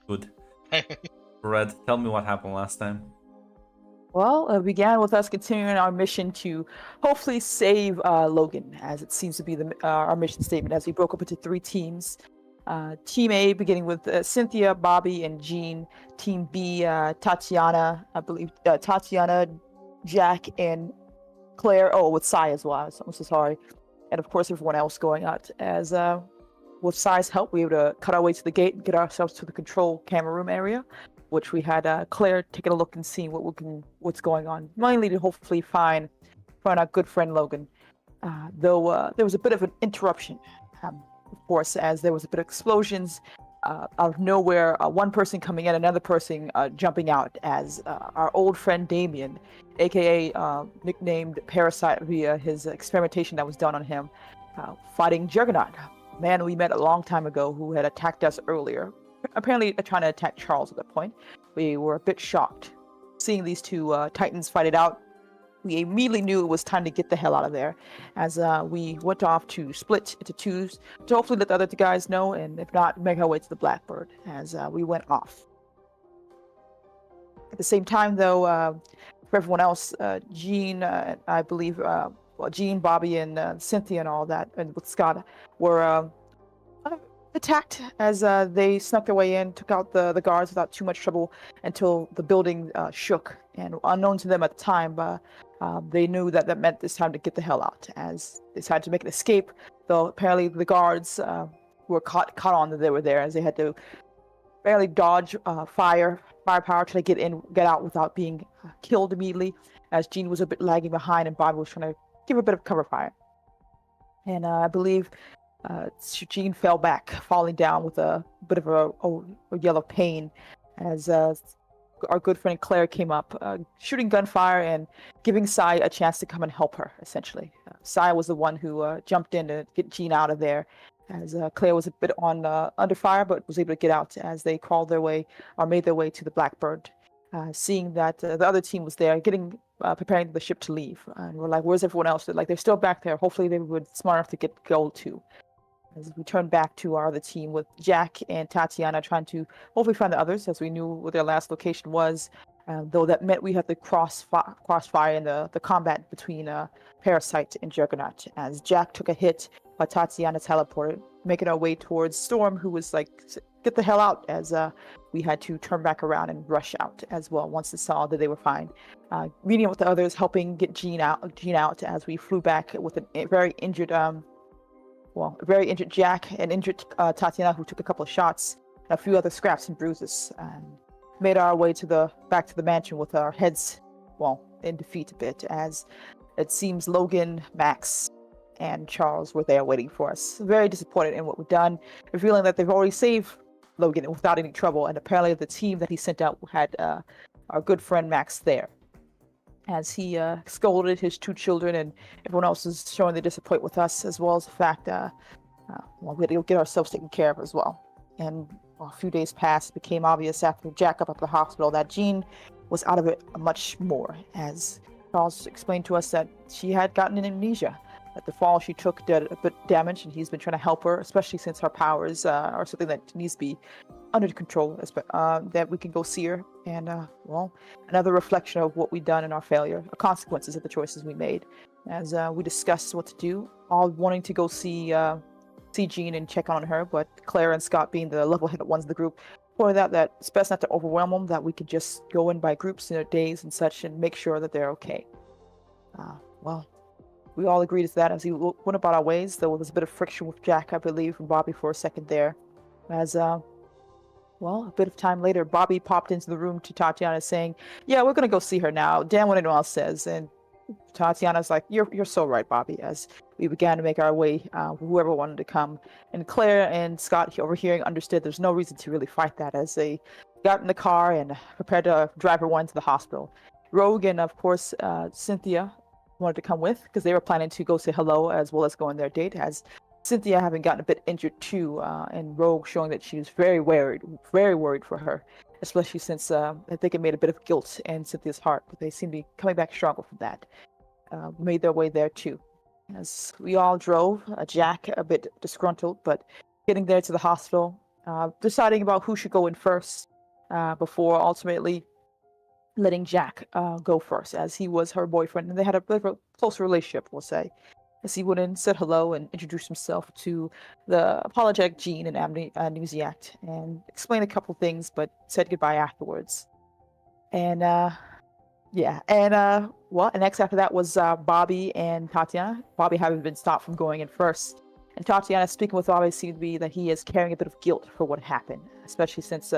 Good. Red, tell me what happened last time. Well, it began with us continuing our mission to hopefully save Logan, as it seems to be our mission statement, as we broke up into three teams. Team A, beginning with Cynthia, Bobby, and Jean. Team B, Tatiana, I believe, Tatiana, Jack, and Claire. Oh, with Sai as well. I'm so sorry. And of course, everyone else going out. As with Sai's help, we were able to cut our way to the gate and get ourselves to the control camera room area, which we had Claire taking a look and seeing what's going on, mainly to hopefully find our good friend Logan. Though there was a bit of an interruption, of course, as there was a bit of explosions out of nowhere. One person coming in, another person jumping out, as our old friend Damien, aka nicknamed Parasite via his experimentation that was done on him, fighting Juggernaut, a man we met a long time ago who had attacked us earlier, apparently trying to attack Charles at that point. We were a bit shocked seeing these two titans fight it out. We immediately knew it was time to get the hell out of there, as we went off to split into twos to hopefully let the other two guys know, and if not, make our way to the Blackbird as we went off. At the same time, though, for everyone else, Jean, I believe, Jean, Bobby, and Cynthia, and all that, and with Scott, were attacked as they snuck their way in, took out the guards without too much trouble until the building shook. And unknown to them at the time, they knew that meant it's time to get the hell out, as they decided to make an escape. Though apparently the guards were caught on that they were there, as they had to barely dodge firepower to get out without being killed immediately. As Jean was a bit lagging behind, and Bobby was trying to give a bit of cover fire. And I believe Jean fell back, falling down with a bit of a yell of pain, as our good friend Claire came up, shooting gunfire and giving Sai a chance to come and help her, essentially. Sai was the one who jumped in to get Jean out of there, as Claire was a bit under fire, but was able to get out as they made their way to the Blackbird. Seeing that the other team was there, preparing the ship to leave. And we're like, where's everyone else? They're still back there. Hopefully they were smart enough to go too. As we turned back to our other team with Jack and Tatiana trying to hopefully find the others, as we knew what their last location was. Though that meant we had to crossfire in the combat between Parasite and Juggernaut, as Jack took a hit by Tatiana teleported, making our way towards Storm, who was like, get the hell out, as we had to turn back around and rush out as well once they saw that they were fine. Meeting with the others, helping get Jean out as we flew back with a very injured Jack and injured Tatiana, who took a couple of shots, and a few other scraps and bruises, and made our way back to the mansion with our heads, in defeat a bit, as it seems Logan, Max, and Charles were there waiting for us. Very disappointed in what we've done, revealing that they've already saved Logan without any trouble, and apparently the team that he sent out had our good friend Max there, as he scolded his two children, and everyone else is showing their disappointment with us, as well as the fact we had to get ourselves taken care of as well. And a few days passed, it became obvious after Jack got up at the hospital that Jean was out of it much more, as Charles explained to us that she had gotten an amnesia. That the fall she took did a bit damage, and he's been trying to help her, especially since her powers are something that needs to be under control, that we can go see her. And, another reflection of what we've done in our failure, the consequences of the choices we made, as we discussed what to do, all wanting to go see Jean and check on her, but Claire and Scott, being the level-headed ones in the group, pointed out that it's best not to overwhelm them, that we could just go in by groups in their days and such and make sure that they're okay. We all agreed to that as we went about our ways. There was a bit of friction with Jack, I believe, and Bobby for a second there. As, a bit of time later, Bobby popped into the room to Tatiana saying, yeah, we're going to go see her now. Damn what anyone else says. And Tatiana's like, you're so right, Bobby, as we began to make our way, whoever wanted to come. And Claire and Scott, overhearing, understood there's no reason to really fight that, as they got in the car and prepared to drive everyone to the hospital. Rogue and, of course, Cynthia wanted to come with, because they were planning to go say hello as well as go on their date, as Cynthia having gotten a bit injured too, and Rogue showing that she was very worried for her, especially since I think it made a bit of guilt in Cynthia's heart, but they seem to be coming back stronger from that. Made their way there too. As we all drove, Jack a bit disgruntled, but getting there to the hospital, deciding about who should go in first before ultimately letting Jack go first, as he was her boyfriend, and they had a bit of a closer relationship, we'll say. As he went in, said hello, and introduced himself to the apologetic Jean and Amnesiac, and explained a couple things, but said goodbye afterwards. And yeah, and and next after that was Bobby and Tatiana. Bobby having been stopped from going in first, and Tatiana speaking with Bobby seemed to be that he is carrying a bit of guilt for what happened, especially since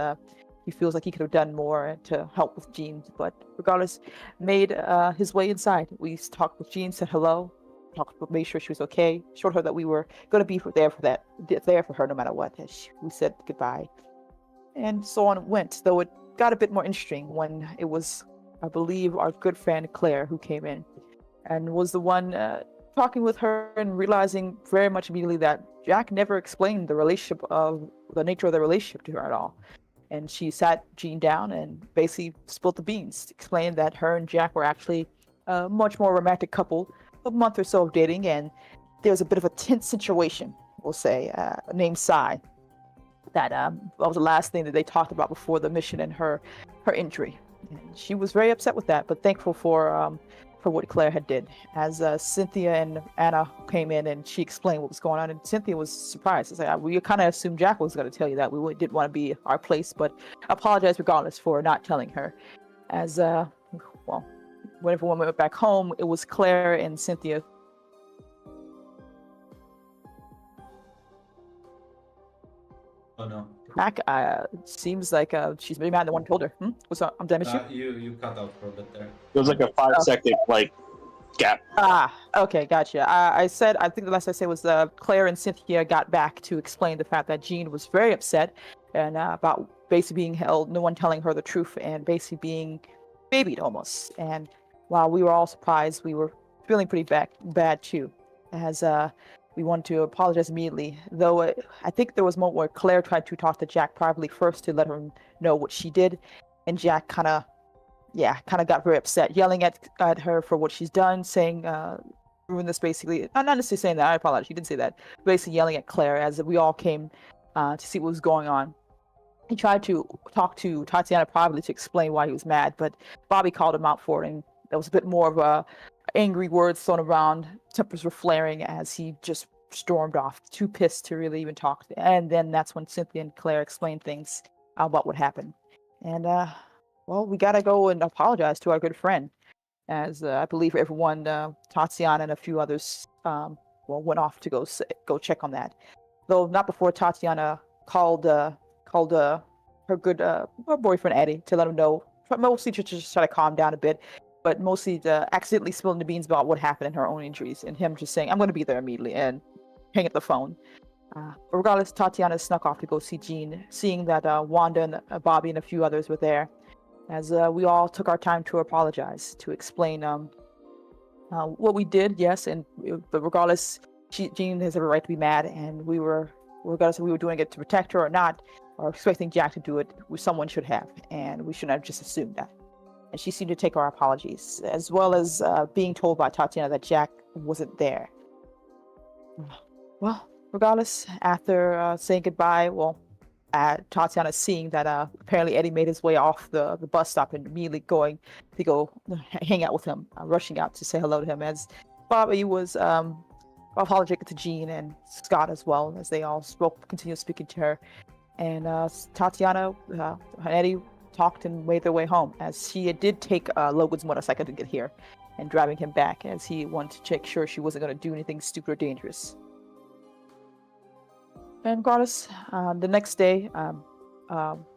he feels like he could have done more to help with Jean. But regardless, made his way inside. We talked with Jean, said hello, made sure she was okay, showed her that we were going to be there for her no matter what. We said goodbye, and so on it went. Though it got a bit more interesting when it was, I believe, our good friend Claire who came in and was the one talking with her and realizing very much immediately that Jack never explained the nature of the relationship to her at all. And she sat Jean down and basically spilled the beans, explained that her and Jack were actually a much more romantic couple, a month or so of dating, and there was a bit of a tense situation, we'll say, named Sai. That was the last thing that they talked about before the mission and her injury. And she was very upset with that, but thankful for what Claire had did. As Cynthia and Anna came in and she explained what was going on, and Cynthia was surprised. It's like, we kind of assumed Jack was going to tell you that. We didn't want to be our place, but apologize regardless for not telling her. As when everyone went back home, it was Claire and Cynthia. Oh no. Back, seems like she's maybe mad the one told her. What's up? I'm damaged You cut out for a bit there. It was like a 5-second gap. Okay, gotcha. I think the last I said was Claire and Cynthia got back to explain the fact that Jean was very upset and about basically being held, no one telling her the truth, and basically being babied almost. And while we were all surprised, we were feeling pretty bad too, as we wanted to apologize immediately. Though I think there was a moment where Claire tried to talk to Jack privately first to let him know what she did, and Jack kind of got very upset, yelling at her for what she's done, saying, ruin this basically. Not necessarily saying that, I apologize, he didn't say that. Basically yelling at Claire as we all came to see what was going on. He tried to talk to Tatiana privately to explain why he was mad, but Bobby called him out for it, and there was a bit more of angry words thrown around. Tempers were flaring as he just stormed off, too pissed to really even talk. And then that's when Cynthia and Claire explained things about what happened. And we gotta go and apologize to our good friend, as I believe everyone, Tatiana and a few others, went off to go check on that. Though not before Tatiana called her good her boyfriend Eddie to let him know, mostly to just try to calm down a bit, but mostly accidentally spilling the beans about what happened and her own injuries, and him just saying, "I'm going to be there immediately," and hang up the phone. But regardless, Tatiana snuck off to go see Jean, seeing that Wanda and Bobby and a few others were there, as we all took our time to apologize, to explain what we did, yes, but regardless, Jean has every right to be mad, and regardless if we were doing it to protect her or not, or expecting Jack to do it, someone should have, and we shouldn't have just assumed that. And she seemed to take our apologies, as well as being told by Tatiana that Jack wasn't there. Well, regardless, after saying goodbye, Tatiana seeing that apparently Eddie made his way off the bus stop and immediately going to go hang out with him, rushing out to say hello to him, as Bobby was apologetic to Jean and Scott as well, as they all continued speaking to her. And Tatiana and Eddie talked and made their way home, as she did take Logan's motorcycle to get here and driving him back, as he wanted to make sure she wasn't going to do anything stupid or dangerous. And regardless, the next day,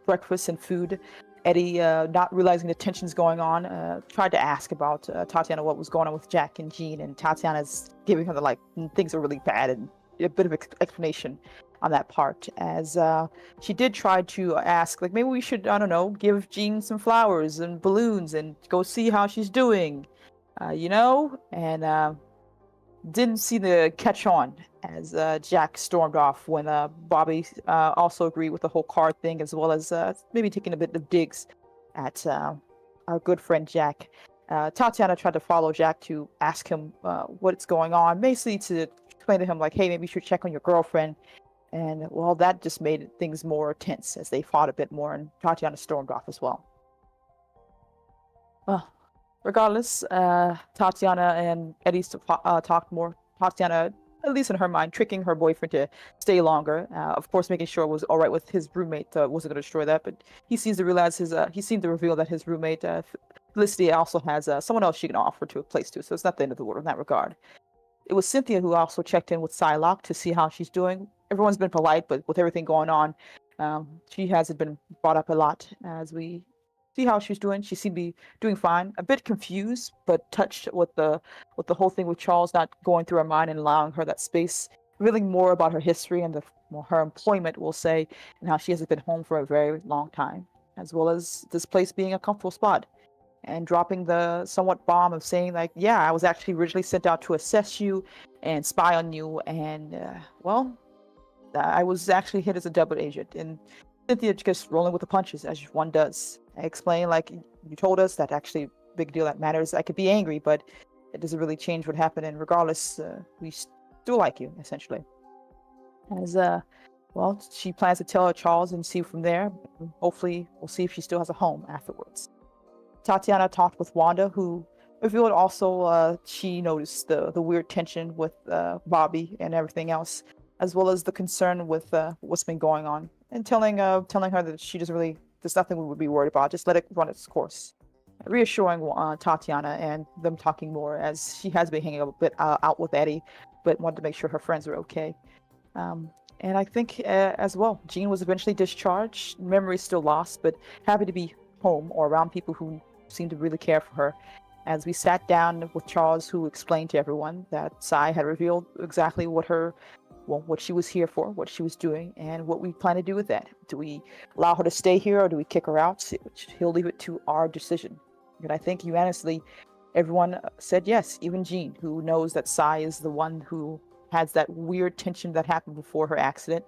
breakfast and food, Eddie, not realizing the tensions going on, tried to ask about Tatiana what was going on with Jack and Jean, and Tatiana's giving her things are really bad, and a bit of explanation on that part, as she did try to ask, maybe we should, I don't know, give Jean some flowers and balloons and go see how she's doing, and didn't see the catch on, as Jack stormed off when Bobby also agreed with the whole card thing, as well as maybe taking a bit of digs at our good friend Jack. Tatiana tried to follow Jack to ask him what's going on, basically to explain to him, hey, maybe you should check on your girlfriend, And well, that just made things more tense as they fought a bit more, and Tatiana stormed off as well. Well, regardless, Tatiana and Eddie talked more. Tatiana, at least in her mind, tricking her boyfriend to stay longer. Of course, making sure it was all right with his roommate. Wasn't going to destroy that, but he seems to realize he seemed to reveal that his roommate Felicity also has someone else she can offer to a place to. So it's not the end of the world in that regard. It was Cynthia who also checked in with Psylocke to see how she's doing. Everyone's been polite, but with everything going on, she hasn't been brought up a lot. As we see how she's doing, she seemed to be doing fine. A bit confused, but touched with the whole thing with Charles not going through her mind and allowing her that space, revealing more about her history and her employment, we'll say, and how she hasn't been home for a very long time, as well as this place being a comfortable spot. And dropping the somewhat bomb of saying like, yeah, I was actually originally sent out to assess you and spy on you, and well, I was actually hit as a double agent. And Cynthia just rolling with the punches as one does. I explained like, you told us that actually big deal that matters. I could be angry, but it doesn't really change what happened, and regardless, we still like you essentially. As well, she plans to tell Charles and see from there. Hopefully we'll see if she still has a home afterwards. Tatiana talked with Wanda, who revealed also she noticed the weird tension with Bobby and everything else, as well as the concern with what's been going on, and telling her that she doesn't really, there's nothing we would be worried about. Just let it run its course. Reassuring Tatiana and them talking more, as she has been hanging a bit out with Eddie, but wanted to make sure her friends are okay. And I think as well, Jean was eventually discharged. Memory still lost, but happy to be home or around people who seemed to really care for her. As we sat down with Charles, who explained to everyone that Sai had revealed exactly what she was here for, what she was doing, and what we plan to do with that. Do we allow her to stay here, or do we kick her out? He'll leave it to our decision. And I think unanimously, everyone said yes, even Jean, who knows that Sai is the one who has that weird tension that happened before her accident,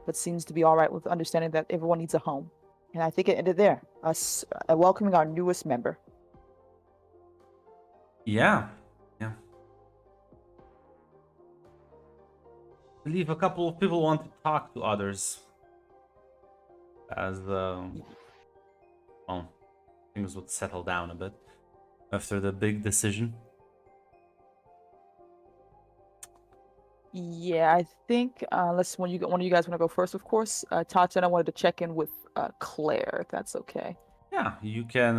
but seems to be all right with understanding that everyone needs a home. And I think it ended there, us welcoming our newest member. Yeah. I believe a couple of people want to talk to others as things would settle down a bit after the big decision. Yeah, I think unless one of you guys want to go first, of course. Tatiana wanted to check in with Claire, if that's okay. Yeah, you can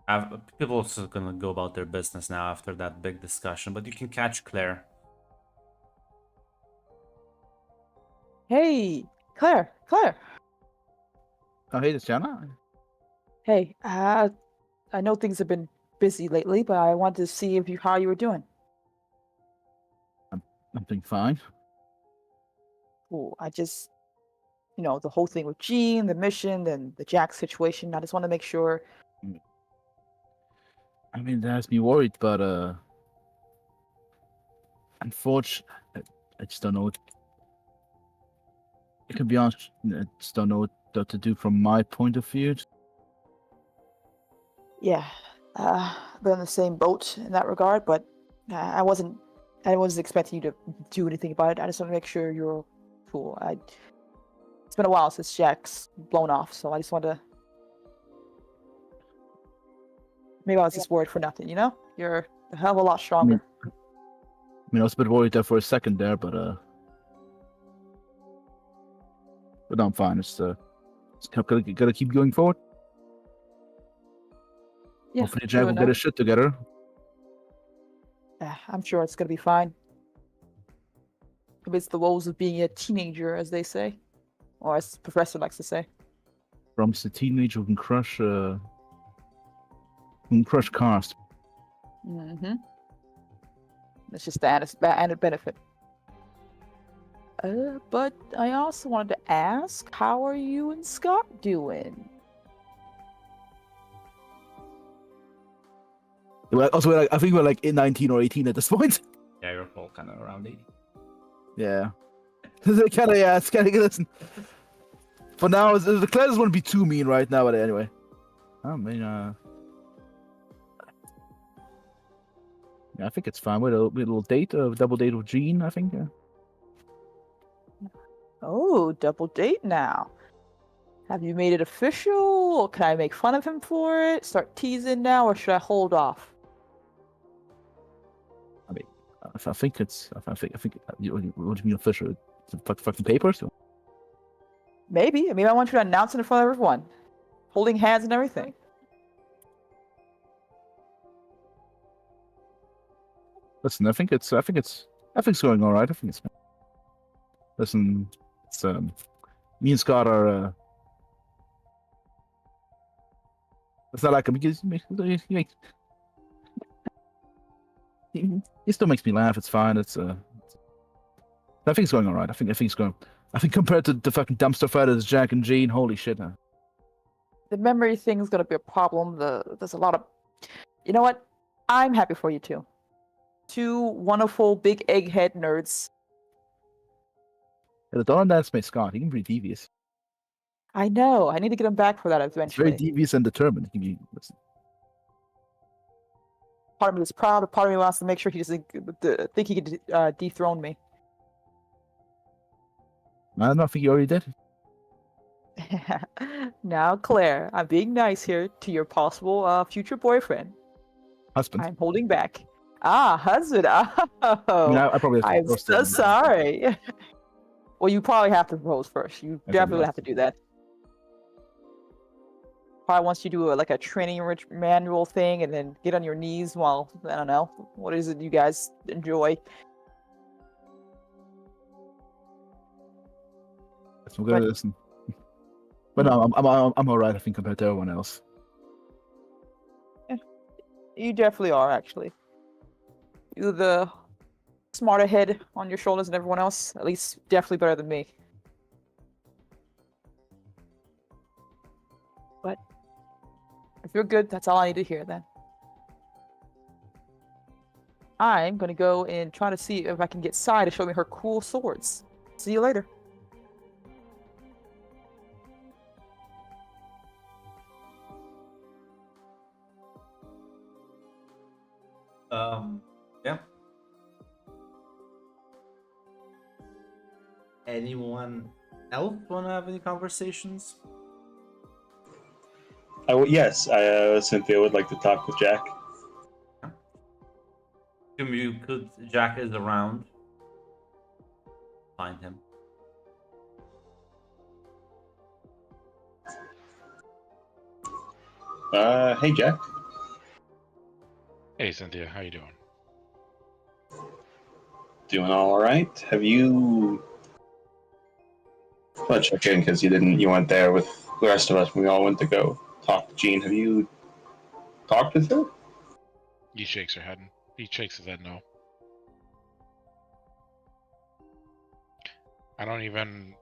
have people also gonna go about their business now after that big discussion, but you can catch Claire. Hey, Claire. Oh, hey, Tatiana. Hey, I know things have been busy lately, but I wanted to see how you were doing. I'm doing fine. Cool. I just, the whole thing with Jean, the mission, and the Jack situation. I just want to make sure. I mean, that has me worried, but unfortunately, I just don't know what. I can be honest, I just don't know what to do from my point of view. Yeah, we're in the same boat in that regard, but I wasn't expecting you to do anything about it. I just want to make sure you're cool. It's been a while since Jack's blown off, so I just wanted to. Maybe I was just worried for nothing, You're a hell of a lot stronger. I mean, I was a bit worried there for a second there, but I'm fine. It's gotta keep going forward. Yeah, Hopefully, Jack will get his shit together. I'm sure it's gonna be fine. It's the woes of being a teenager, as they say, or as the professor likes to say. From a teenager who can crush cars. Mm-hmm. That's just the added benefit. But I also wanted to ask, how are you and Scott doing? Well, also, I think we're like 19 or 18 at this point. Yeah, you're all kind of around 80. Yeah. It's kind of listen. For now, the Claire doesn't want to be too mean right now, but anyway. I mean, yeah, I think it's fine. We had a little date, a double date with Jean, I think. Yeah. Oh, double date now. Have you made it official? Can I make fun of him for it? Start teasing now, or should I hold off? I mean, I think it's. I think. What do you mean official? Fucking papers? Maybe. I want you to announce it in front of everyone, holding hands and everything. Listen, I think it's going all right. I think it's. Listen, it's me and Scott are. It's not like him because he still makes me laugh. It's fine. It's I think it's going all right. I think it's going. I think compared to the fucking dumpster fighters, Jack and Jean, holy shit. The memory thing is gonna be a problem. There's a lot of. You know what? I'm happy for you two. Two wonderful big egghead nerds. Yeah, don't underestimate Scott. He can be devious. I know. I need to get him back for that He's eventually. very devious and determined. He can be. Listen, Part of me is proud. Part of me wants to make sure he doesn't think he could dethrone me. I don't think he already did. Now, Claire, I'm being nice here to your possible future boyfriend. Husband. I'm holding back. Ah, husband. I Oh, mean, I probably have to I'm propose to so him. sorry. Well, you probably have to propose first. You I definitely will. have to do that. Probably wants you to do like a training manual thing and then get on your knees while, I don't know, what is it you guys enjoy? So we're gonna listen. But no, I'm all right. I think compared to everyone else. You definitely are, actually. You're the smarter head on your shoulders than everyone else. At least, definitely better than me. But if you're good, that's all I need to hear then. I'm gonna go and try to see if I can get Sai to show me her cool swords. See you later. Yeah. Anyone else want to have any conversations? Yes, Cynthia would like to talk with Jack. You could. Jack is around. Find him. Hey, Jack. Hey, Cynthia, how you doing? Doing all right. Have you? I'll check in because you went there with the rest of us. We all went to go talk to Jean. Have you talked with her? He shakes her head. He shakes his head no. I don't even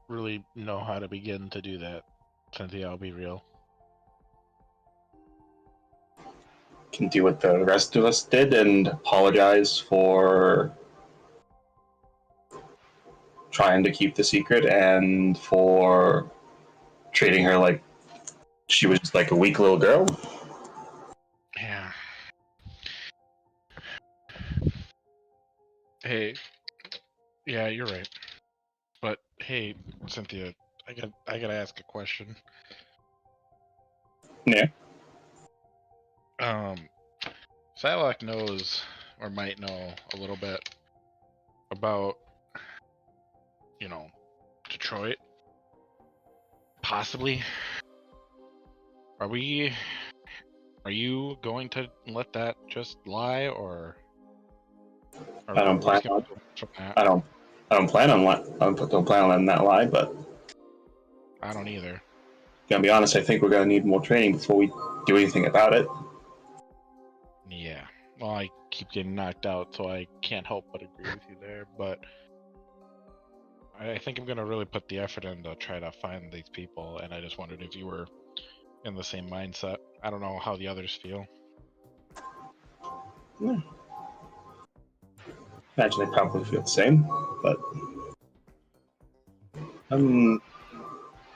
really know how to begin to do that, Cynthia. I'll be real. Can do what the rest of us did and apologize for trying to keep the secret and for treating her like she was just like a weak little girl. Yeah. Hey. Yeah, you're right. But hey, Cynthia, I gotta ask a question. Yeah. Psylocke knows or might know a little bit about, Detroit. Possibly. Are you going to let that just lie, or I don't plan on. from that? I don't plan on letting that lie. But I don't either. gonna be honest, I think we're gonna need more training before we do anything about it. Yeah. Well, I keep getting knocked out, so I can't help but agree with you there. But I think I'm gonna really put the effort in to try to find these people, and I just wondered if you were in the same mindset. I don't know how the others feel. Yeah. Imagine they probably feel the same, but can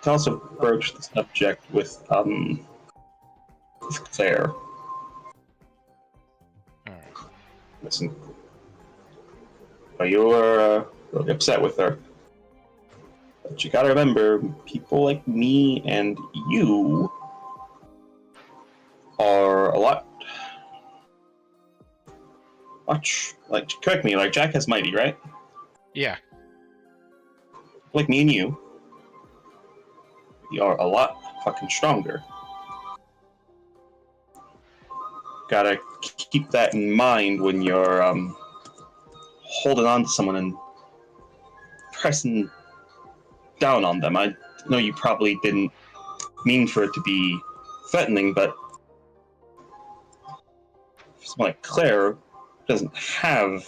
also broach the subject with Claire. Alright. Listen, you were really upset with her. But you gotta remember, people like me and you are a lot much like, correct me, like Jack has Mighty, right? Yeah. Like me and you, we are a lot fucking stronger. Gotta keep that in mind when you're holding on to someone and pressing down on them. I know you probably didn't mean for it to be threatening, but someone like Claire doesn't have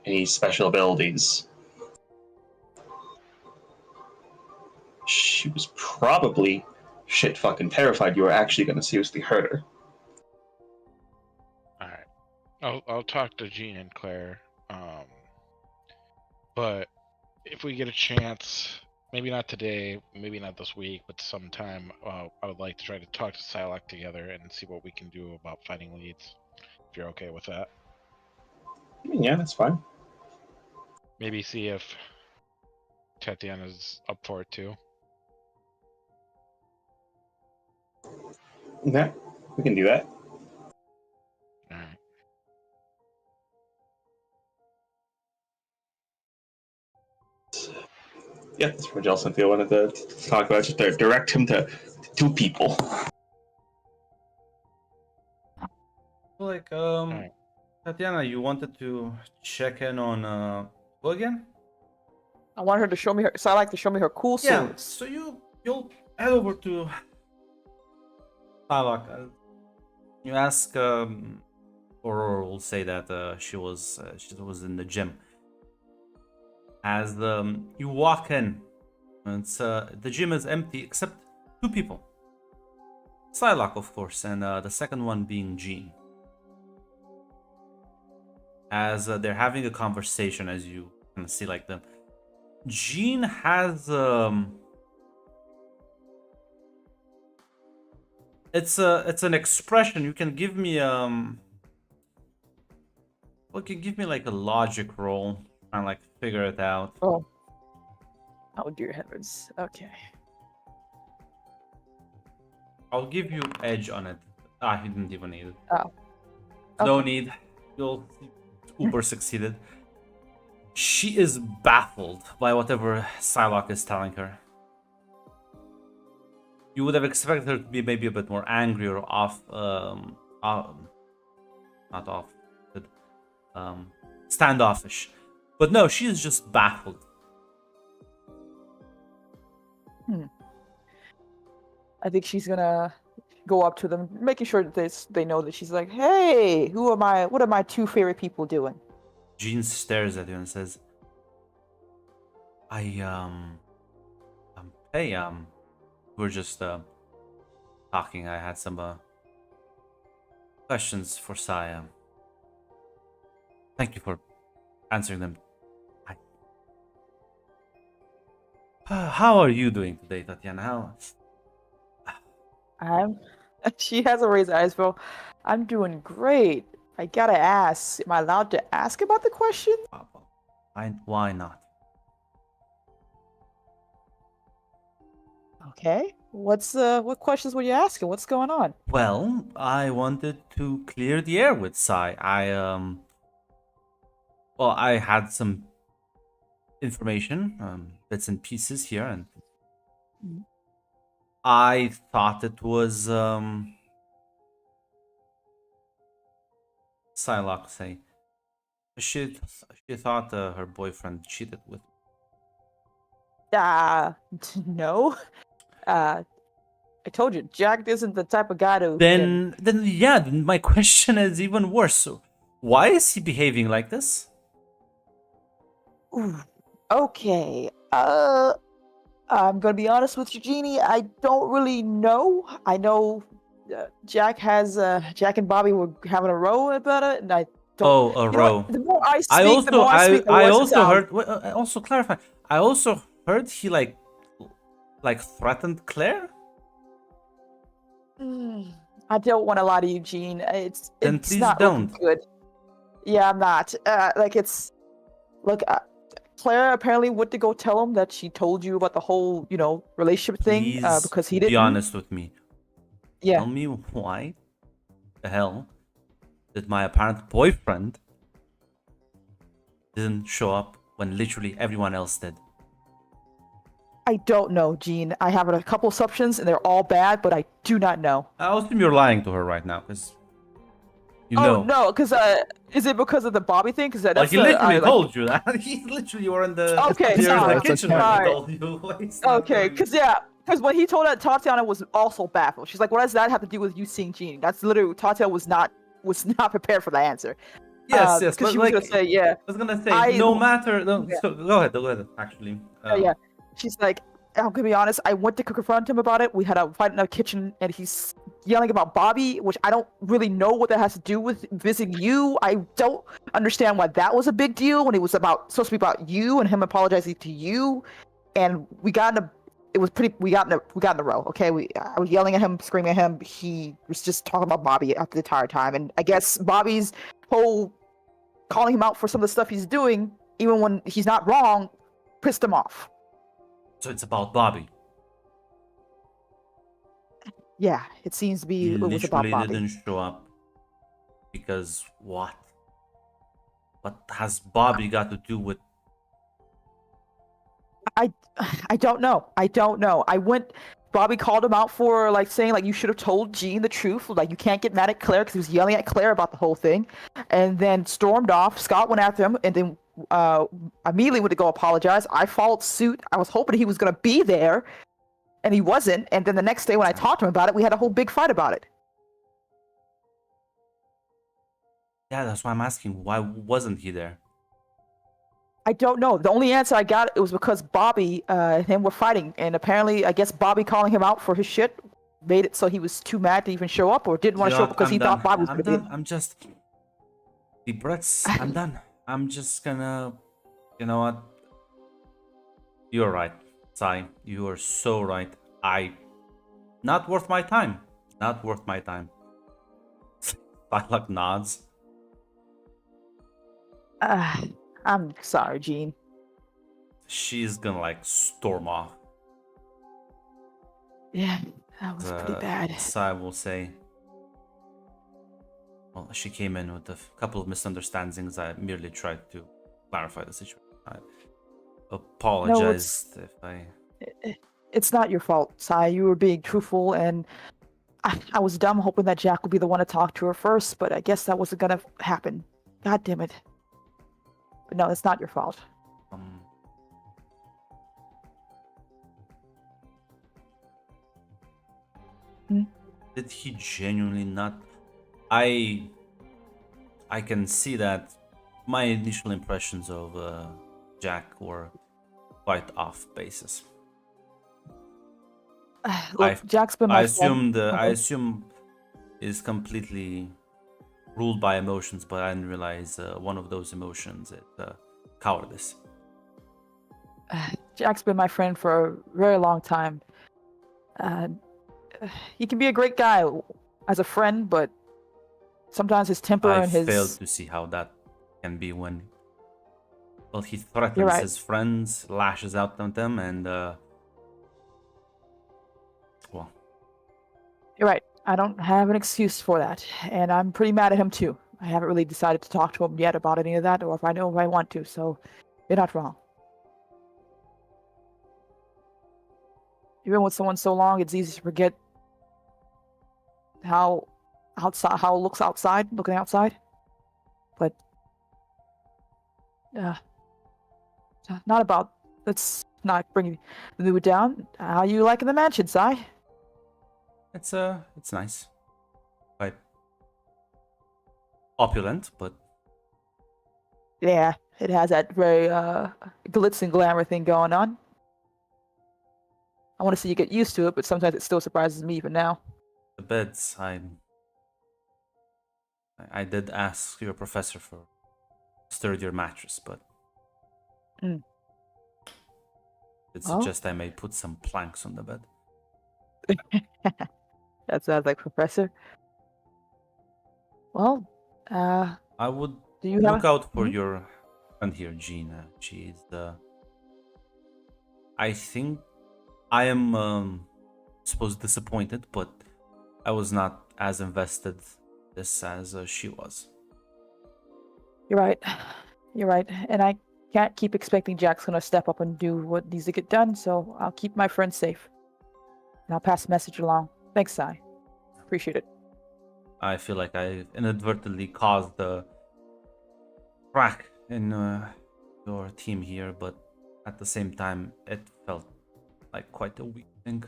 any special abilities. She was probably shit fucking terrified you were actually going to seriously hurt her. All right. I'll talk to Jean and Claire. But if we get a chance, maybe not today, maybe not this week, but sometime, I would like to try to talk to Psylocke together and see what we can do about finding leads. If you're okay with that. Yeah, that's fine. Maybe see if Tatiana's up for it too. Yeah, we can do that. All right. Yeah, that's what else Cynthia wanted to talk about. Just direct him to two people. Like, Alright. Tatiana, you wanted to check in on who again? I want her to show me her. So I like to show me her cool Yeah. swords. So you'll head over to Psylocke. You ask, Aurora will say that she was in the gym. As you walk in, it's the gym is empty except two people. Psylocke, of course, and the second one being Jean. As they're having a conversation, as you can see, like Jean has it's an expression. You can give me like a logic roll and like figure it out. Oh. Oh dear heavens. Okay. I'll give you edge on it. He didn't even need it. Oh. No Okay. need. You'll Uber succeeded. She is baffled by whatever Psylocke is telling her. You would have expected her to be maybe a bit more angry or not off, but standoffish. But no, she is just baffled. I think she's gonna go up to them, making sure that they know that she's like, "Hey, who am I? What are my two favorite people doing?" Jean stares at you and says, hey, we're just talking. I had some questions for Saya. Thank you for answering them. How are you doing today, Tatiana? I'm. She hasn't raised her eyes, bro. I'm doing great. I gotta ask. Am I allowed to ask about the question? Why not? Okay. What questions were you asking? What's going on? Well, I wanted to clear the air with Sai. I had some information, bits and pieces here, and I thought it was Psylocke say she thought her boyfriend cheated with. No. I told you, Jack isn't the type of guy to. Then my question is even worse. So why is he behaving like this? Ooh, okay. I'm gonna be honest with you, Jeannie. I don't really know. I know Jack and Bobby were having a row about it, and I don't. Oh, a you know row. what? The more I speak, I the more I speak, the I worse it also sounds. heard. I also clarify. I also heard he like threatened Claire. I don't want to lie to you, Gene. It's Then please not don't. looking good. Yeah, I'm not. Look, Claire apparently went to go tell him that she told you about the whole, relationship thing, Please because he be didn't. honest with me. Yeah. Tell me why the hell did my apparent boyfriend didn't show up when literally everyone else did? I don't know, Gene. I have a couple assumptions, and they're all bad, but I do not know. I assume you're lying to her right now, because you Oh know. no, because is it because of the Bobby thing? Because that's Like he the literally like. told you that. He literally were in the Okay, near the sorry. kitchen when he Sorry. told you. He's not Okay, telling you. because when he told that, Tatiana was also baffled. She's like, "What does that have to do with you seeing Gene?" That's literally Tatiana was not prepared for that answer. Yes, Because but she was like gonna say, "Yeah, I was gonna say, I- no matter. No, Yeah. so go ahead. Actually, yeah." She's like, "I'm gonna be honest. I went to confront him about it. We had a fight in the kitchen, and he's yelling about Bobby, which I don't really know what that has to do with visiting you. I don't understand why that was a big deal when it was supposed to be about you and him apologizing to you. And we got in a we got in a row. Okay, I was yelling at him, screaming at him. He was just talking about Bobby after the entire time, and I guess Bobby's whole calling him out for some of the stuff he's doing, even when he's not wrong, pissed him off. so it's about Bobby. Yeah, it seems to be He it was about literally Bobby. didn't show up because what? What has Bobby got to do with? I don't know. Bobby called him out for saying you should have told Jean the truth. Like you can't get mad at Claire because he was yelling at Claire about the whole thing, and then stormed off. Scott went after him, and then immediately went to go apologize. I followed suit. I was hoping he was gonna be there, and he wasn't. And then the next day when I talked to him about it, we had a whole big fight about it. Yeah, that's why I'm asking. Why wasn't he there? I don't know. The only answer I got it was because Bobby and him were fighting, and apparently, I guess Bobby calling him out for his shit made it so he was too mad to even show up, or didn't want to You show know up because what? he thought Bobby was I'm going to be. done. I'm just deep breaths. I'm done. I'm just gonna. You know what? You're right, Sai. You are so right. Not worth my time. Not worth my time. Lilac nods. I'm sorry, Gene. She's gonna storm off. Yeah, that was pretty bad. Sai will say. Well, she came in with a couple of misunderstandings. I merely tried to clarify the situation. I apologized if I. It's not your fault, Sai. You were being truthful, and I was dumb hoping that Jack would be the one to talk to her first, but I guess that wasn't gonna happen. God damn it. But no, it's not your fault. Did he genuinely not? I can see that my initial impressions of Jack were quite off basis. Look, Jack's been my I friend. assume is completely ruled by emotions, but I didn't realize one of those emotions is cowardice. Jack's been my friend for a very long time. He can be a great guy as a friend, but sometimes his temper I and his failed to see how that can be when. Well, he threatens right. his friends, lashes out at them, and well, You're right. I don't have an excuse for that, and I'm pretty mad at him too. I haven't really decided to talk to him yet about any of that, or if I know if I want to. So, you're not wrong. Even with someone so long, it's easy to forget how it looks outside, looking outside. But not about. Let's not bring the mood down. How you liking the mansion, Si? it's nice, quite opulent, but Yeah, it has that very glitz and glamour thing going on. I want to see you get used to it, but sometimes it still surprises me even now. the beds. I did ask your professor for sturdier mattress, but Mm. it Oh. suggests I may put some planks on the bed. That sounds like Professor. Well, I would do you look have? out for Mhm. your And here, Gina, she's I think I am suppose disappointed, but I was not as invested this as she was. You're right. You're right. And I can't keep expecting Jack's gonna step up and do what needs to get done, so I'll keep my friend safe. And I'll pass the message along. Thanks, Sai. Appreciate it. I feel like I inadvertently caused the crack in your team here, but at the same time, it felt like quite a weak thing.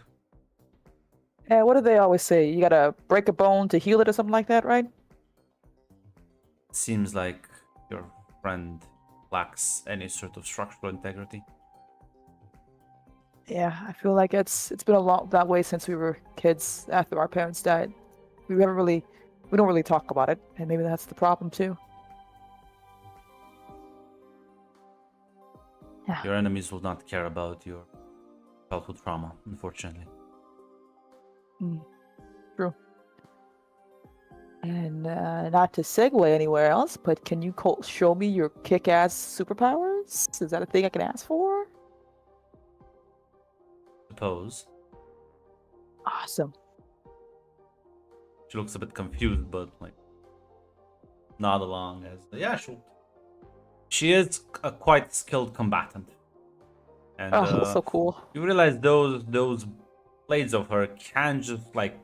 What do they always say? You gotta break a bone to heal it or something like that, right? Seems like your friend lacks any sort of structural integrity. Yeah, I feel like it's been a lot that way since we were kids after our parents died. We don't really talk about it, and maybe that's the problem too. Yeah. Your enemies will not care about your childhood trauma, unfortunately. True. And not to segue anywhere else, but can you show me your kick-ass superpowers? Is that a thing I can ask for? Suppose. Awesome. She looks a bit confused, but like nod along as yeah, she is a quite skilled combatant. And Oh, so cool. you realize those blades of her can just like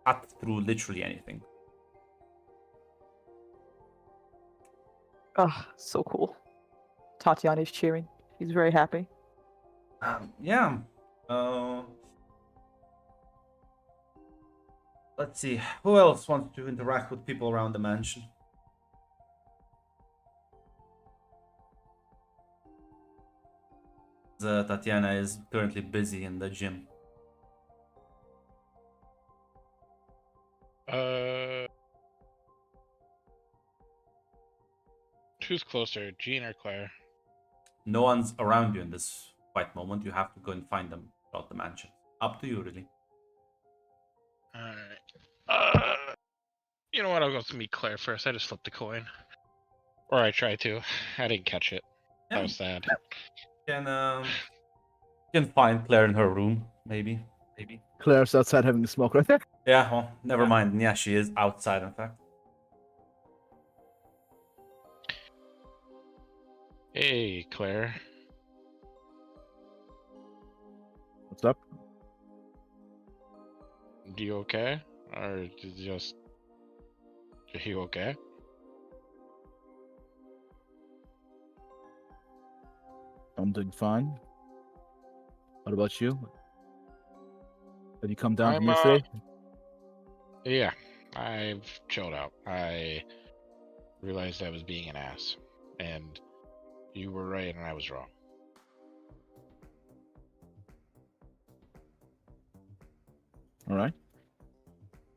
cut through literally anything. Oh, so cool. Tatiana's cheering. She's very happy. Yeah. Let's see. Who else wants to interact with people around the mansion? Tatiana is currently busy in the gym. Who's closer, Jean or Claire? No one's around you in this quiet moment. You have to go and find them throughout the mansion. Up to you, really. Alright. You know what? I'll go to meet Claire first. I just flipped a coin. Or I tried to. I didn't catch it. Yeah. That was sad. You can find Claire in her room, maybe. Claire's outside having a smoke right there. Yeah, well, never mind. Yeah, she is outside, in fact. Hey, Claire. What's up? Do you okay? Or just... Are you okay? I'm doing fine. What about you? Have you come down from yesterday? Yeah, I've chilled out. I realized I was being an ass. And you were right and I was wrong. All right.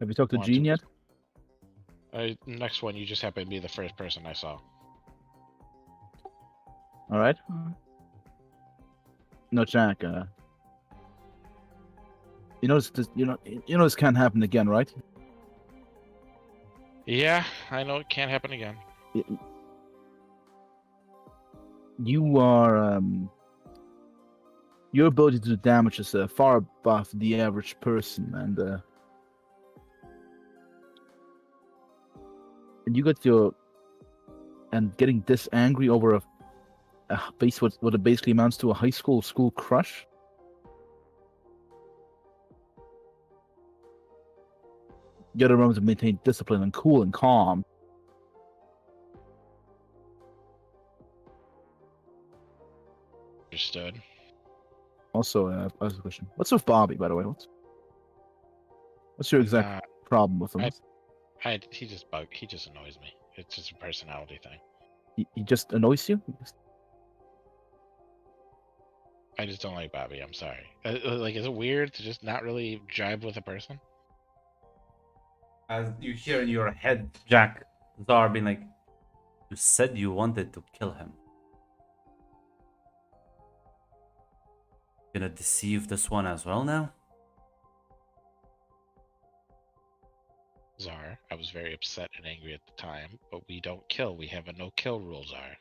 Have you talked to Want Jean to- yet? Next one, you just happen to be the first person I saw. All right. No, Jack. You know this. You know this can't happen again, right? Yeah, I know it can't happen again. You are your ability to do damage is far above the average person, and you got getting this angry over what it basically amounts to a high school crush. You gotta remember to maintain discipline and cool and calm. Understood. Also, I have a question. What's with Bobby, by the way? What's your exact problem with him? He just annoys me. It's just a personality thing. He just annoys you? I just don't like Bobby. I'm sorry. Like, is it weird to just not really jive with a person? As you hear in your head, Jack, Zar being like, you said you wanted to kill him. Gonna deceive this one as well now? Czar, I was very upset and angry at the time, but we don't kill. We have a no-kill rule, Czar.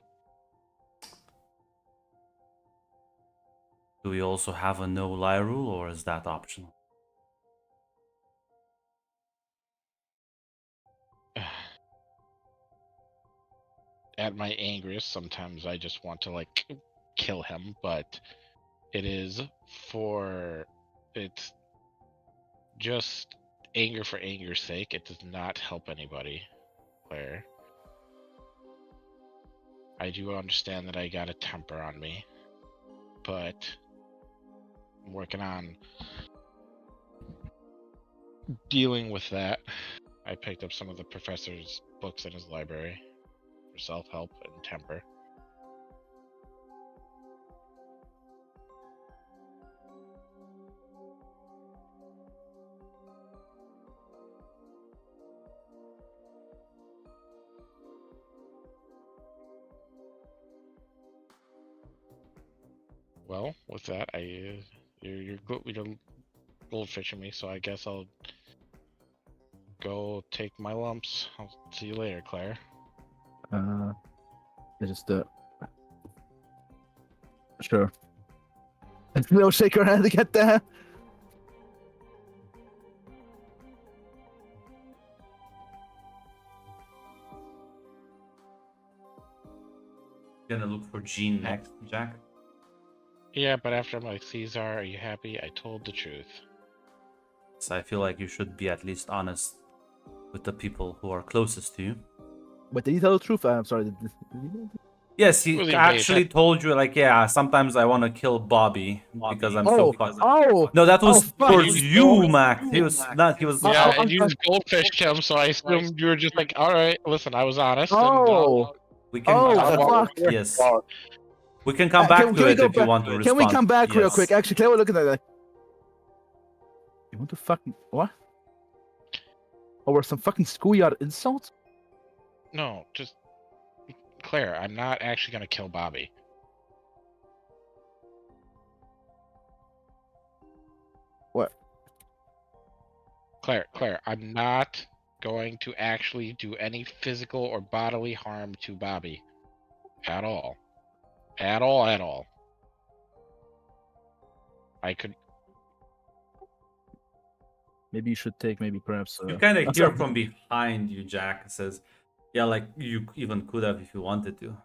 Do we also have a no lie rule, or is that optional? At my angriest, sometimes I just want to like kill him, but it's just anger for anger's sake. It does not help anybody, Claire. I do understand that I got a temper on me, but I'm working on dealing with that. I picked up some of the professor's books in his library for self-help and temper. Well, with that, you're goldfishing me, so I guess I'll go take my lumps. I'll see you later, Claire. I just sure. No, shake her hand to get there. Gonna look for Jean next, Jack. Yeah, but after I'm like, Caesar, are you happy? I told the truth. So I feel like you should be at least honest with the people who are closest to you. But did he tell the truth? I'm sorry. Yes, he Was he actually paying told you, like, yeah, sometimes I want to kill Bobby because I'm so fucked. Oh! No, that was fuck. towards you, Mac. He was not. He was. Yeah, Oh, and you just goldfished him, so I assumed you were just like, all right, listen, I was honest. And Oh! We can. fuck. Yes. We can come back can to we it go if you back- want to respond. Can we come back real Yes. quick? Actually, Claire, we're looking at that. You want to fucking what? Over some fucking schoolyard insults? no, just Claire, I'm not actually gonna kill Bobby. What? Claire, I'm not going to actually do any physical or bodily harm to Bobby. At all. At all. I could. Maybe you should take perhaps. You kind of hear from behind you, Jack. It says, "Yeah, like you even could have if you wanted to."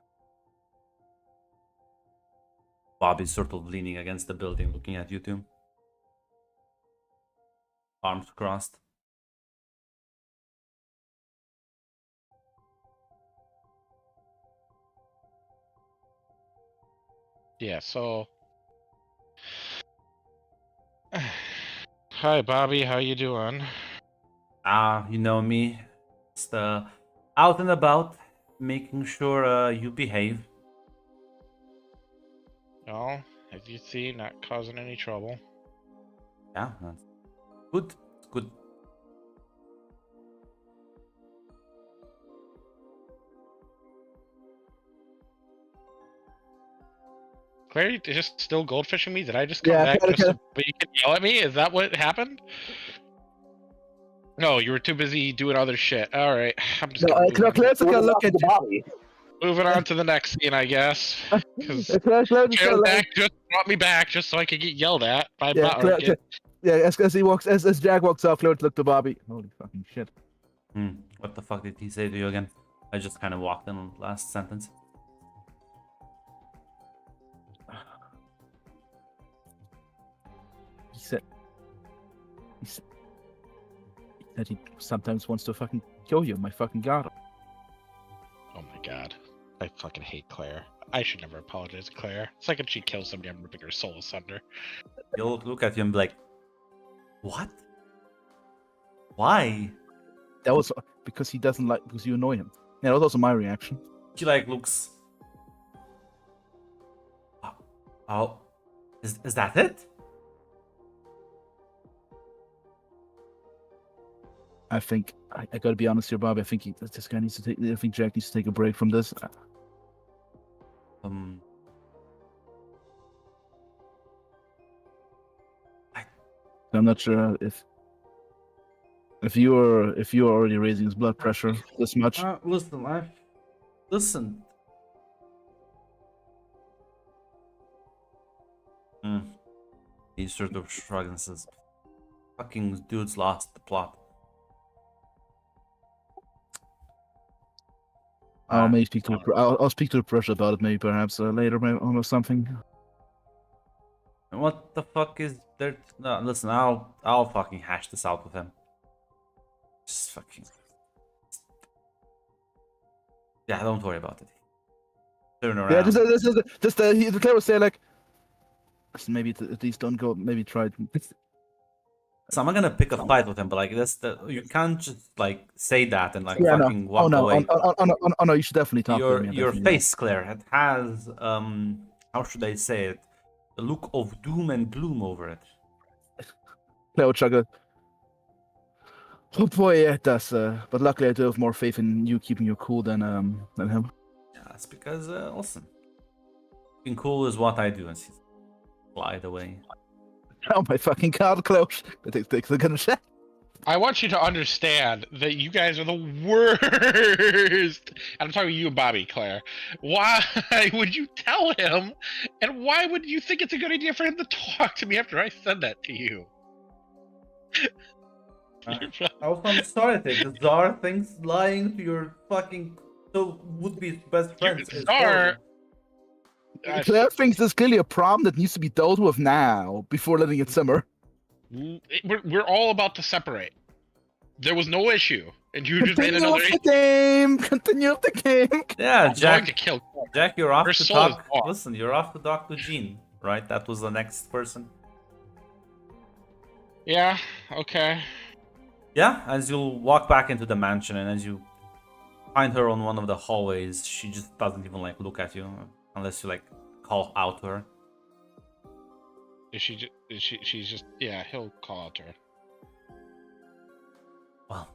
Bobby's sort of leaning against the building, looking at you two, arms crossed. Yeah, so. Hi, Bobby. How you doing? You know me. Just out and about, making sure you behave. Well, as you see, not causing any trouble. Yeah, that's good. It's good. Claire, you just still goldfishing me? Did I just come Yeah, back kinda, just so you can yell at me? Is that what happened? No, you were too busy doing other shit. All right, I'm just No, gonna move on. Claire's gonna look at you. Bobby. Moving on to the next scene, I guess. Because Claire's gonna look. Jack just brought me back just so I could get yelled at by Yeah, Bob. as he walks, as Jack walks off, Claire look to Bobby. Holy fucking shit! What the fuck did he say to you again? I just kind of walked in on the last sentence. He said he sometimes wants to fucking kill you. My fucking god. Oh my god. I fucking hate Claire. I should never apologize to Claire. The second she kills somebody, I'm ripping her soul asunder. You'll look at you and be like, "What? Why?" That was because he doesn't like because you annoy him. Yeah, that was also my reaction. She like looks. Oh, is that it? I think I gotta be honest here, Bob. I think this guy needs to take. I think Jack needs to take a break from this. I'm not sure if you are already raising his blood pressure this much. Listen. He sort of shrugs and says, "Fucking dude's lost the plot." I'll maybe speak to I'll speak to the brush about it maybe perhaps later maybe, or something. What the fuck is there? No, listen, I'll fucking hash this out with him. Just fucking. Yeah, don't worry about it. Turn around. Yeah, the Claire was saying like, listen, maybe at least don't go. Maybe try. So I'm not gonna pick a fight with him, but like you can't just like say that and like Yeah, no. fucking walk Oh no, away. oh no, you should definitely talk to him. Yeah, Your definitely, face, Claire, it has how should I say it? The look of doom and gloom over it. Claire would chuckle. Oh boy, yeah, it does. But luckily, I do have more faith in you keeping your cool than him. Yeah, that's because listen, being cool is what I do, and she's glide away. Oh my fucking god, Klaus! They're gonna say. I want you to understand that you guys are the worst. And I'm talking to you, Bobby, Claire. Why would you tell him? And why would you think it's a good idea for him to talk to me after I said that to you? I'm sorry, bizarre things lying to your fucking would-be best friends. is Bizarre. horrible. Claire thinks there's clearly a problem that needs to be dealt with now before letting it simmer. We're all about to separate. There was no issue, and you just made Continue another. with the game. Continue with the game. Yeah, I'm Jack. going to kill. Jack, you're off Her to soul is talk. gone. Listen, you're off to talk to Jean, right? That was the next person. Yeah. Okay. Yeah, as you walk back into the mansion and as you find her on one of the hallways, she just doesn't even like look at you unless you like call out to her. Is she? She's just. Yeah. He'll call out to her. Well,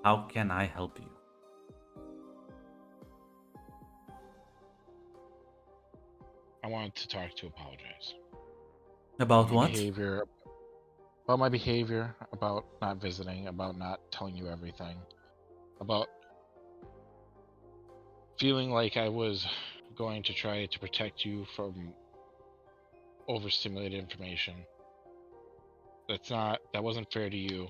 how can I help you? I wanted to talk to apologize. About My what? behavior. About my behavior. About not visiting. About not telling you everything. About feeling like I was going to try to protect you from overstimulated information. That wasn't fair to you.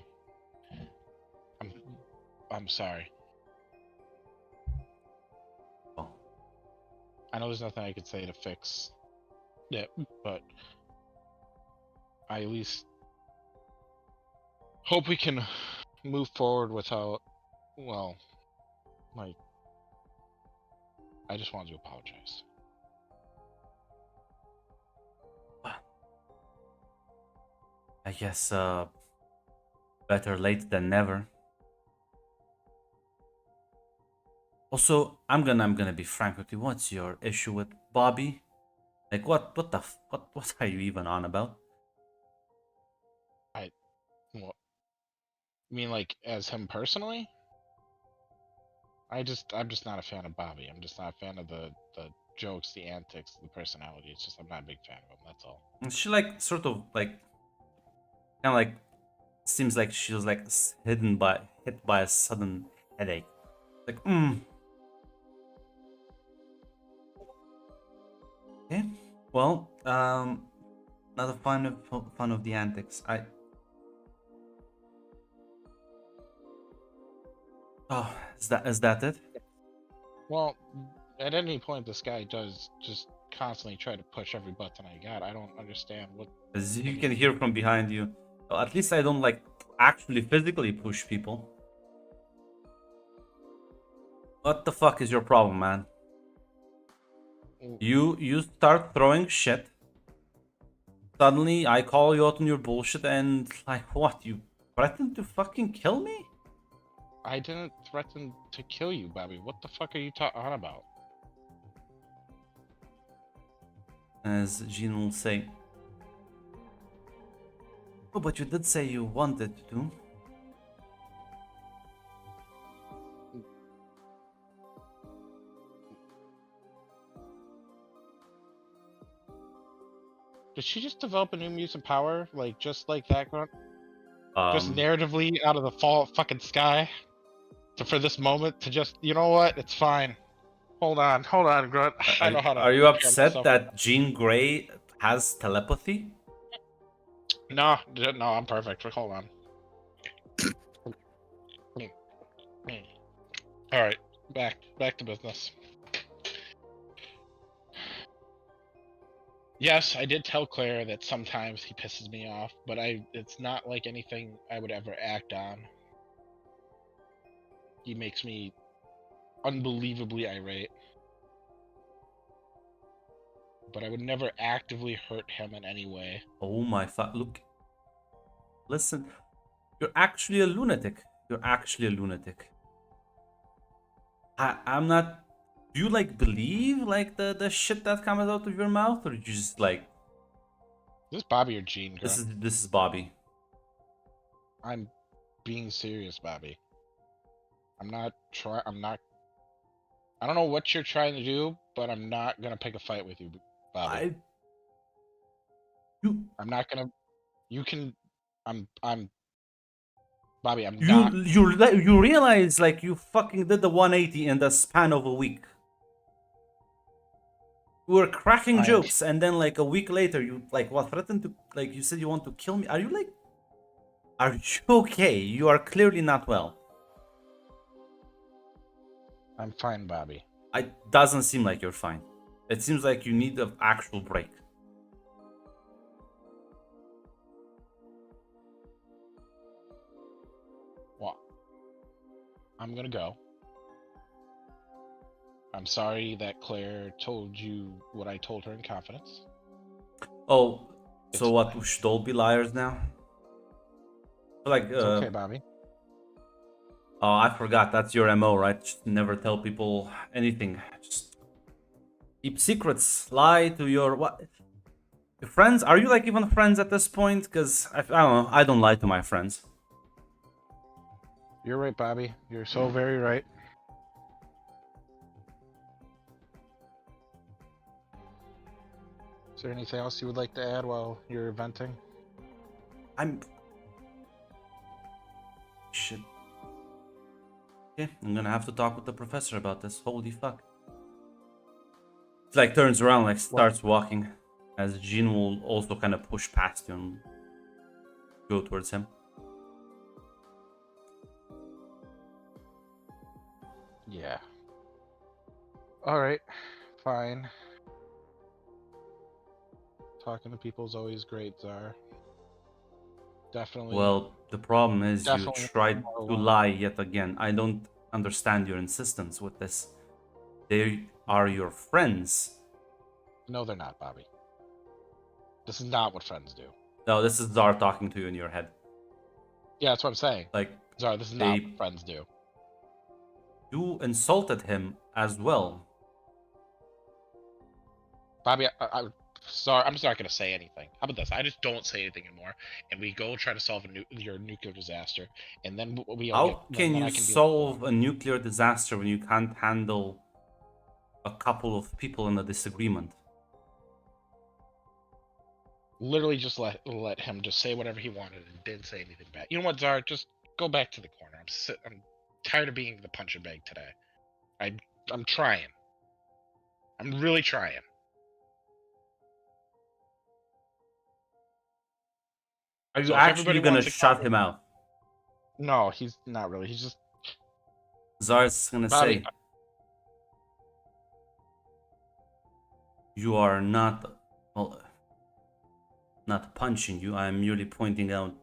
I'm sorry. Oh, I know there's nothing I could say to fix it, but I at least hope we can move forward without, well, like, I just wanted to apologize. I guess better late than never. Also, I'm gonna be frank with you. What's your issue with Bobby? Like what are you even on about? What? You mean like as him personally? I'm just not a fan of Bobby. I'm just not a fan of the jokes, the antics, the personality. It's just I'm not a big fan of him. That's all. And she like sort of like kind of like seems like she was like hit by a sudden headache. Like Okay. Well, not a fan of the antics. Oh, is that it? Well, at any point, this guy does just constantly try to push every button I got. I don't understand what. As you can hear from behind you. Well, at least I don't like actually physically push people. What the fuck is your problem, man? You start throwing shit. Suddenly I call you out on your bullshit and like what? You threatened to fucking kill me? I didn't threaten to kill you, Bobby. What the fuck are you on about? As Jean will say. Oh, but you did say you wanted to. Did she just develop a new mutant power? Like, just like that, Grunt? Just narratively out of the fucking sky? For this moment to just, you know what? It's fine. Hold on, Grunt. I know how to. Are you upset that Jean Grey has telepathy? No, I'm perfect. Hold on. All right, back to business. Yes, I did tell Claire that sometimes he pisses me off, but it's not like anything I would ever act on. He makes me unbelievably irate. But I would never actively hurt him in any way. Oh my fuck! Look, listen, you're actually a lunatic. You're actually a lunatic. I'm not. Do you like believe like the shit that comes out of your mouth, or you just like Is this Bobby or Gene, girl? this is Bobby? I'm being serious, Bobby. I'm not. I don't know what you're trying to do, but I'm not gonna pick a fight with you, Bobby. You I'm not gonna. You can. I'm. Bobby, I'm you not. you realize like you fucking did the 180 in the span of a week. You were cracking I- jokes, and then like a week later, you like what threatened to like you said you want to kill me. Are you like? Are you okay? You are clearly not well. I'm fine, Bobby. It doesn't seem like you're fine. It seems like you need an actual break. Well, I'm gonna go. I'm sorry that Claire told you what I told her in confidence. Oh, It's so what? fine. We should all be liars now? Like, It's okay, Bobby. oh, I forgot. That's your MO, right? Just never tell people anything. Just keep secrets. Lie to your what? Your friends? Are you like even friends at this point? Because I don't know. I don't lie to my friends. You're right, Bobby. You're so very right. Is there anything else you would like to add while you're venting? I'm. Shit. Okay, I'm gonna have to talk with the professor about this. Holy fuck. It's like turns around, like starts walking, as Jean will also kind of push past you and go towards him. Yeah. Alright. Fine. Talking to people is always great, Czar. Definitely. Well, the problem is you Definitely tried more to alone. lie yet again. I don't understand your insistence with this. They are your friends. No, they're not, Bobby. This is not what friends do. No, this is Zar talking to you in your head. Yeah, that's what I'm saying. Like, Czar, this is they- not what friends do. you insulted him as well. Bobby, sorry, I'm just not gonna say anything. How about this? I just don't say anything anymore, and we go try to solve your nuclear disaster, and then we all How get, can then you I can be solve a nuclear disaster when you can't handle a couple of people in a disagreement? literally just let him just say whatever he wanted and didn't say anything bad. You know what, Czar? Just go back to the corner. I'm tired of being the punching bag today. I'm trying. I'm really trying. Are you So if actually everybody gonna wants to shut come- him out? No, he's not really. He's just Zar's gonna Bobby, say, you are not, well, not punching you. I am merely pointing out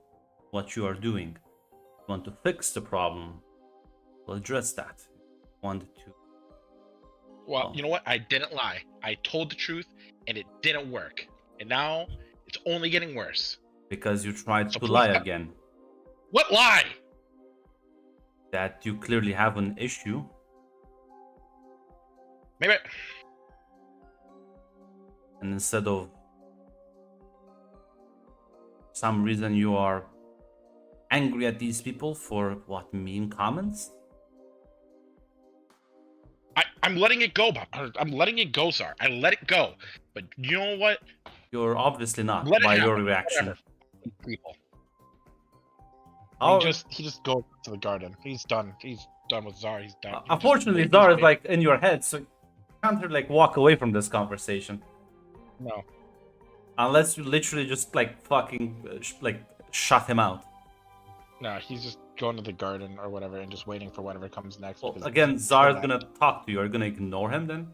what you are doing. You want to fix the problem, we'll address that. Want to. Well, Oh. you know what? I didn't lie. I told the truth, and it didn't work. And now it's only getting worse. Because you tried So to please lie stop. again. What lie? That you clearly have an issue. Maybe. And instead of some reason you are angry at these people for what, mean comments? I'm letting it go, Bob. I'm letting it go, Sar. I let it go. But you know what? You're obviously not, Let it by your happen. reaction. Whatever. People. Oh, He just goes to the garden. He's done. He's done with Zar. He's done. unfortunately, Zar is like in your head, so you can't really, like walk away from this conversation. No. Unless you literally just like fucking like shut him out. No, he's just going to the garden or whatever and just waiting for whatever comes next. Well, because again, he's Zar's gonna- gonna talk to you. Are you gonna ignore him then?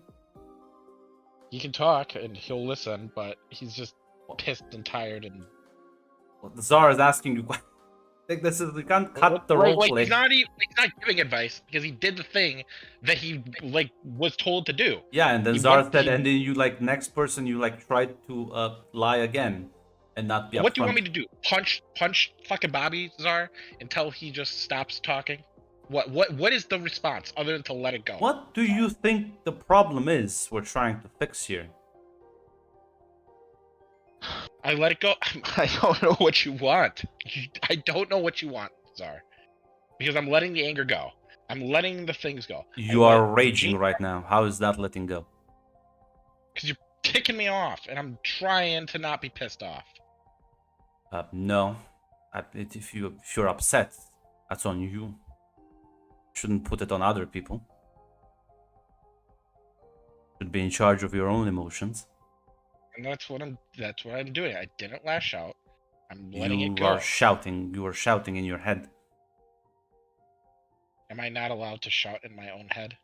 He can talk and he'll listen, but he's just pissed and tired and. Well, Zar is asking you. Like this is, we can't cut the roleplay. He's not giving advice because he did the thing that he like was told to do. Yeah, and then He Zar went- said, he- and then you like next person you like tried to lie again, and not be. What do you upfront. want me to do? Punch fucking Bobby Czar until he just stops talking? What is the response other than to let it go? What do you think the problem is we're trying to fix here? I let it go. I don't know what you want. I don't know what you want, Czar. Because I'm letting the anger go. I'm letting the things go. You are raging right now. How is that letting go? Because you're ticking me off, and I'm trying to not be pissed off. No. If you're upset, that's on you. Shouldn't put it on other people. Should be in charge of your own emotions. And that's what I'm doing. I didn't lash out. I'm letting You it go. are shouting. You are shouting in your head. Am I not allowed to shout in my own head?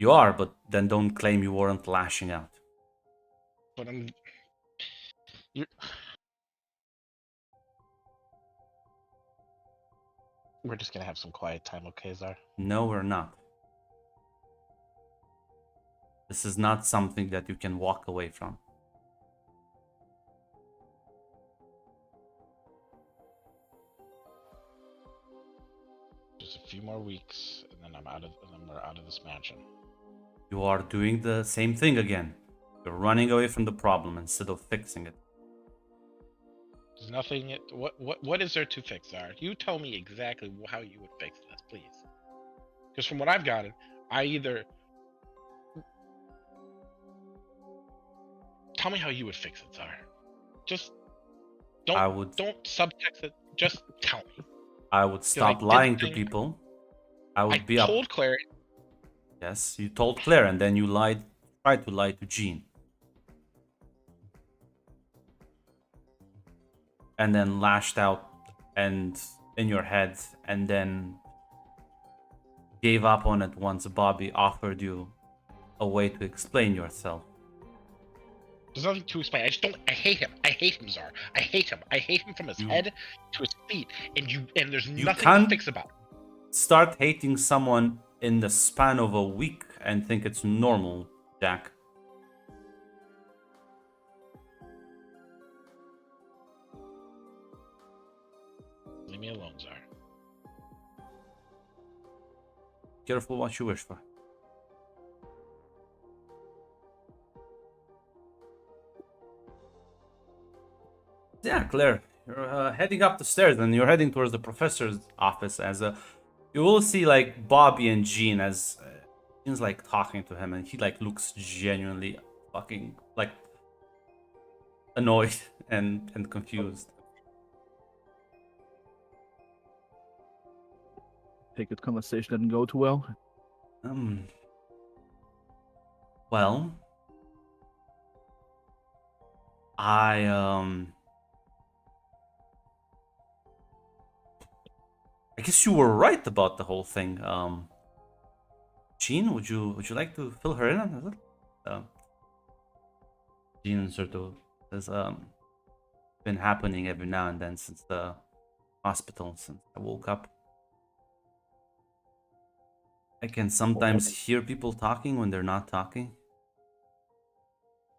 You are, but then don't claim you weren't lashing out. But I'm. You're. We're just gonna have some quiet time, okay, Czar? No, we're not. This is not something that you can walk away from. Just a few more weeks, and then we're out of this mansion. You are doing the same thing again. You're running away from the problem instead of fixing it. There's nothing. What is there to fix, Czar? You tell me exactly how you would fix this, please. Because from what I've gotten, I either tell me how you would fix it, Czar. Just don't subtext it. Just tell me. I would stop lying to people. I would be up. I told Claire. Yes, you told Claire, and then you tried to lie to Jean. And then lashed out and in your head, and then gave up on it once Bobby offered you a way to explain yourself. There's nothing to explain. I hate him. I hate him, Czar. I hate him. I hate him from his head to his feet. And there's nothing to fix about it. Start hating someone in the span of a week and think it's normal, Jack. Leave me alone, Czar. Careful what you wish for. Yeah, Claire, you're heading up the stairs and you're heading towards the professor's office as you will see like Bobby and Jean as Jean's like talking to him and he like looks genuinely fucking like annoyed and confused. Take it conversation didn't go too well. Well, I guess you were right about the whole thing. Jean, would you like to fill her in on it? Jean sort of has been happening every now and then since the hospital, since I woke up. I can sometimes hear people talking when they're not talking.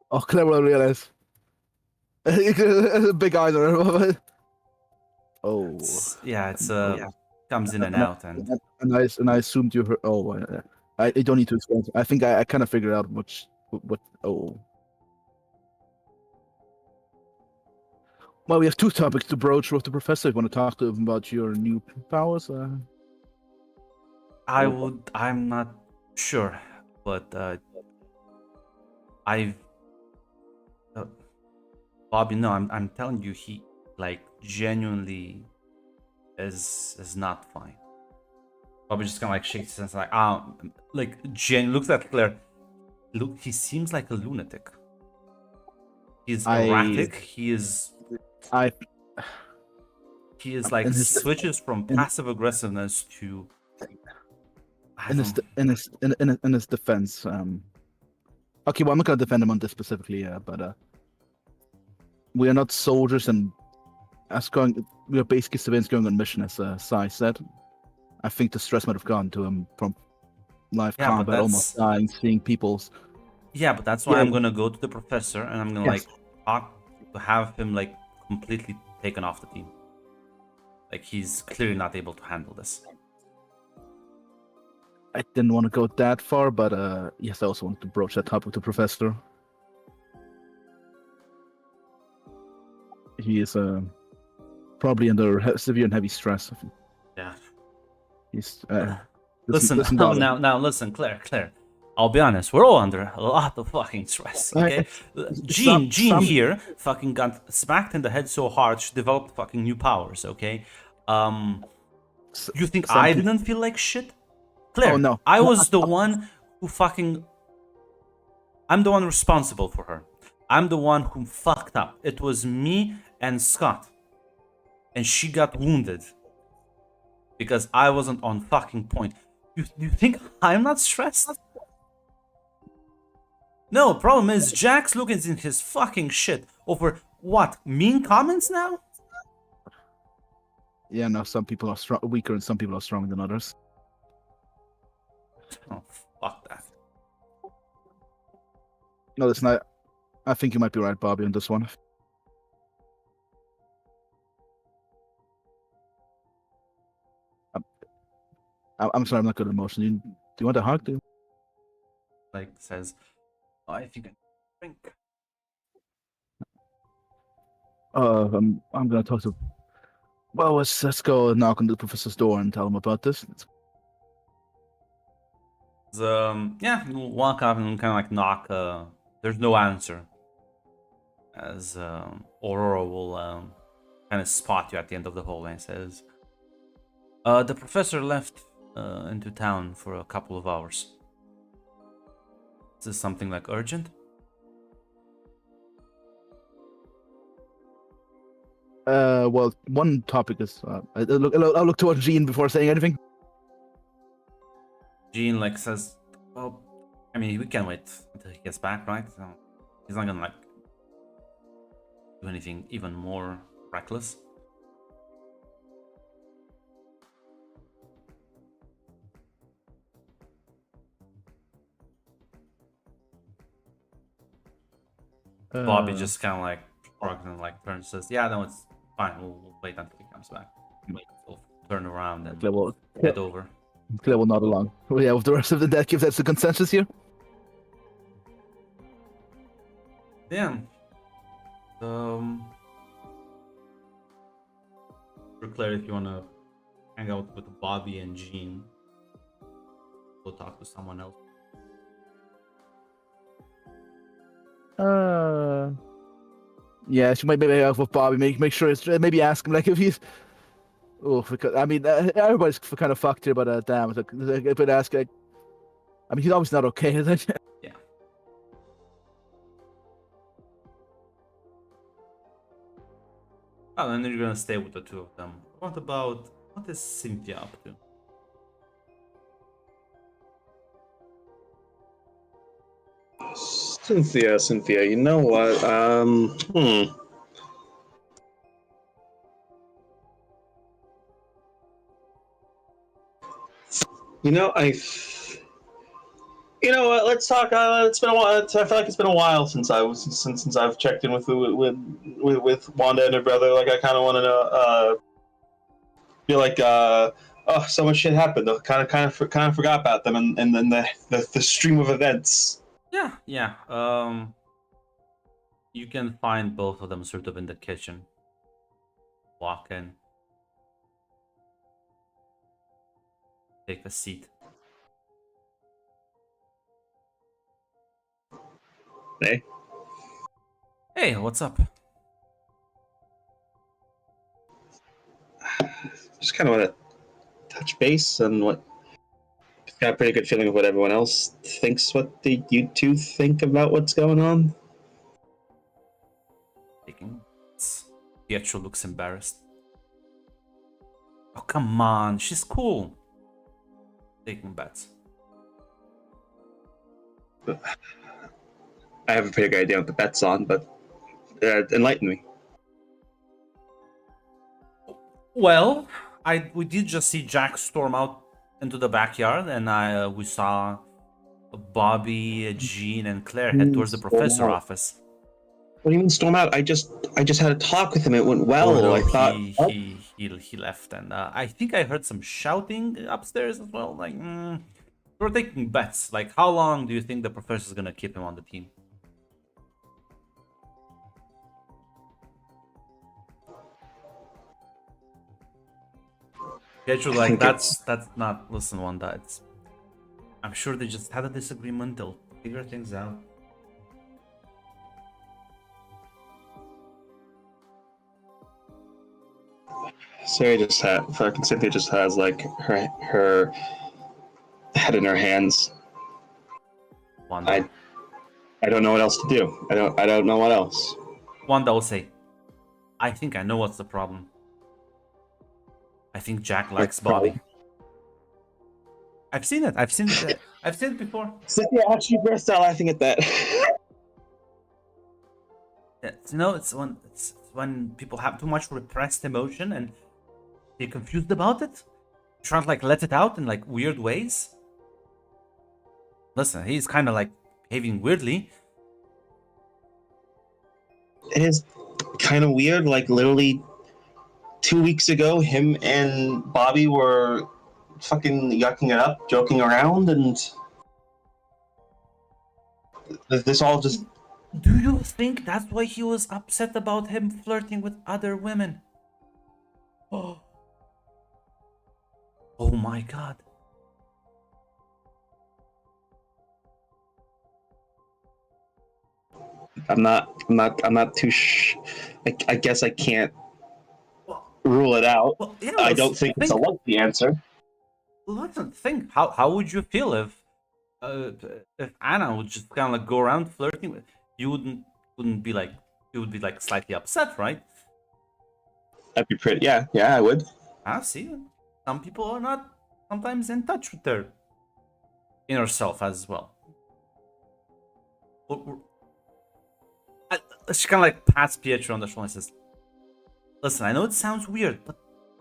Oh, Claire will realize. Big eyes on her. Oh. It's comes in and out, and I assumed you heard. Oh, I don't need to explain. I think I kind of figured out what. Oh. Well, we have two topics to broach with the professor. You want to talk to him about your new powers? I'm not sure, but Bobby, no, I'm telling you, he like genuinely is not fine. Bobby just kind of like shakes his head, like Jen looks at Claire. Look, he seems like a lunatic. He's I- erratic. He is I like in his- switches from in- passive aggressiveness to. I in his don't- in his defense. Okay, well, I'm not gonna defend him on this specifically, but we are not soldiers, and we are basically civilians going on mission, as Sai said. I think the stress might have gone to him from live Yeah, but combat, almost dying, seeing people's. Yeah, but that's why Yeah. I'm gonna go to the professor and I'm gonna Yes. like talk to have him like completely taken off the team. Like he's clearly not able to handle this. I didn't want to go that far, but yes, I also wanted to broach that topic with the professor. He is probably under severe and heavy stress. Yeah. He's Listen, Bobby. now listen, Claire. I'll be honest, we're all under a lot of fucking stress. Okay, Jean here fucking got smacked in the head so hard she developed fucking new powers. Okay, you think I didn't feel like shit? Claire, Oh, no. I was the one who fucking. I'm the one responsible for her. I'm the one who fucked up. It was me and Scott, and she got wounded because I wasn't on fucking point. You think I'm not stressed? No, problem is Jack's looking in his fucking shit over what? Mean comments now? Yeah, no, some people are weaker and some people are stronger than others. Oh, fuck that. No, listen, I think you might be right, Bobby, on this one. I'm sorry, I'm not good at emotion. Do you want a hug, dude? Like says, oh, if you can drink. I'm gonna talk to. Well, let's go knock on the professor's door and tell him about this. Yeah, we'll walk up and kind of like knock. There's no answer. As Aurora will kind of spot you at the end of the hallway and says, the professor left into town for a couple of hours. Is this something like urgent? Well, one topic is. I'll look towards Jean before saying anything. Jean like says, well, I mean, we can wait until he gets back, right? So he's not gonna like do anything even more reckless. Bobby just kind of like shrugs and like turns and says, yeah, no, it's fine. We'll wait until he comes back. We'll turn around and head over. Claire will nod along. Well, yeah, with the rest of the deck, if that's the consensus here. Yeah. For Claire, if you wanna hang out with Bobby and Jean, go talk to someone else. Yeah, she might maybe hang out with Bobby. Make sure it's maybe ask him like if he's. Oh, because I mean, everybody's kind of fucked here, but damn, but ask like. I mean, he's obviously not okay, is it? Yeah. Oh, and then you're gonna stay with the two of them. What is Cynthia up to? Cynthia, you know what? You know, you know what? Let's talk. It's been a while. I feel like it's been a while since I've checked in with Wanda and her brother. Like I kind of want to know. Feel like oh, so much shit happened. I kind of forgot about them, and then the stream of events. Yeah. You can find both of them sort of in the kitchen. Walk in. Take a seat. Hey. Hey, what's up? Just kind of want to touch base on what. Got a pretty good feeling of what everyone else thinks. What do you two think about what's going on? Pietro looks embarrassed. Oh, come on. She's cool. Taking bets. I have a pretty good idea what the bet's on, but enlighten me. Well, we did just see Jack storm out into the backyard, and we saw Bobby, Jean, and Claire head towards the Storm professor out. office. What do you mean storm out? I just had a talk with him. It went well. Oh, no, I thought he left, and I think I heard some shouting upstairs as well. Like, we're taking bets. Like, how long do you think the professor's gonna keep him on the team? Pietro, like, think that's not. Listen, Wanda, it's. I'm sure they just had a disagreement. They'll figure things out. fucking Cynthia just has like her head in her hands. Wanda. I don't know what else to do. I don't know what else. Wanda will say, I think I know what's the problem. I think Jack likes Bobby. I've seen it. I've seen it before. Cynthia actually burst out laughing at that. It's when people have too much repressed emotion and they're confused about it. Trying to like let it out in like weird ways. Listen, he's kind of like behaving weirdly. It is kind of weird. Like literally 2 weeks ago, him and Bobby were fucking yucking it up, joking around, and this all just. Do you think that's why he was upset about him flirting with other women? Oh. Oh my god. I'm not too. I guess I can't rule it out. Well, yeah, I don't think it's a likely answer. Listen, think. How would you feel if Anna would just kind of like go around flirting with you? Wouldn't be like you would be like slightly upset, right? That'd be pretty. Yeah, I would. I see. Some people are not sometimes in touch with their inner self as well. She kind of like pats Pietro on the shoulder and says, "Listen, I know it sounds weird, but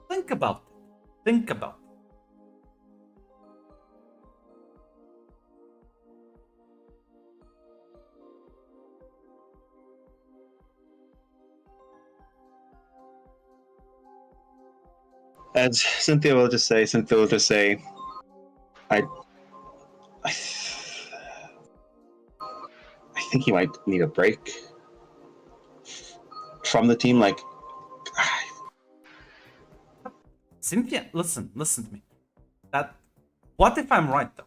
think about it. Think about it." As Cynthia will just say, I think he might need a break from the team. Like, Cynthia, listen to me. What if I'm right though?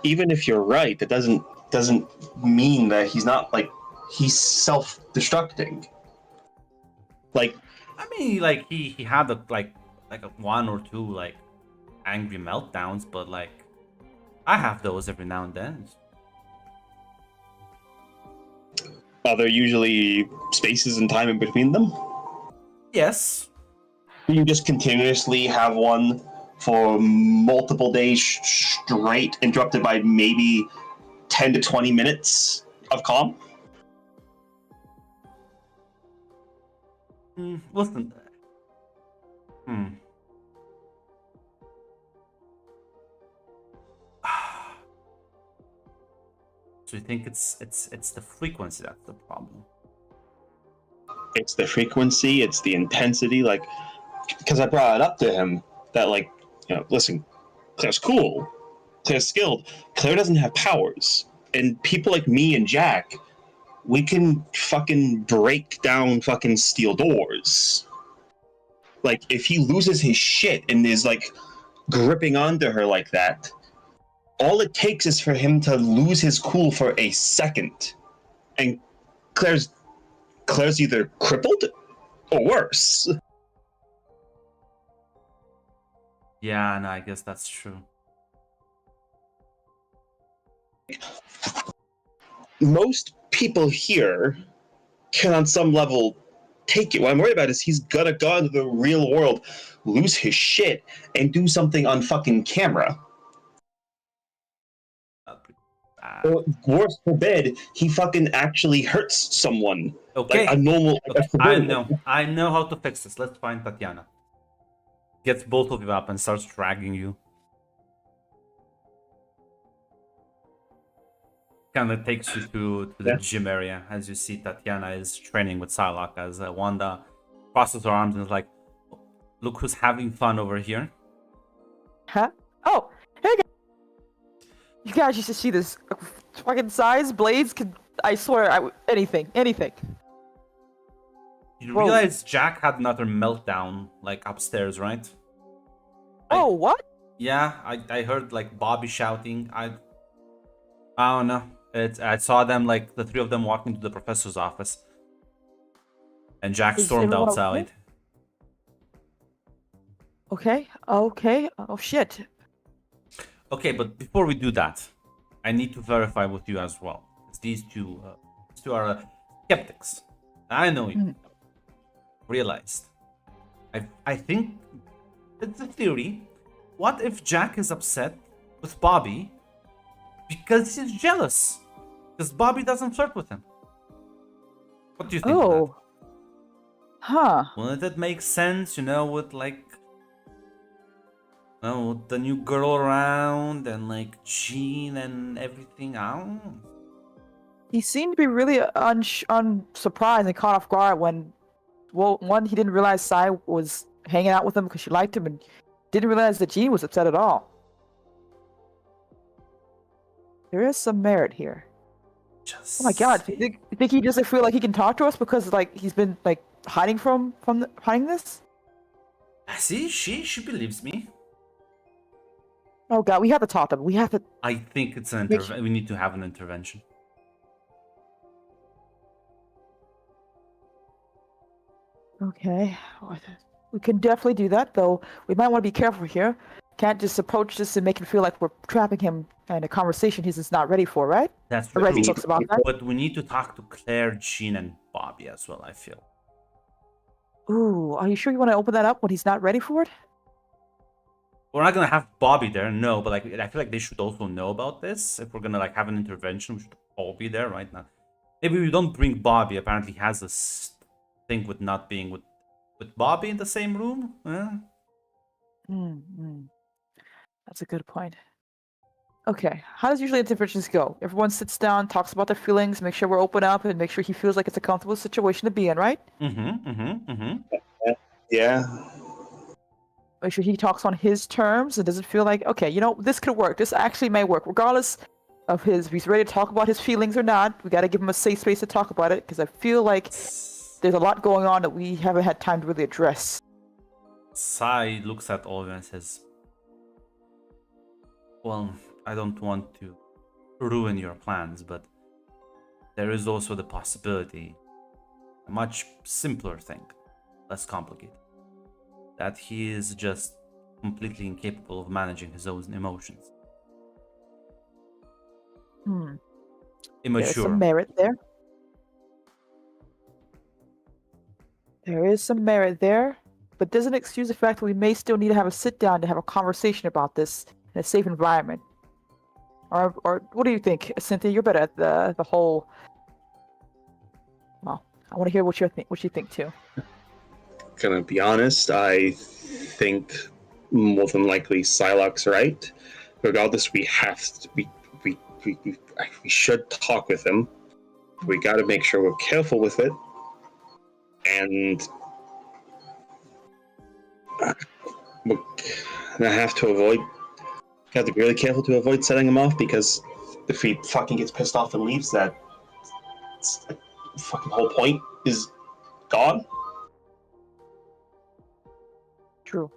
even if you're right, that doesn't mean that he's not like he's self-destructing. Like, I mean, like he had like a one or two like angry meltdowns, but like I have those every now and then. are there usually spaces and time in between them? Yes. Do you just continuously have one for multiple days straight, interrupted by maybe 10 to 20 minutes of calm? Listen. So you think it's the frequency that's the problem? It's the frequency, it's the intensity, like, because I brought it up to him that, like, you know, listen, Claire's cool, Claire's skilled, Claire doesn't have powers, and people like me and Jack, we can fucking break down fucking steel doors. Like, if he loses his shit and is, like, gripping onto her like that, all it takes is for him to lose his cool for a second, and Claire's either crippled or worse. Yeah, no, I guess that's true. Most people here can, on some level, take it. What I'm worried about is he's gonna go into the real world, lose his shit, and do something on fucking camera. Or worse forbid, he fucking actually hurts someone. Okay. Like a normal. Okay, a civilian. I know how to fix this. Let's find Tatiana. Gets both of you up and starts dragging you. Kind of takes you to the gym area as you see Tatiana is training with Psylocke as Wanda crosses her arms and is like, look who's having fun over here. Huh? Oh, hey guys. You guys used to see this fucking size blades could. I swear, anything. You Whoa. realize Jack had another meltdown like upstairs, right? Oh, what? Yeah, I heard like Bobby shouting. I don't know. I saw them like the three of them walking to the professor's office, and Jack Is stormed everyone outside. Okay. Oh shit. Okay, but before we do that, I need to verify with you as well. These two are skeptics. I know you. Realized. I think it's a theory. What if Jack is upset with Bobby because he's jealous? Because Bobby doesn't flirt with him. What do you think of that? Oh. Huh. Wouldn't it make sense, with like, with the new girl around and like Jean and everything? I don't know. He seemed to be really unsurprised and caught off guard when, well, one, he didn't realize Sai was hanging out with him because she liked him, and didn't realize that Jean was upset at all. There is some merit here. Just Oh my god, you think he doesn't feel like he can talk to us because like he's been like hiding hiding this? See, she believes me. Oh god, we have to talk to him. We have to. I think it's an Which- we need to have an intervention. Okay, we can definitely do that, though we might want to be careful here. Can't just approach this and make him feel like we're trapping him in a conversation he's just not ready for, right? That's Already true. talks about that. But we need to talk to Claire, Jean, and Bobby as well, I feel. Ooh, are you sure you want to open that up when he's not ready for it? We're not gonna have Bobby there, no, but like I feel like they should also know about this. If we're gonna like have an intervention, we should all be there right now. Maybe we don't bring Bobby. Apparently he has this thing with not being with Bobby in the same room. That's a good point. Okay, how does usually interventions go? Everyone sits down, talks about their feelings, make sure we're open up, and make sure he feels like it's a comfortable situation to be in, right? Yeah. Make sure he talks on his terms and doesn't feel like, okay, this could work. This actually may work, regardless of if he's ready to talk about his feelings or not. We got to give him a safe space to talk about it because I feel like there's a lot going on that we haven't had time to really address. Sai looks at all of them and says, well, I don't want to ruin your plans, but there is also the possibility, a much simpler thing, less complicated, that he is just completely incapable of managing his own emotions. There's Immature. some merit there. There is some merit there, but doesn't excuse the fact that we may still need to have a sit down to have a conversation about this in a safe environment. Or what do you think, Cynthia? You're better at the whole. Well, I want to hear what you think too. Gonna be honest, I think more than likely Psylocke's right. Regardless, we have to. We should talk with him. We got to make sure we're careful with it, and we're gonna have to avoid. Have to be really careful to avoid setting him off, because if he fucking gets pissed off and leaves, that fucking whole point is gone. True.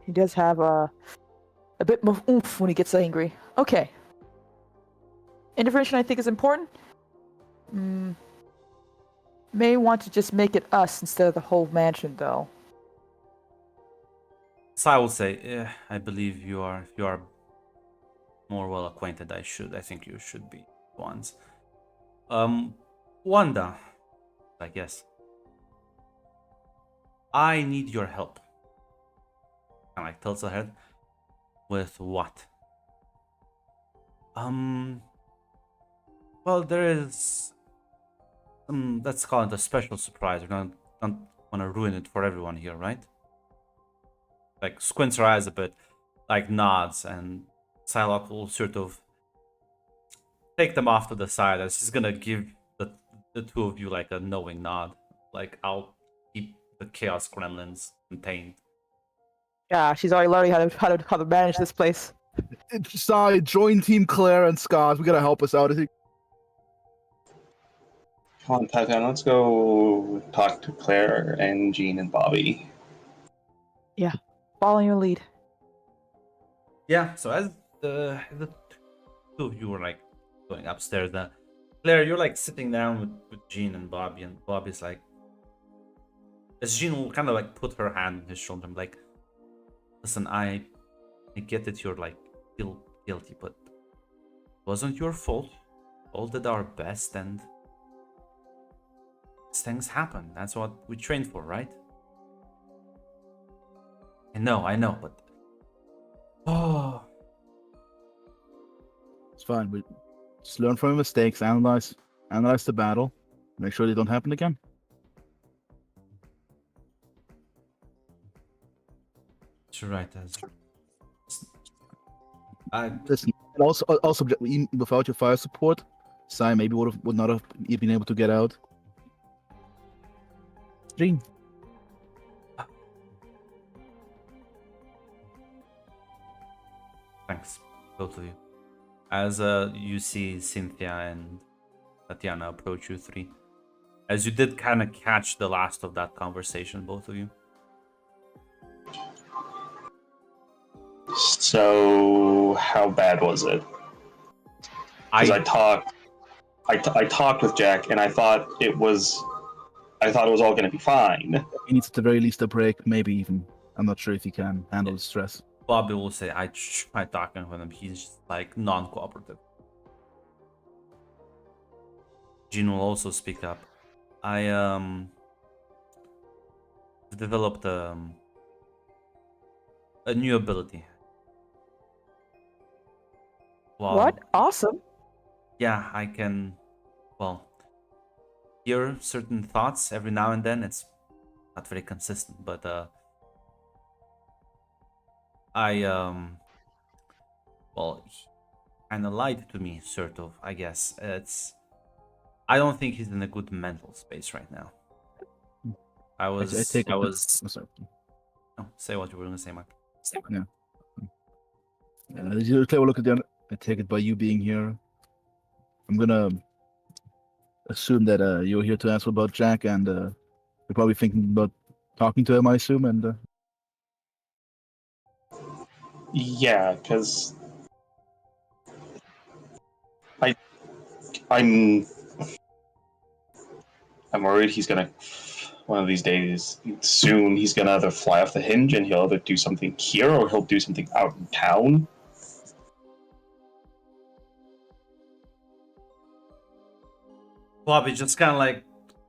He does have a bit more oomph when he gets angry. Okay. Intervention, I think, is important. May want to just make it us instead of the whole mansion, though. Sai will say, I believe you are more well acquainted. I think you should be ones. Wanda, I guess. I need your help. And like tilts ahead. With what? Well, there is let's call it a special surprise. We don't want to ruin it for everyone here, right? Like squints her eyes a bit, like nods, and Psylocke will sort of take them off to the side as she's gonna give the two of you like a knowing nod. Like, I'll keep the Chaos Gremlins contained. Yeah, she's already learning how to manage this place. Side, join Team Claire and Scott. We gotta help us out. I think. Come on, Tatiana, let's go talk to Claire and Jean and Bobby. Following your lead. Yeah, so as the two of you were like going upstairs, Claire, you're like sitting down with Jean and Bobby, and Bobby's like, as Jean will kind of like put her hand on his shoulder, I'm like, listen, I get that you're like feel guilty, but it wasn't your fault. All did our best, and things happen. That's what we trained for, right? I know, but oh, It's fine. We just learn from your mistakes, analyze the battle, make sure they don't happen again. you're right. I Listen, and also even without your fire support, Sai maybe would not have been able to get out. Jean. Thanks, both of you. As you see Cynthia and Tatiana approach you three, as you did kind of catch the last of that conversation, both of you. So, how bad was it? Because I talked with Jack, and I thought it was all going to be fine. He needs at the very least a break, maybe even. I'm not sure if he can handle the stress. Bobby will say, I tried talking with him. He's just like non-cooperative. Jean will also speak up. I developed a new ability. Well, What? Awesome. yeah, I can, well, hear certain thoughts every now and then. It's not very consistent, but well, he kind of lied to me, sort of, I guess. I don't think he's in a good mental space right now. I I take it. was. Sorry. No, say what you were going to say, Mark. Did you take a look at the? I take it by you being here. I'm gonna assume that you're here to answer about Jack, and you're probably thinking about talking to him. I assume, and Yeah, because I'm worried he's gonna, one of these days, soon, he's gonna either fly off the hinge and he'll either do something here or he'll do something out in town. Bobby just kind of like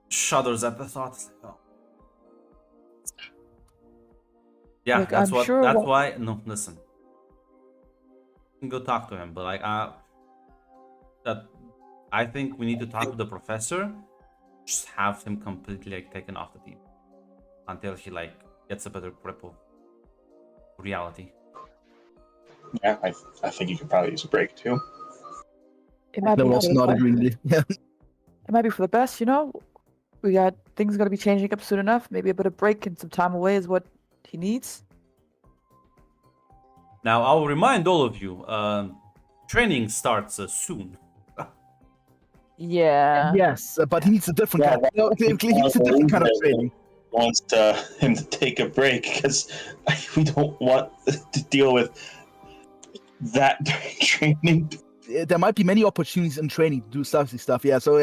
shudders at the thought. It's like, oh. Yeah, Look, that's I'm what. sure That's what- why. No, listen. You can go talk to him, but like, that I think we need to talk to the professor. Just have him completely like taken off the team until he like gets a better grip of reality. Yeah, I think you could probably use a break too. It might they're be also for not the agreeing. Yeah. It might be for the best, you know. We got things gonna be changing up soon enough. Maybe a bit of break and some time away is what he needs. Now I'll remind all of you. Training starts soon. Yeah. Yes, but he needs a different Yeah, kind. No, he needs a different kind of training. Wants him to take a break because we don't want to deal with that training. There might be many opportunities in training to do stuff. Yeah, so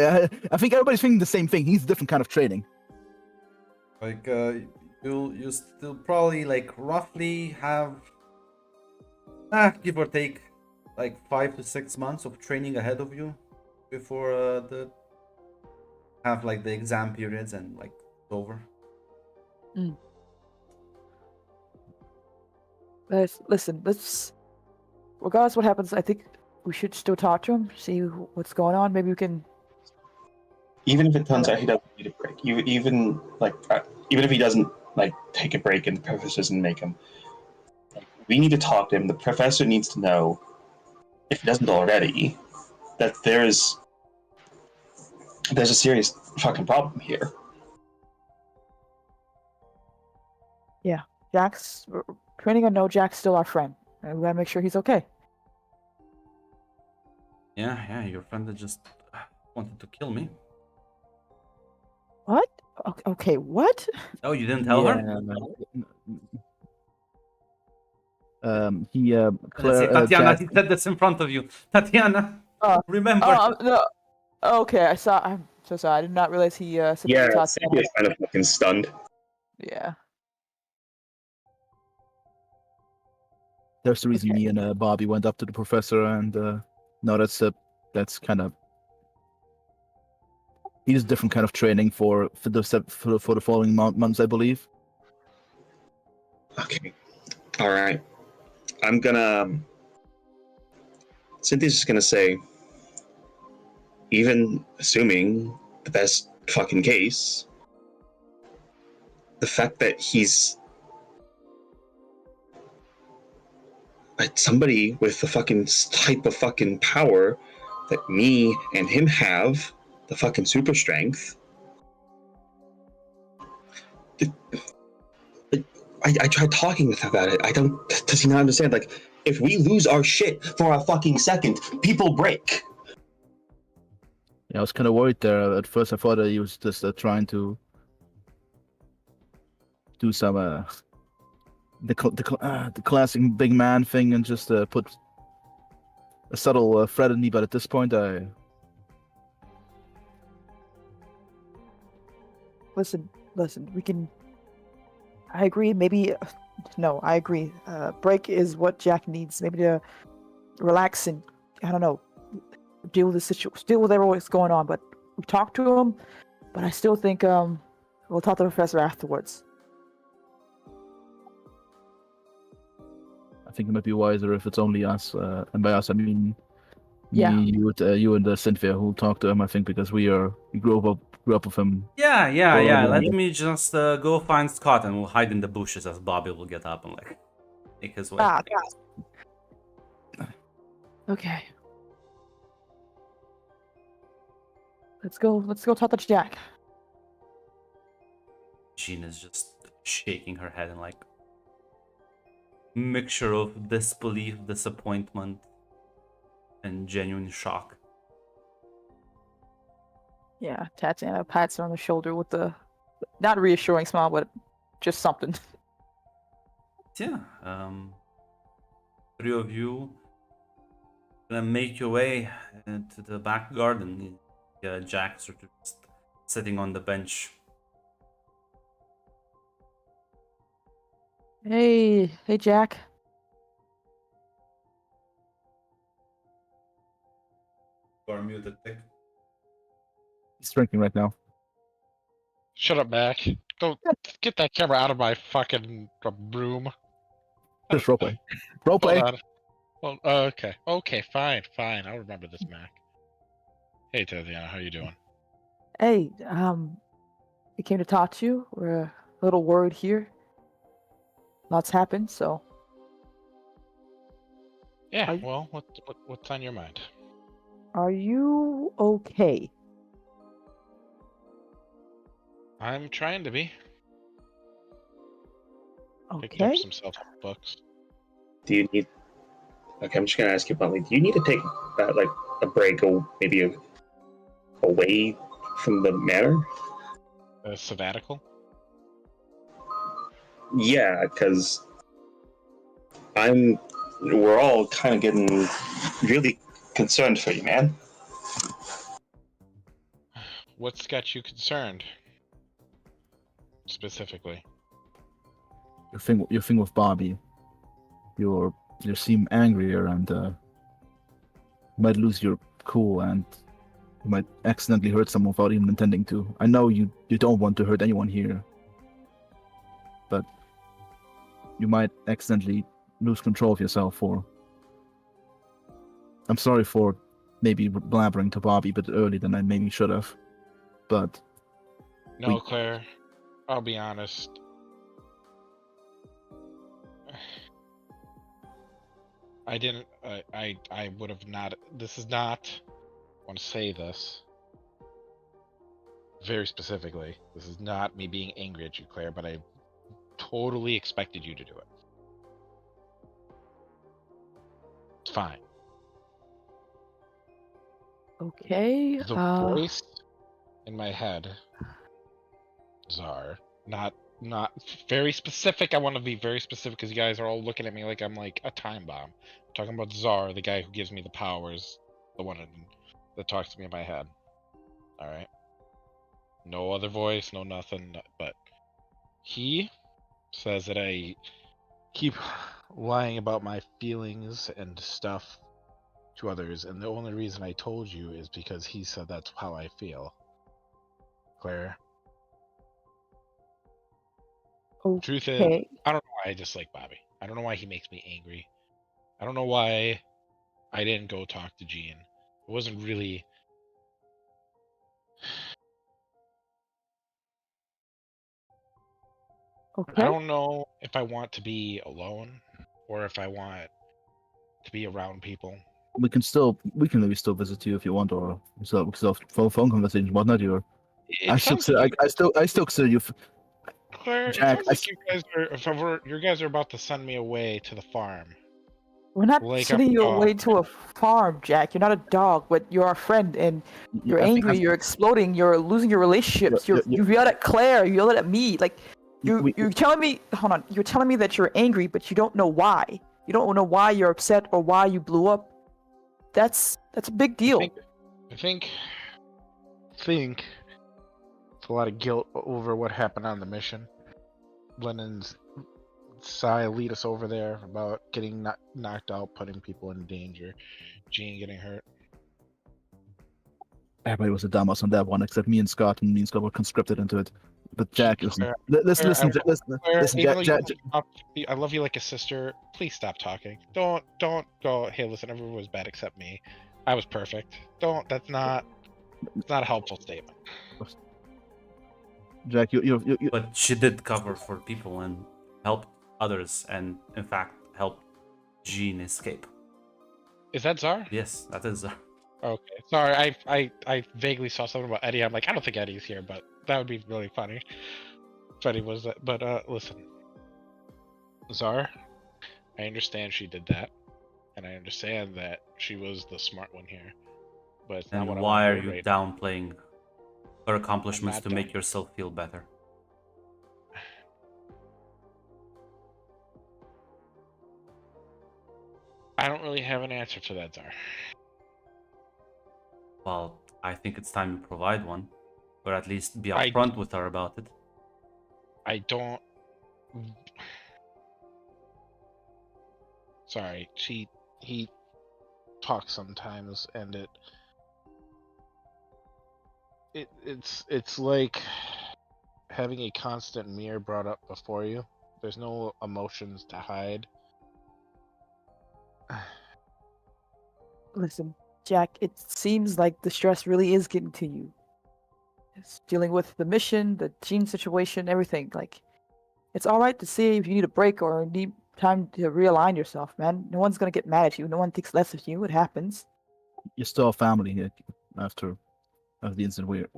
I think everybody's thinking the same thing. He needs a different kind of training. Like you still probably like roughly have give or take like 5 to 6 months of training ahead of you before have like the exam periods and like it's over. Listen, let's. Regardless of what happens, I think we should still talk to him, see what's going on. Maybe we can. Even if it turns out he doesn't need a break, even if he doesn't like take a break and the professor doesn't make him, we need to talk to him. The professor needs to know, if he doesn't already, that there's a serious fucking problem here. Jack's training or no, Jack's still our friend, and we gotta make sure he's okay. Yeah, your friend that just wanted to kill me. What? Okay, what? Oh, you didn't tell her? He Let's say, Claire, Tatiana, Jack, he said this in front of you. Tatiana, remember. No. Okay, I saw. I'm so sorry. I did not realize he said Yeah, Tatiana. Cynthia's kind of fucking stunned. Yeah. there's the reason Okay. me and Bobby went up to the professor, and no, that's kind of. He needs a different kind of training for the following months, I believe. Okay. All right. I'm gonna. Cynthia's just gonna say, even assuming the best fucking case, the fact that he's somebody with the fucking type of fucking power that me and him have, the fucking super strength. I tried talking with him about it. I don't. Does he not understand? Like, if we lose our shit for a fucking second, people break. Yeah, I was kind of worried there. At first, I thought that he was just trying to do some the classic big man thing and just put a subtle threat in me. But at this point, Listen. We can. I agree. Maybe. No, I agree. Break is what Jack needs. Maybe to relax and I don't know, deal with the situation, deal with what's going on. But we talked to him. But I still think we'll talk to the professor afterwards. I think it might be wiser if it's only us. And by us, I mean Yeah. me, you and Cynthia who'll talk to him. I think because we grew up with him. Yeah. yeah. Let me just go find Scott and we'll hide in the bushes as Bobby will get up and like make his way. God. Okay. Let's go talk to Jack. Jean is just shaking her head in like mixture of disbelief, disappointment, and genuine shock. Yeah, Tatiana pats her on the shoulder with the not a reassuring smile, but just something. Yeah, three of you gonna make your way to the back garden. Jack sort of just sitting on the bench. Hey, Jack. You are muted, Dick. He's drinking right now. Shut up, Mac. Go get that camera out of my fucking room. Just roleplay. Hold Roleplay. on. Well, okay, fine. I'll remember this, Mac. Hey, Tatiana, how you doing? Hey, we came to talk to you. We're a little worried here. Lots happened, so. Yeah. Are you- Well, what's on your mind? Are you okay? I'm trying to be. Picked Okay. up some self-help books. Do you need? Okay, I'm just gonna ask you bluntly. Do you need to take like a break, or maybe away from the manor? A sabbatical. Yeah, because we're all kind of getting really concerned for you, man. What's got you concerned? Specifically. Your thing with Bobby. You seem angrier and you might lose your cool and you might accidentally hurt someone without even intending to. I know you don't want to hurt anyone here, but you might accidentally lose control of yourself for. I'm sorry for maybe blabbering to Bobby a bit early than I maybe should have, but No, Claire, I'll be honest. I didn't. I would have not. This is not. I want to say this very specifically. This is not me being angry at you, Claire, but I totally expected you to do it. It's fine. Okay. The voice in my head, Czar, not very specific. I want to be very specific because you guys are all looking at me like I'm like a time bomb. I'm talking about Czar, the guy who gives me the powers, the one that talks to me in my head. All right. No other voice, no nothing, but he says that I keep lying about my feelings and stuff to others, and the only reason I told you is because he said that's how I feel. Claire. Okay. Truth is, I don't know why I dislike Bobby. I don't know why he makes me angry. I don't know why I didn't go talk to Jean. It wasn't really. Okay. I don't know if I want to be alone or if I want to be around people. we can maybe still visit you if you want, or so phone conversation, whatnot. I still consider you. Claire, it Jack, sounds like you guys you guys are about to send me away to the farm. We're not Like sending I'm you a away dog. to a farm, Jack. You're not a dog, but you're our friend, and you're angry. You're exploding. You're losing your relationships. You yelled at Claire. You yelled at me. Like you're telling me. Hold on. You're telling me that you're angry, but you don't know why. You don't know why you're upset or why you blew up. That's a big deal. I think it's a lot of guilt over what happened on the mission. Lennon's Sai lead us over there about getting knocked out, putting people in danger, Jean getting hurt. Everybody was a dumbass on that one except me and Scott, and me and Scott were conscripted into it. But Jack, listen, listen, Jack. I love you like a sister. Please stop talking. Don't go. Hey, listen, everyone was bad except me. I was perfect. Don't. That's not. It's not a helpful statement. Jack, you. But she did cover for people and helped others, and in fact helped Jean escape. Is that Czar? Yes, that is. Okay, sorry. I vaguely saw something about Eddie. I'm like, I don't think Eddie's here, but that would be really funny. If Eddie was that. But listen, Czar, I understand she did that, and I understand that she was the smart one here. But it's not And what I why want are to do you right now. downplaying her accomplishments not to make yourself feel better? I don't really have an answer to that, Czar. Well, I think it's time you provide one, or at least be I- upfront with her about it. I don't. Sorry, he talks sometimes, and it's like having a constant mirror brought up before you. There's no emotions to hide. Listen, Jack. It seems like the stress really is getting to you. It's dealing with the mission, the Jean situation, everything. Like, it's all right to see if you need a break or need time to realign yourself, man. No one's gonna get mad at you. No one thinks less of you. It happens. You're still a family here after the incident.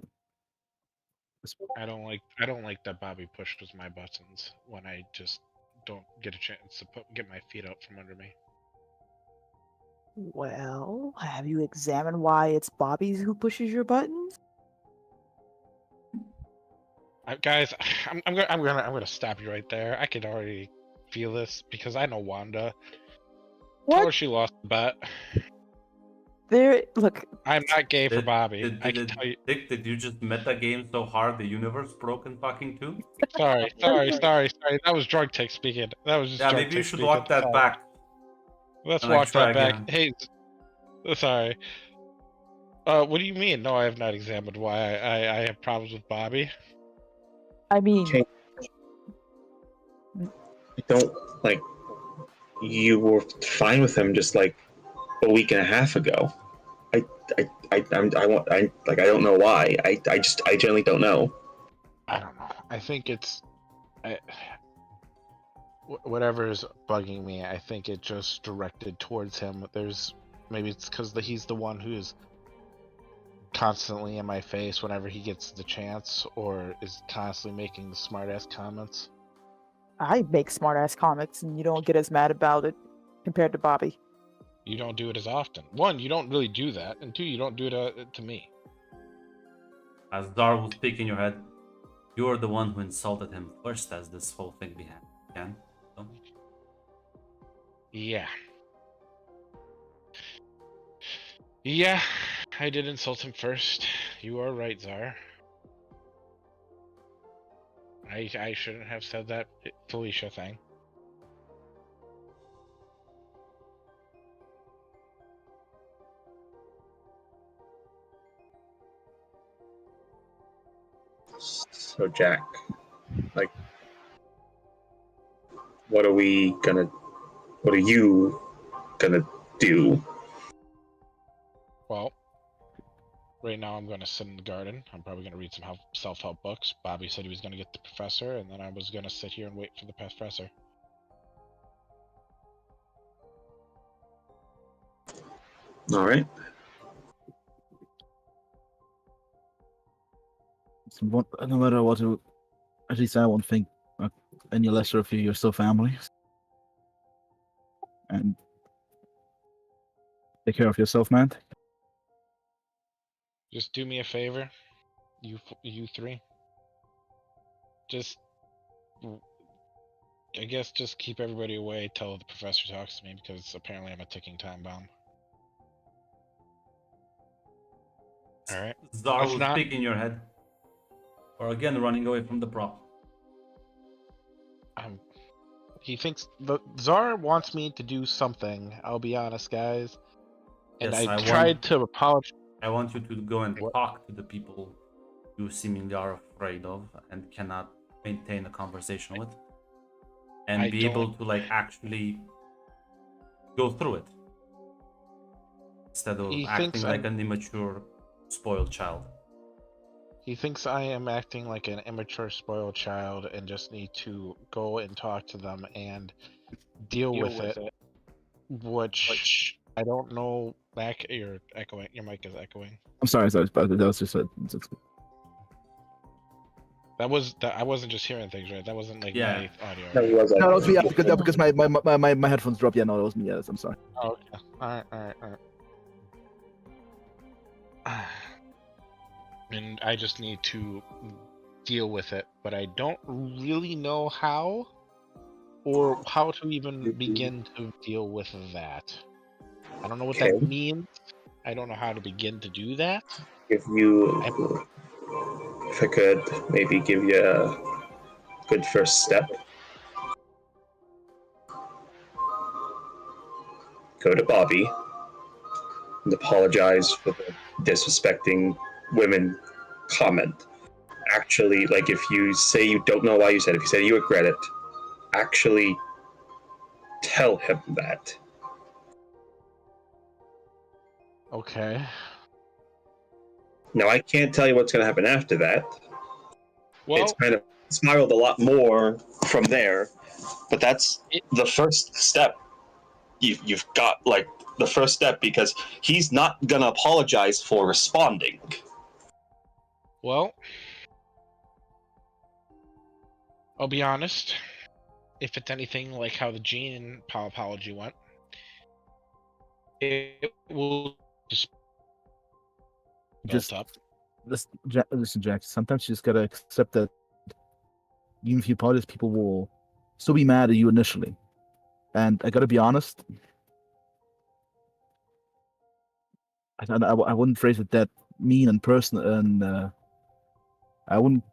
I don't like that Bobby pushes my buttons when I just don't get a chance to get my feet up from under me. Well, have you examined why it's Bobby who pushes your buttons? Guys, I'm gonna stop you right there. I can already feel this because I know Wanda. Tell her What? she lost the bet. Look. I'm not gay for Bobby. I can Did, tell you. Dick, did you just meta game so hard the universe broke in fucking two? Sorry. That was drug tech speaking. That was just Yeah, drug maybe you tech should speaking. walk that Sorry. back. Let's and, like, walk try that back. again. Hey, sorry. What do you mean? No, I have not examined why I have problems with Bobby. I mean, Okay. I don't like. you were fine with him just like a week and a half ago. I don't know why. I generally don't know. I don't know. I think it's whatever's bugging me. I think it just directed towards him. Maybe it's because he's the one who's constantly in my face whenever he gets the chance, or is constantly making the smart-ass comments. I make smart-ass comments, and you don't get as mad about it compared to Bobby. You don't do it as often. One, you don't really do that, and two, you don't do it to me. As Dar will speak in your head, you're the one who insulted him first as this whole thing began. So, Yeah. Yeah, I did insult him first. You are right, Czar. I shouldn't have said that Felicia thing. So Jack, like, what are you gonna do? Well, right now I'm going to sit in the garden. I'm probably going to read some self-help books. Bobby said he was going to get the professor, and then I was going to sit here and wait for the professor. All right. No matter what, at least I won't think any lesser of you. You're still family, and take care of yourself, man. Just do me a favor, you three. Just, I guess, just keep everybody away till the professor talks to me, because apparently I'm a ticking time bomb. All right. Zar If will not- speak in your head. Or again, running away from the prop. He thinks the Czar wants me to do something. I'll be honest, guys. And Yes, I I tried want- to apologize. I want you to go and What? talk to the people you seemingly are afraid of and cannot maintain a conversation with. And I be able don't- to like actually go through it. Instead of He acting thinks like an immature, spoiled child. He thinks I am acting like an immature, spoiled child and just need to go and talk to them and deal with it. Which I don't know. You're echoing. Your mic is echoing. I'm sorry, but that was just I wasn't just hearing things, right? That wasn't like Yeah. my audio. No, he was no, that was me. Yeah, because my headphones dropped. Yeah, no, that was me. Yes, I'm sorry. Oh, okay. All right. And I just need to deal with it, but I don't really know how, or how to even begin to deal with that. I don't know what that Okay. means. I don't know how to begin to do that. If I could maybe give you a good first step, go to Bobby and apologize for the disrespecting women comment. Actually, like, if you say you don't know why you said it, if you say you regret it, actually tell him that. Okay. Now, I can't tell you what's going to happen after that. Well, It's kind of spiraled a lot more from there, but that's the first step. You've got, like, the first step, because he's not going to apologize for responding. well, I'll be honest. If it's anything like how the Gene apology went, it will just built up. Listen, Jack. Sometimes you just gotta accept that even if you apologize, people will still be mad at you initially. And I gotta be honest. I wouldn't phrase it that mean and personal, and I wouldn't.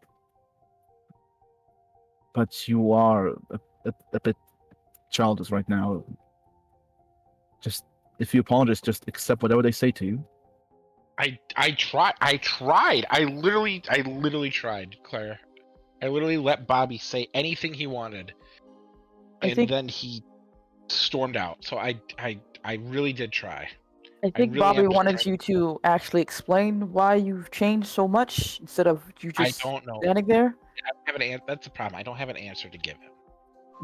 But you are a bit childish right now. Just if you apologize, just accept whatever they say to you. I tried. I literally tried, Claire. I literally let Bobby say anything he wanted, I and think- then he stormed out. So I really did try. I think really Bobby am just wanted trying- you to actually explain why you've changed so much instead of you I just don't know. standing there. I don't have an that's the problem. I don't have an answer to give him.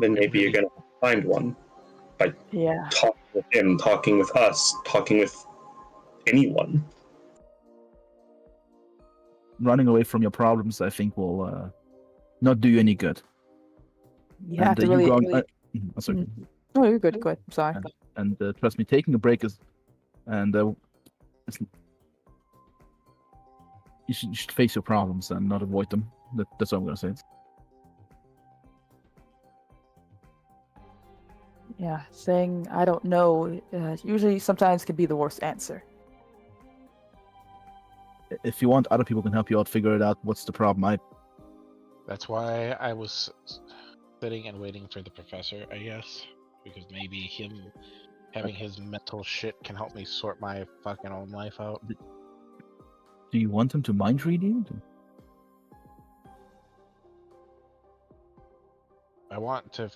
Then I maybe you're really- gonna find one. Yeah. Talking with him, talking with us, talking with anyone. Running away from your problems, I think, will not do you any good. You have to you really. going, sorry. Oh, you're good. Go ahead. I'm sorry. And trust me, taking a break is, and you should face your problems and not avoid them. That's what I'm gonna say. Yeah, saying I don't know usually sometimes can be the worst answer. If you want, other people can help you out, figure it out. What's the problem? That's why I was sitting and waiting for the professor, I guess, because maybe him having his mental shit can help me sort my fucking own life out. Do you want him to mind read you? I want to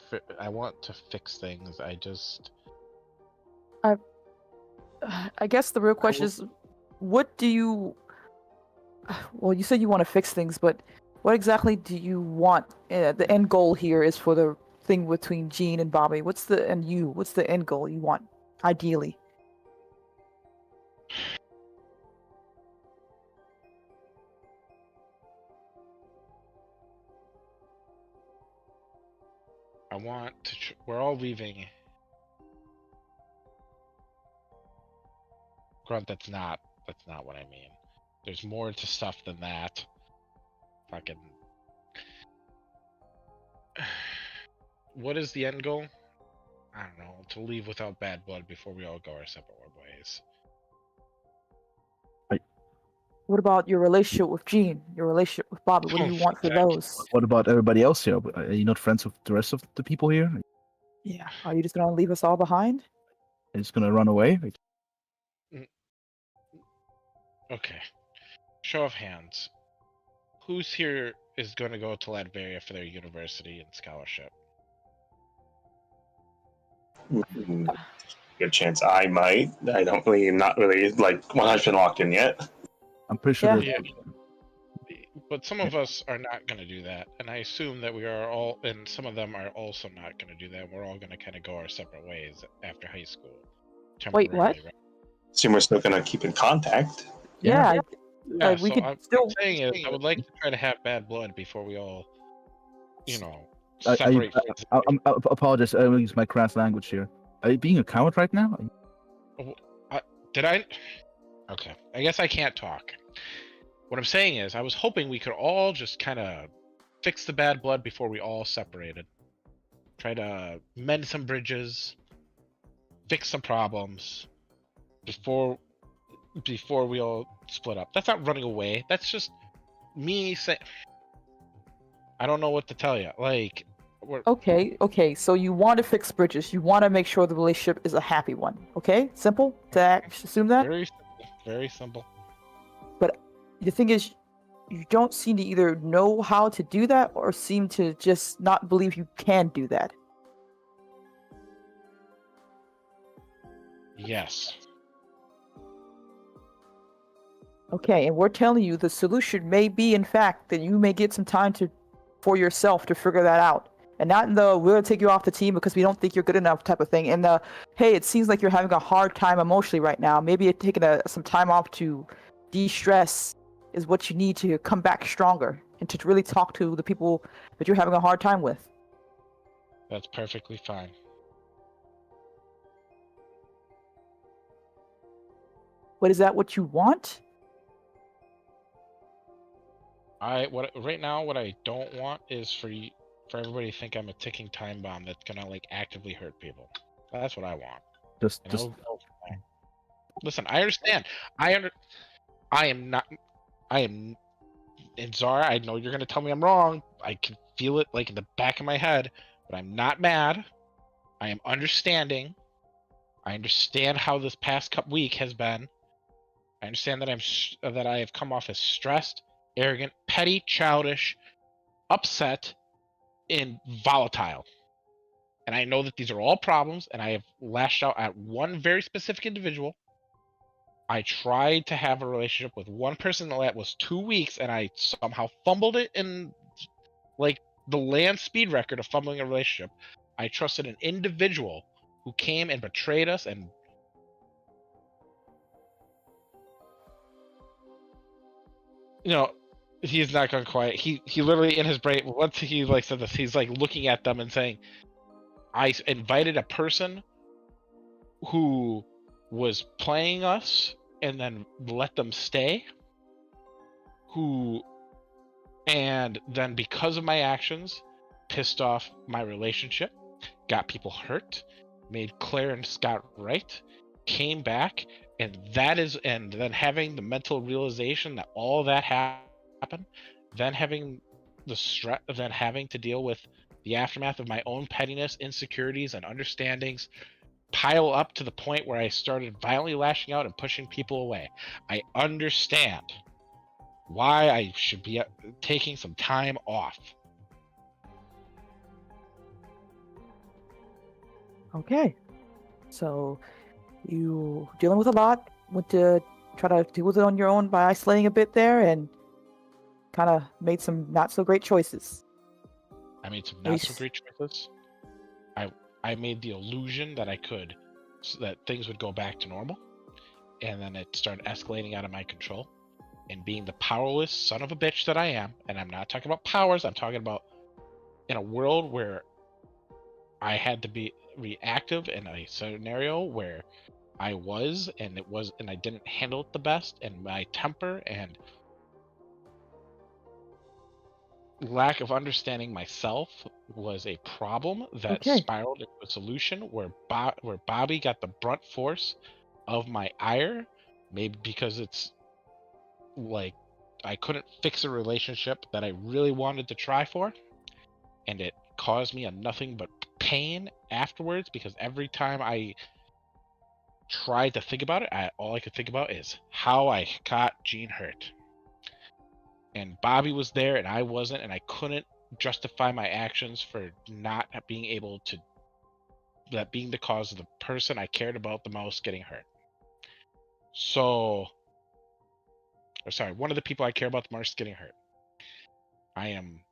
fix things. I just I guess the real question is, what do you? Well, you said you want to fix things, but what exactly do you want? The end goal here is for the thing between Gene and Bobby. What's the end goal you want, ideally? I want to. We're all leaving. Grunt, that's not what I mean. There's more to stuff than that. Fucking. What is the end goal? I don't know. To leave without bad blood before we all go our separate ways. What about your relationship with Gene? Your relationship with Bobby? What do you want for those? What about everybody else here? Are you not friends with the rest of the people here? Yeah. Are you just gonna leave us all behind? Are you just gonna run away? Okay. Show of hands. Who's here is going to go to Latveria for their university and scholarship? Good chance I might. I don't really, am not really like 100% locked in yet. I'm pretty sure. Yeah. there's- But some of us are not going to do that, and I assume that we are all, and some of them are also not going to do that. We're all going to kind of go our separate ways after high school. Wait, what? temporarily, right? Assume we're still gonna keep in contact. Yeah. Yeah, we so could I'm still. saying is, I would like to try to have bad blood before we all, I separate. apologize. I will use my crass language here. Are you being a coward right now? Did I? Okay, I guess I can't talk. What I'm saying is, I was hoping we could all just kind of fix the bad blood before we all separated. Try to mend some bridges, fix some problems before we all split up. That's not running away. That's just me saying. I don't know what to tell you. Like, Okay. So you want to fix bridges. You want to make sure the relationship is a happy one. Okay, simple. To assume that. very simple. Very simple. The thing is, you don't seem to either know how to do that or seem to just not believe you can do that. Yes. Okay, and we're telling you the solution may be, in fact, that you may get some time for yourself to figure that out. And not in the we're gonna take you off the team because we don't think you're good enough type of thing. And the hey, it seems like you're having a hard time emotionally right now. Maybe you're taking some time off to de-stress is what you need to come back stronger and to really talk to the people that you're having a hard time with. That's perfectly fine. But is that what you want? Right now what I don't want is for everybody to think I'm a ticking time bomb that's gonna like actively hurt people. That's what I want. Just Listen, I understand. I am not. I am. And Zara, I know you're gonna tell me I'm wrong. I can feel it like in the back of my head, but I'm not mad. I am understanding. I understand how this past week has been. I understand that I have come off as stressed, arrogant, petty, childish, upset, and volatile. and I know that these are all problems, and I have lashed out at one very specific individual. I tried to have a relationship with one person that was 2 weeks, and I somehow fumbled it in like the land speed record of fumbling a relationship. I trusted an individual who came and betrayed us, and he's not gone quiet. He literally in his brain, once he like said this, he's like looking at them and saying, I invited a person who was playing us and then let them stay, and then because of my actions pissed off my relationship, got people hurt, made Claire and Scott right, came back, and then having the mental realization that all that happened, then having the stress, then having to deal with the aftermath of my own pettiness, insecurities, and understandings pile up to the point where I started violently lashing out and pushing people away. I understand why I should be taking some time off. Okay. So you dealing with a lot, went to try to deal with it on your own by isolating a bit there, and kind of made some not so great choices. I made some not so great choices. I made the illusion that I could, so that things would go back to normal, and then it started escalating out of my control. And being the powerless son of a bitch that I am, and I'm not talking about powers, I'm talking about in a world where I had to be reactive in a scenario where I was, and I didn't handle it the best, and my temper and lack of understanding myself was a problem that spiraled into a solution where Bobby got the brunt force of my ire, maybe because it's like I couldn't fix a relationship that I really wanted to try for, and it caused me a nothing but pain afterwards, because every time I tried to think about it, all I could think about is how I got Jean hurt. And Bobby was there and I wasn't, and I couldn't justify my actions for not being able to, that being the cause of the person I cared about the most getting hurt. One of the people I care about the most getting hurt. I am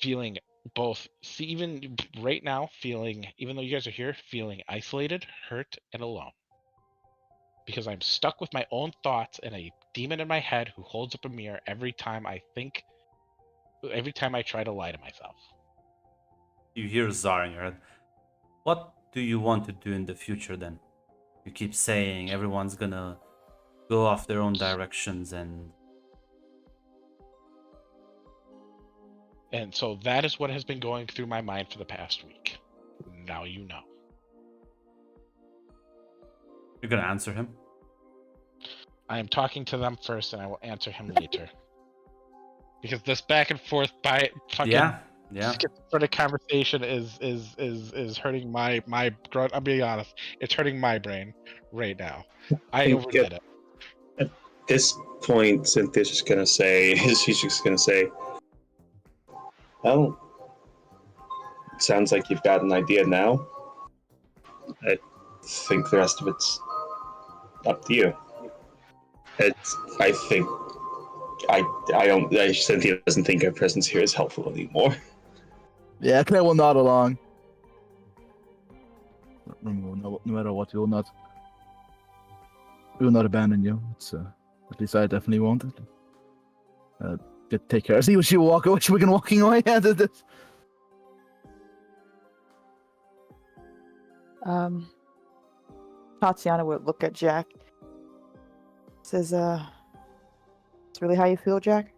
feeling both, even right now, even though you guys are here, feeling isolated, hurt, and alone. Because I'm stuck with my own thoughts and a demon in my head who holds up a mirror every time I try to lie to myself. You hear Zara in your head. What do you want to do in the future then? You keep saying everyone's gonna go off their own directions and so that is what has been going through my mind for the past week. Now you know. You're gonna answer him? I am talking to them first, and I will answer him later. Because this back and forth by fucking schizophrenic conversation is hurting my grunt. I'm being honest. It's hurting my brain right now. I overdid it. At this point, Cynthia's just gonna say, well, it sounds like you've got an idea now. I think the rest of it's up to you. Cynthia doesn't think our presence here is helpful anymore. Yeah, Claire will nod along. No matter what, we will not abandon you. It's at least I definitely won't. Take care. See, she walk away. She begin walking away. Tatiana would look at Jack. Says, "It's really how you feel, Jack?"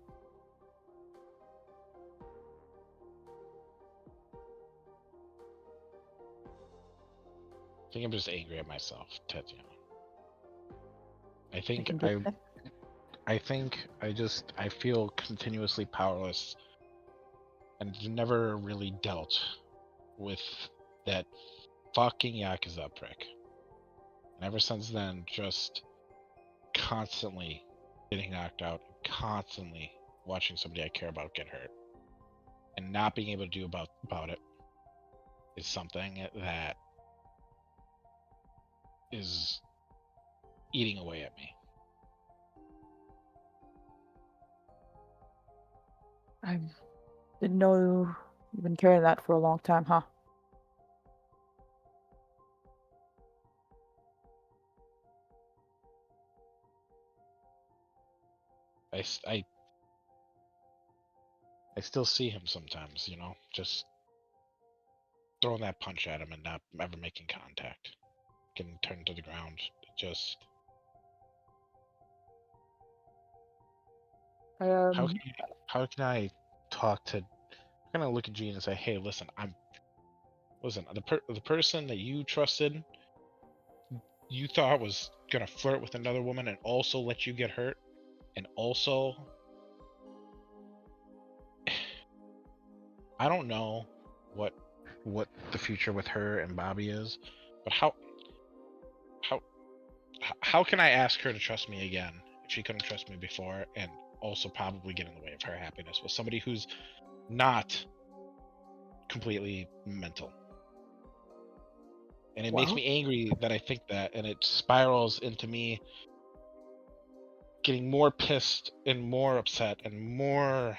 I think I'm just angry at myself, Tatiana. I feel continuously powerless and never really dealt with that fucking Yakuza prick. And ever since then, just constantly getting knocked out, constantly watching somebody I care about get hurt. and not being able to do about it is something that is eating away at me. I didn't know you've been carrying that for a long time, huh? I still see him sometimes, you know, just throwing that punch at him and not ever making contact, getting turned to the ground. Just Um, how can I talk to? I'm gonna look at Gene and say, "Hey, listen, the person that you trusted, you thought was gonna flirt with another woman and also let you get hurt, and also, I don't know what the future with her and Bobby is, but how can I ask her to trust me again if she couldn't trust me before, and also probably get in the way of her happiness with somebody who's not completely mental?" And it makes Well- me angry that I think that, and it spirals into me getting more pissed and more upset and more.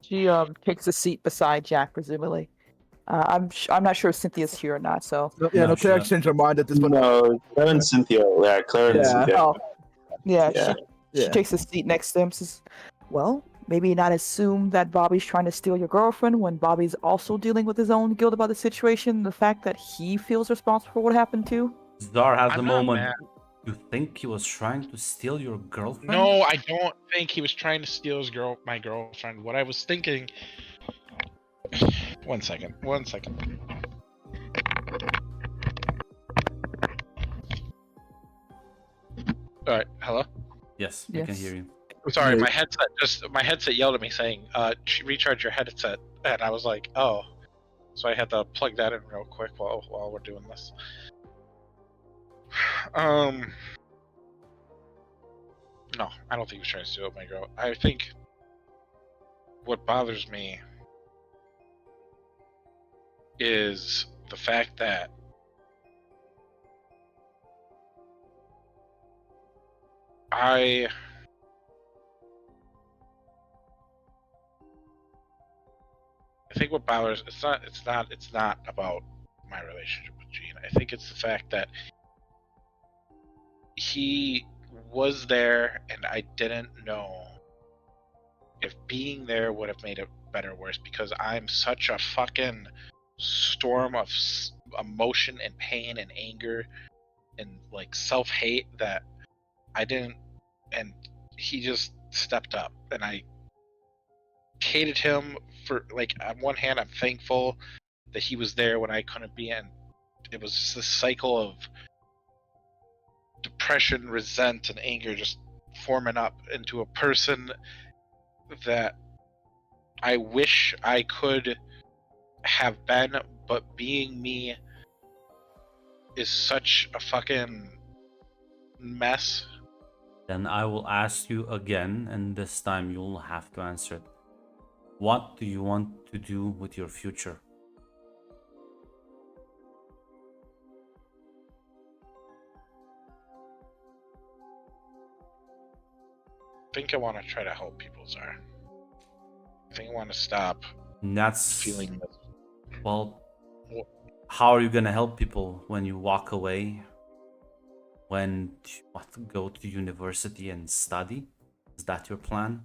she takes a seat beside Jack, presumably. I'm not sure if Cynthia's here or not, so. Yeah, no, No, Claire sure. exchanged her mind at this point. No, Claire and Cynthia. Yeah, Claire and Yeah. Cynthia. Oh, yeah. Yeah. She Yeah. takes a seat next to him. Says, "Well, maybe not assume that Bobby's trying to steal your girlfriend when Bobby's also dealing with his own guilt about the situation. The fact that he feels responsible for what happened too." Zdar has I'm the not moment. mad. You think he was trying to steal your girlfriend? No, I don't think he was trying to steal my girlfriend. What I was thinking. One second. All right, hello. Yes, we can Yes. hear you. Sorry, Yeah. my headset yelled at me saying, "Recharge your headset," and I was like, "Oh," so I had to plug that in real quick while we're doing this. No, I don't think he was trying to steal my girl. I think what bothers me is the fact that I think what bothers it's not about my relationship with Gene. I think it's the fact that he was there and I didn't know if being there would have made it better or worse, because I'm such a fucking storm of emotion and pain and anger and like self-hate that I didn't, and he just stepped up, and I hated him for, like, on one hand I'm thankful that he was there when I couldn't be, and it was just this cycle of depression, resent, and anger just forming up into a person that I wish I could have been, but being me is such a fucking mess. Then I will ask you again, and this time you'll have to answer it. What do you want to do with your future? I think I want to try to help people, Zara. I think I want to stop And that's feeling. well. How are you gonna help people when you walk away? When you want to go to university and study? Is that your plan?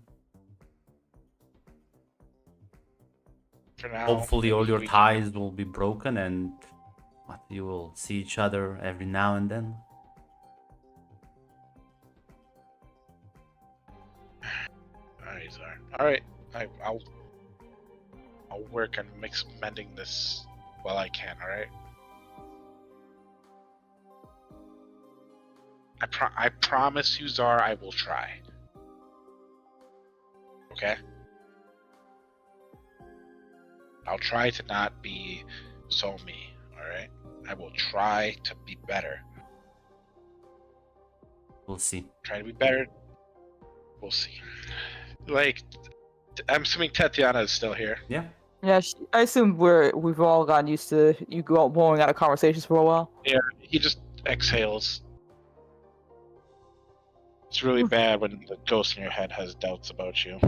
For now, Hopefully, all maybe your we- ties will be broken, and you will see each other every now and then. Alright, Zara. Alright, I'll work on mending this while I can. All right. I promise you, Zara, I will try. Okay? I'll try to not be so me, alright? I will try to be better. We'll see. Try to be better. We'll see. Like, I'm assuming Tatiana is still here. Yeah. Yeah, I assume we've all gotten used to you going out of conversations for a while. Yeah, he just exhales. It's really bad when the ghost in your head has doubts about you.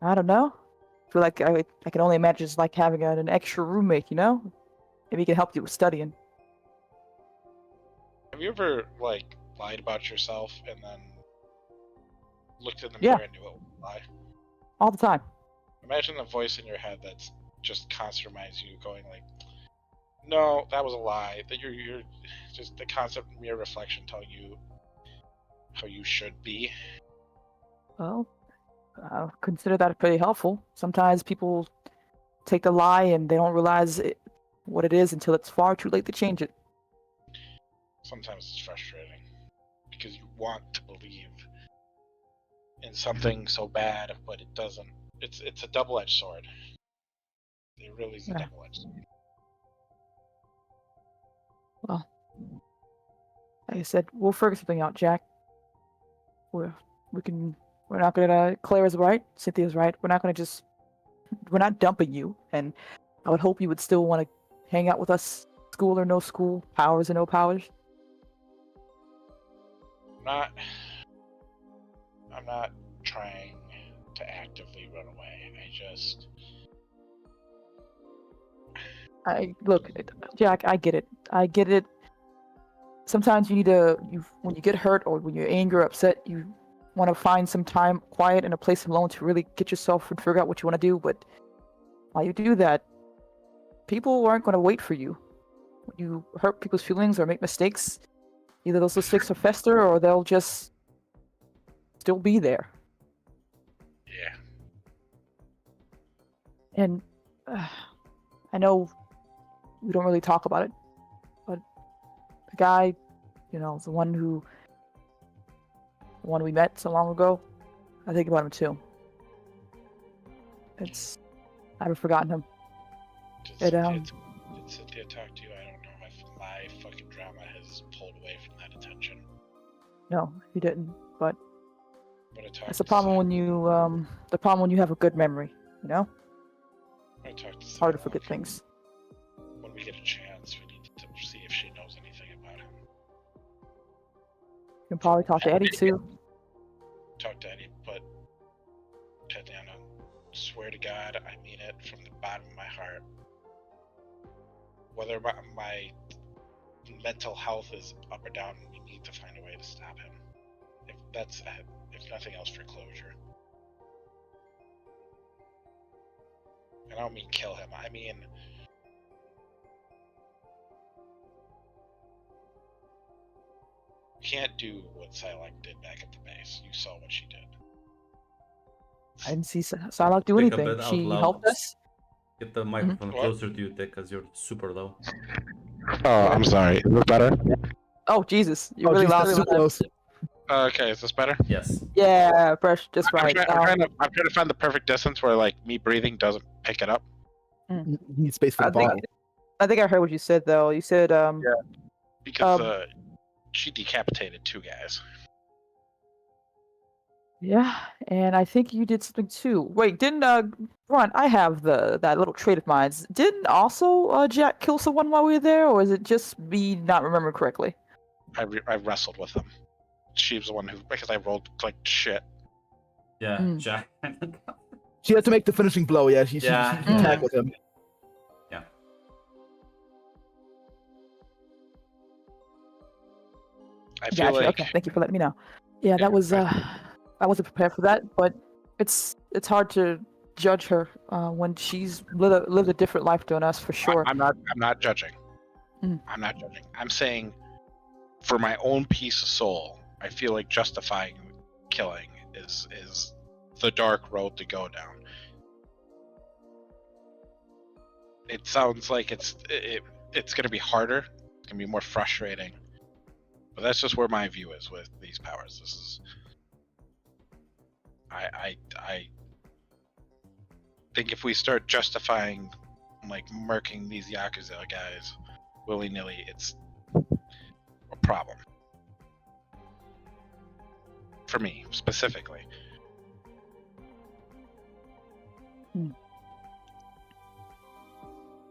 I don't know. I feel like I can only imagine it's like having an extra roommate, you know? Maybe he can help you with studying. Have you ever like lied about yourself and then looked in the Yeah. mirror and knew it was a lie? All the time. Imagine the voice in your head that's just constant reminds you, going like, "No, that was a lie." That you're just the constant mirror reflection telling you how you should be. Well, I consider that pretty helpful. Sometimes people take the lie and they don't realize what it is until it's far too late to change it. Sometimes it's frustrating because you want to believe in something so bad, but it doesn't. It's a double-edged sword. It really is a Yeah. double-edged sword. Well, like I said, we'll figure something out, Jack. We're not gonna. Claire's right. Cynthia's right. We're not dumping you. And I would hope you would still want to hang out with us, school or no school, powers or no powers. I'm not trying to actively run away. Look, Jack. I get it. Sometimes when you get hurt or when you're angry or upset, you want to find some time quiet and a place alone to really get yourself and figure out what you want to do. But while you do that, people aren't going to wait for you. When you hurt people's feelings or make mistakes, either those mistakes will fester or they'll just still be there. Yeah. And I know we don't really talk about it, but the guy, the one we met so long ago, I think about him too. I haven't forgotten him. Did Cynthia talk to you? I don't know if my fucking drama has pulled away from that attention. No, he didn't. But But I talked that's the to problem Sam. when you have a good memory. I talked to It's hard to Sam. forget things. When we get a chance, we need to see if she knows anything about him. You can probably talk to Eddie too. Talk to Eddie, but Tatiana, swear to God, I mean it from the bottom of my heart. Whether my mental health is up or down, we need to find a way to stop him. If nothing else, for closure. And I don't mean kill him. I mean you can't do what Psylocke did back at the base. You saw what she did. I didn't see Psylocke do Speak a anything. bit out She loud. helped us. Get the microphone What? closer to you, Dick, because you're super low. Oh, I'm sorry. Is this better? Oh Jesus, you're Oh, really geez, loud. that's too close. Okay, is this better? Yes. Yeah, fresh, just right. I'm trying to find the perfect distance where like me breathing doesn't pick it up. You need space for I the think bottle. I think I heard what you said though. You said Because she decapitated 2 guys. yeah, and I think you did something too. Wait, didn't Ron? I have that little trait of mine. Didn't also Jack kill someone while we were there, or is it just me not remembering correctly? I wrestled with them. She was the one because I rolled like shit. Yeah, Jack. She had to make the finishing blow, yeah. She Yeah. tackled him. I feel Gotcha. like Okay, thank you for letting me know. Yeah, that was I wasn't prepared for that, but it's hard to judge her when she's lived a different life than us for sure. I'm not judging. Mm. I'm not judging. I'm saying for my own peace of soul, I feel like justifying killing is the dark road to go down. It sounds like it's going to be harder. It's going to be more frustrating. But that's just where my view is with these powers. This is I think if we start justifying like murking these Yakuza guys willy-nilly, it's a problem. For me, specifically. I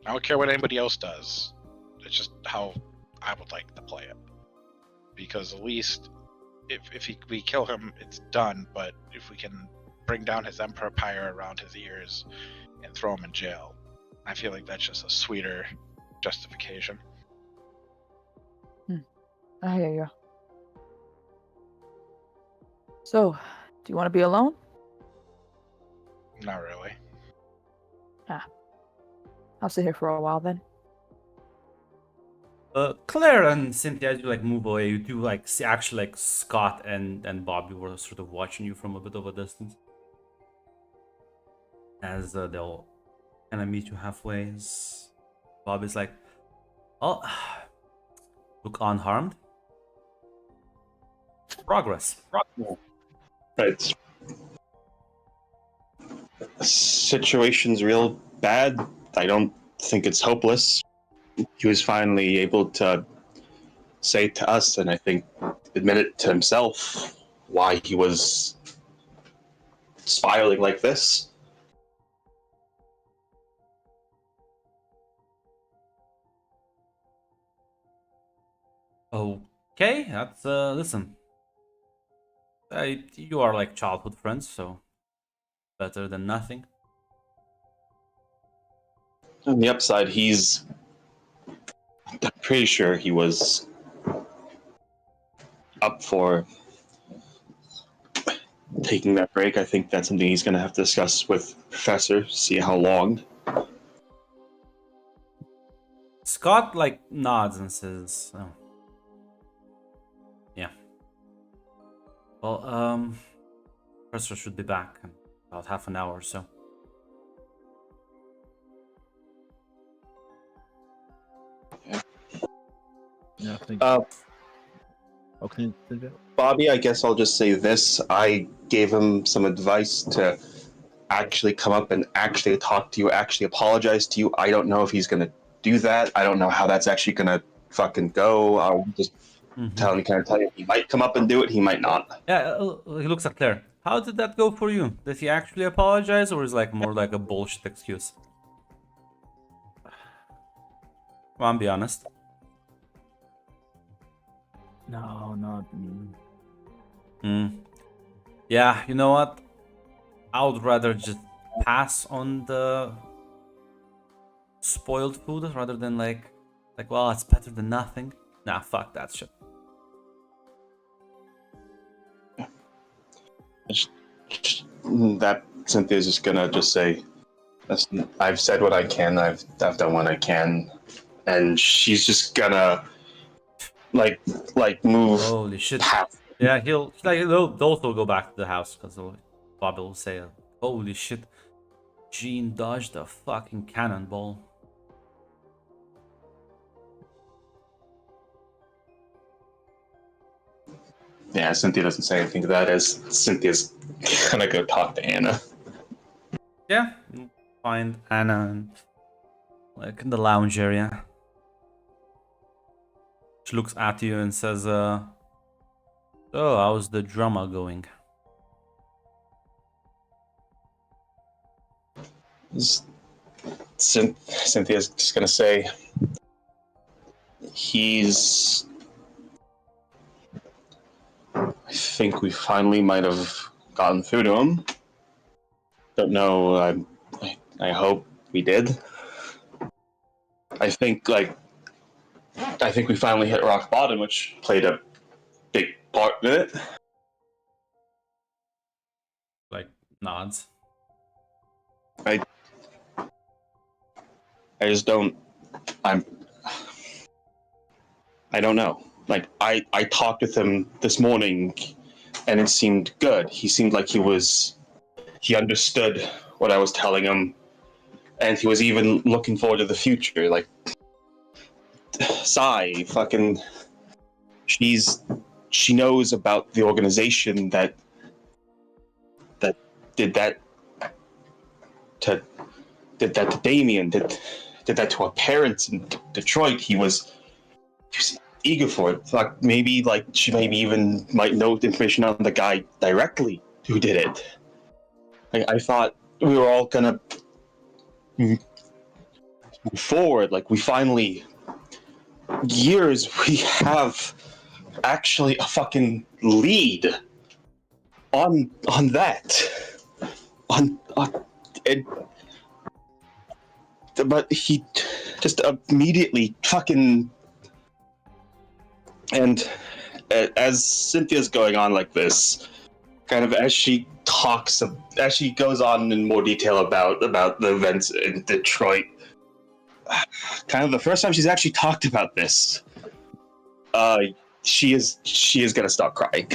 don't care what anybody else does. It's just how I would like to play it. Because at least if we kill him, it's done. But if we can bring down his empire around his ears and throw him in jail, I feel like that's just a sweeter justification. I hear you. So, do you want to be alone? Not really. I'll sit here for a while then. Claire and Cynthia, as you like move away, you do like see actually like Scott and Bobby were sort of watching you from a bit of a distance. As they'll kind of meet you halfway. Bobby's like, "Oh, look unharmed. Progress." Right. The situation's real bad. I don't think it's hopeless. He was finally able to say to us, and I think admit it to himself, why he was spiraling like this. Okay, that's listen. You are like childhood friends, so better than nothing. On the upside, I'm pretty sure he was up for taking that break. I think that's something he's going to have to discuss with Professor, see how long. Scott like nods and says, "Oh, yeah. Well, Professor should be back in about half an hour or so." Yeah, I think. Okay. Bobby, I guess I'll just say this. I gave him some advice to actually come up and actually talk to you, actually apologize to you. I don't know if he's going to do that. I don't know how that's actually going to fucking go. I'll just tell you, he might come up and do it, he might not. Yeah, he looks at Claire. How did that go for you? Did he actually apologize, or is like more like a bullshit excuse? Come on, be honest. No, not. Yeah, you know what? I would rather just pass on the spoiled food rather than like, well, it's better than nothing. Nah, fuck that shit. That Cynthia's just gonna just say, I've said what I can, I've done what I can, and she's just gonna like move. Holy shit. half. Yeah, he'll also go back to the house because Bobby will say, "Holy shit, Jean dodged a fucking cannonball." Yeah, Cynthia doesn't say anything to that as Cynthia's gonna go talk to Anna. Yeah, you'll find Anna in, like in the lounge area. She looks at you and says, "So, how's the drama going?" Cynthia's just gonna say, I think we finally might have gotten through to him. Don't know. I hope we did. I think we finally hit rock bottom, which played a big part in it. Like nods. I just don't. I don't know. Like I talked with him this morning, and it seemed good. He seemed like he understood what I was telling him, and he was even looking forward to the future. Like, Sai, fucking, she knows about the organization that did that to Damien, did that to our parents in Detroit. He was eager for it. Like she maybe even might know the information on the guy directly who did it. I thought we were all gonna move forward. Like we finally, years we have actually a fucking lead on that. On it, but he just immediately fucking. And as Cynthia's going on like this, kind of as she talks, as she goes on in more detail about the events in Detroit, kind of the first time she's actually talked about this, she is gonna stop crying.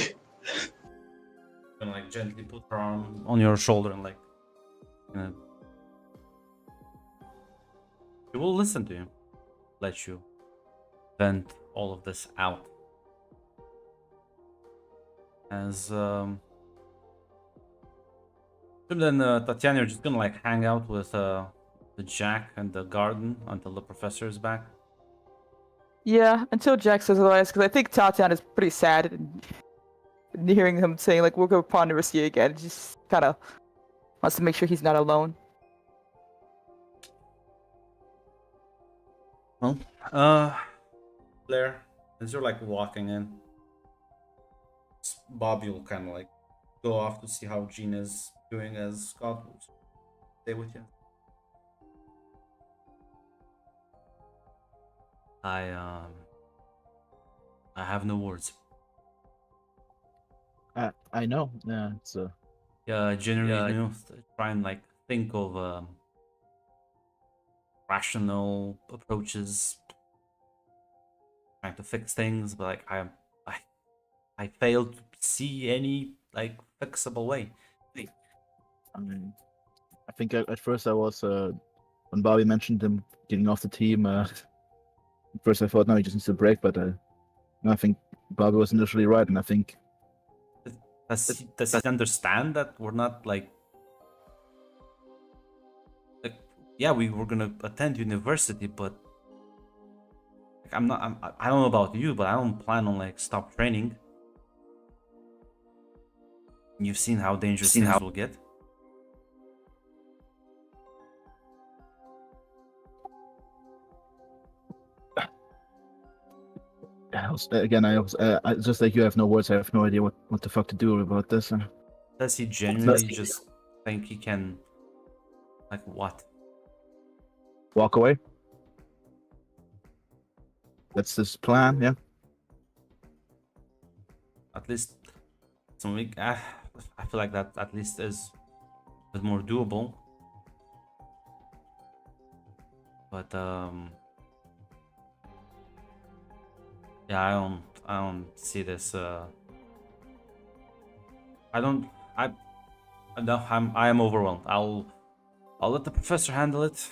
And like gently put her arm on your shoulder and like, she will listen to you, let you vent all of this out. As then Tatiana, you're just gonna like hang out with the Jack and the garden until the professor is back. Yeah, until Jack says otherwise, because I think Tatiana is pretty sad and hearing him saying like we'll go Ponderously again. Just kind of wants to make sure he's not alone. Well, Blair, as you're like walking in, Bobby will kind of like go off to see how Jean is doing, as Scott will stay with you. I have no words. I know. Yeah, it's Yeah, generally, you know, try and like think of rational approaches, trying to fix things, but like I failed to see any like fixable way. I mean, I think at first I was when Bobby mentioned him getting off the team. At first I thought no, he just needs a break, but no, I think Bobby was initially right, and I think Does he understand that we're not like yeah, we were gonna attend university, but like, I don't know about you, but I don't plan on like stop training. You've seen how dangerous things will get. I just like you have no words. I have no idea what the fuck to do about this. Does he genuinely just think he can, like, what? Walk away. That's his plan. Yeah. At least some week. I feel like that at least is a bit more doable. But yeah, I don't see this. I am overwhelmed. I'll let the professor handle it.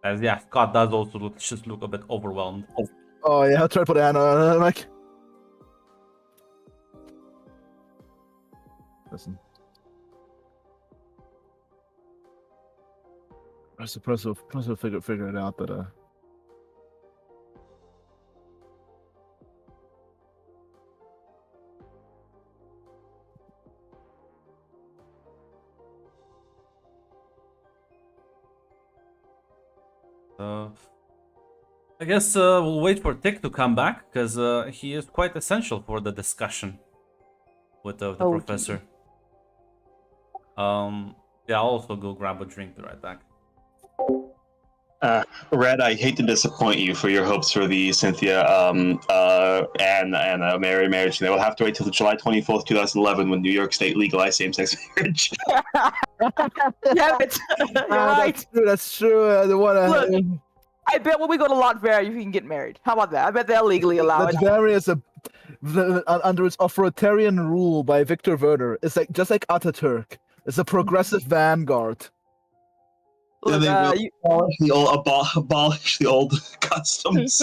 As yeah, Scott does also look a bit overwhelmed. Oh yeah, I'll try to put a hand on it, Mike. Listen. I suppose we'll figure it out, but I guess we'll wait for Tick to come back, because he is quite essential for the discussion with the professor. Yeah, I'll also go grab a drink. Be right back. Red, I hate to disappoint you for your hopes for the Cynthia and Mary marriage. They will have to wait till July 24th, 2011, when New York State legalized same-sex marriage. Damn it! You're right. That's true. The one. Look, I bet when we go to Latvia, you can get married. How about that? I bet they'll legally allow it. Latvia is under its authoritarian rule by Viktor Werner. It's like just like Ataturk. It's a progressive vanguard. Look, they will abolish the old customs.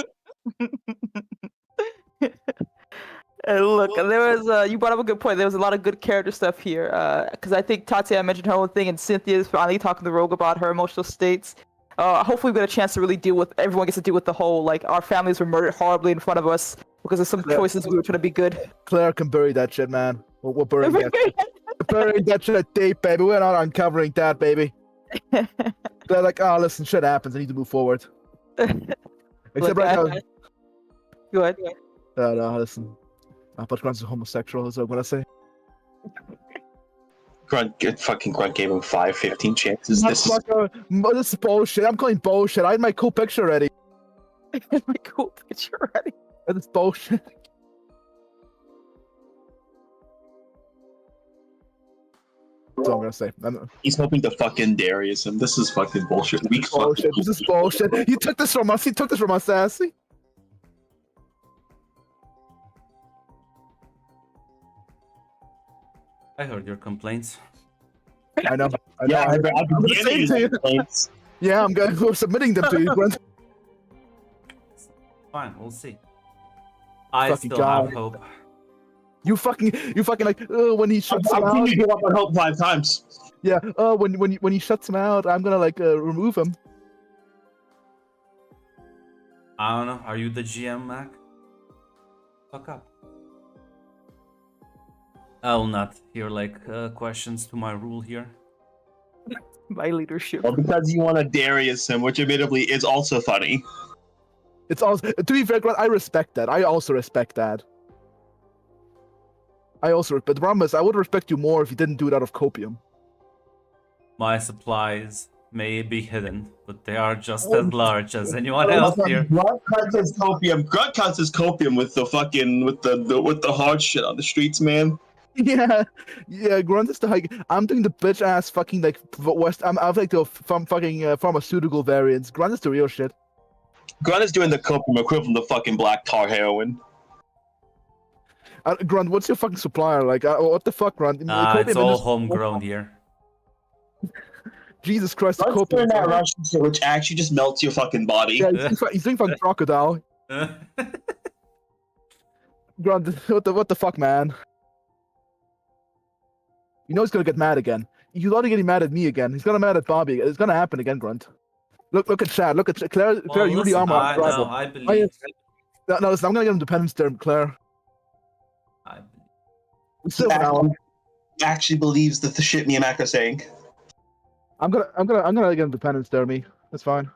Look, there was you brought up a good point. There was a lot of good character stuff here. Because I think Tatiana mentioned her own thing, and Cynthia's finally talking to Rogue about her emotional states. Hopefully, we get a chance to really deal with. Everyone gets to deal with the whole like our families were murdered horribly in front of us because of some choices we were trying to be good. Claire can bury that shit, man. We're burying that shit deep, baby. We're not uncovering that, baby. They're like, oh, listen, shit happens. I need to move forward. Except right now. Go ahead. No, listen. But Grant's a homosexual, is what I'm gonna say. Fucking Grunt gave him 15 chances. This is bullshit. I'm calling bullshit. I had my cool picture already. My cool picture already. That's bullshit. That's all I'm gonna say. He's hoping to fucking Darius him. This is fucking bullshit. Weak bullshit. This is bullshit. You took this from us. He took this from us, Sassy. I heard your complaints. I know. Yeah, I'm gonna say it to you. Complaints. Yeah, we're submitting them to you, Grant. Fine, we'll see. I Fucking still God. have hope. You fucking like when he shuts him I've seen out. you give up on hope 5 times. Yeah. When he shuts him out, I'm gonna like remove him. I don't know. Are you the GM, Mac? Fuck up. I will not hear like questions to my rule here. My leadership. Well, because you want to Darius him, which admittedly is also funny. It's also, to be fair, Grant, I respect that. I also respect that. But the problem is, I would respect you more if you didn't do it out of copium. My supplies may be hidden, but they are just as large as anyone else here. Grunt counts as copium. Grunt counts as copium with the fucking with the hard shit on the streets, man. Yeah, Grunt is the hike. I'm doing the bitch ass fucking like West. I'm like the fucking pharmaceutical variants. Grunt is the real shit. Grunt is doing the copium equivalent of fucking black tar heroin. Grunt, what's your fucking supplier like? What the fuck, Grunt? It's all homegrown here. Jesus Christ, the Grunt's copium. doing that Russian shit, which actually just melts your fucking body. Yeah, he's doing fucking crocodile. Grunt, what the fuck, man? You know he's gonna get mad again. He's already getting mad at me again. He's gonna mad at Bobby. It's gonna happen again, Grunt. Look at Chad. Look at Claire. Claire, you the armor. I believe. No, listen, I'm gonna get him dependence there, Claire. He actually believes that the shit me and Mac are saying. I'm gonna get him dependence there, me. That's fine.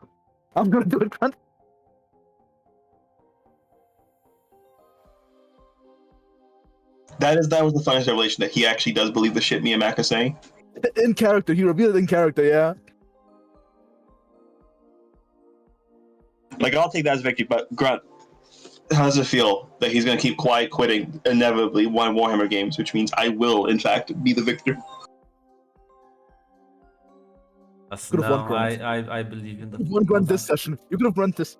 I'm gonna do it, Grunt. That was the funniest revelation that he actually does believe the shit me and Mac are saying. In character, he revealed it in character, yeah. Like, I'll take that as victory, but Grunt, how does it feel that he's going to keep quiet quitting inevitably one Warhammer games, which means I will, in fact, be the victor? No, I believe in the... You could have run this session. You could have run this.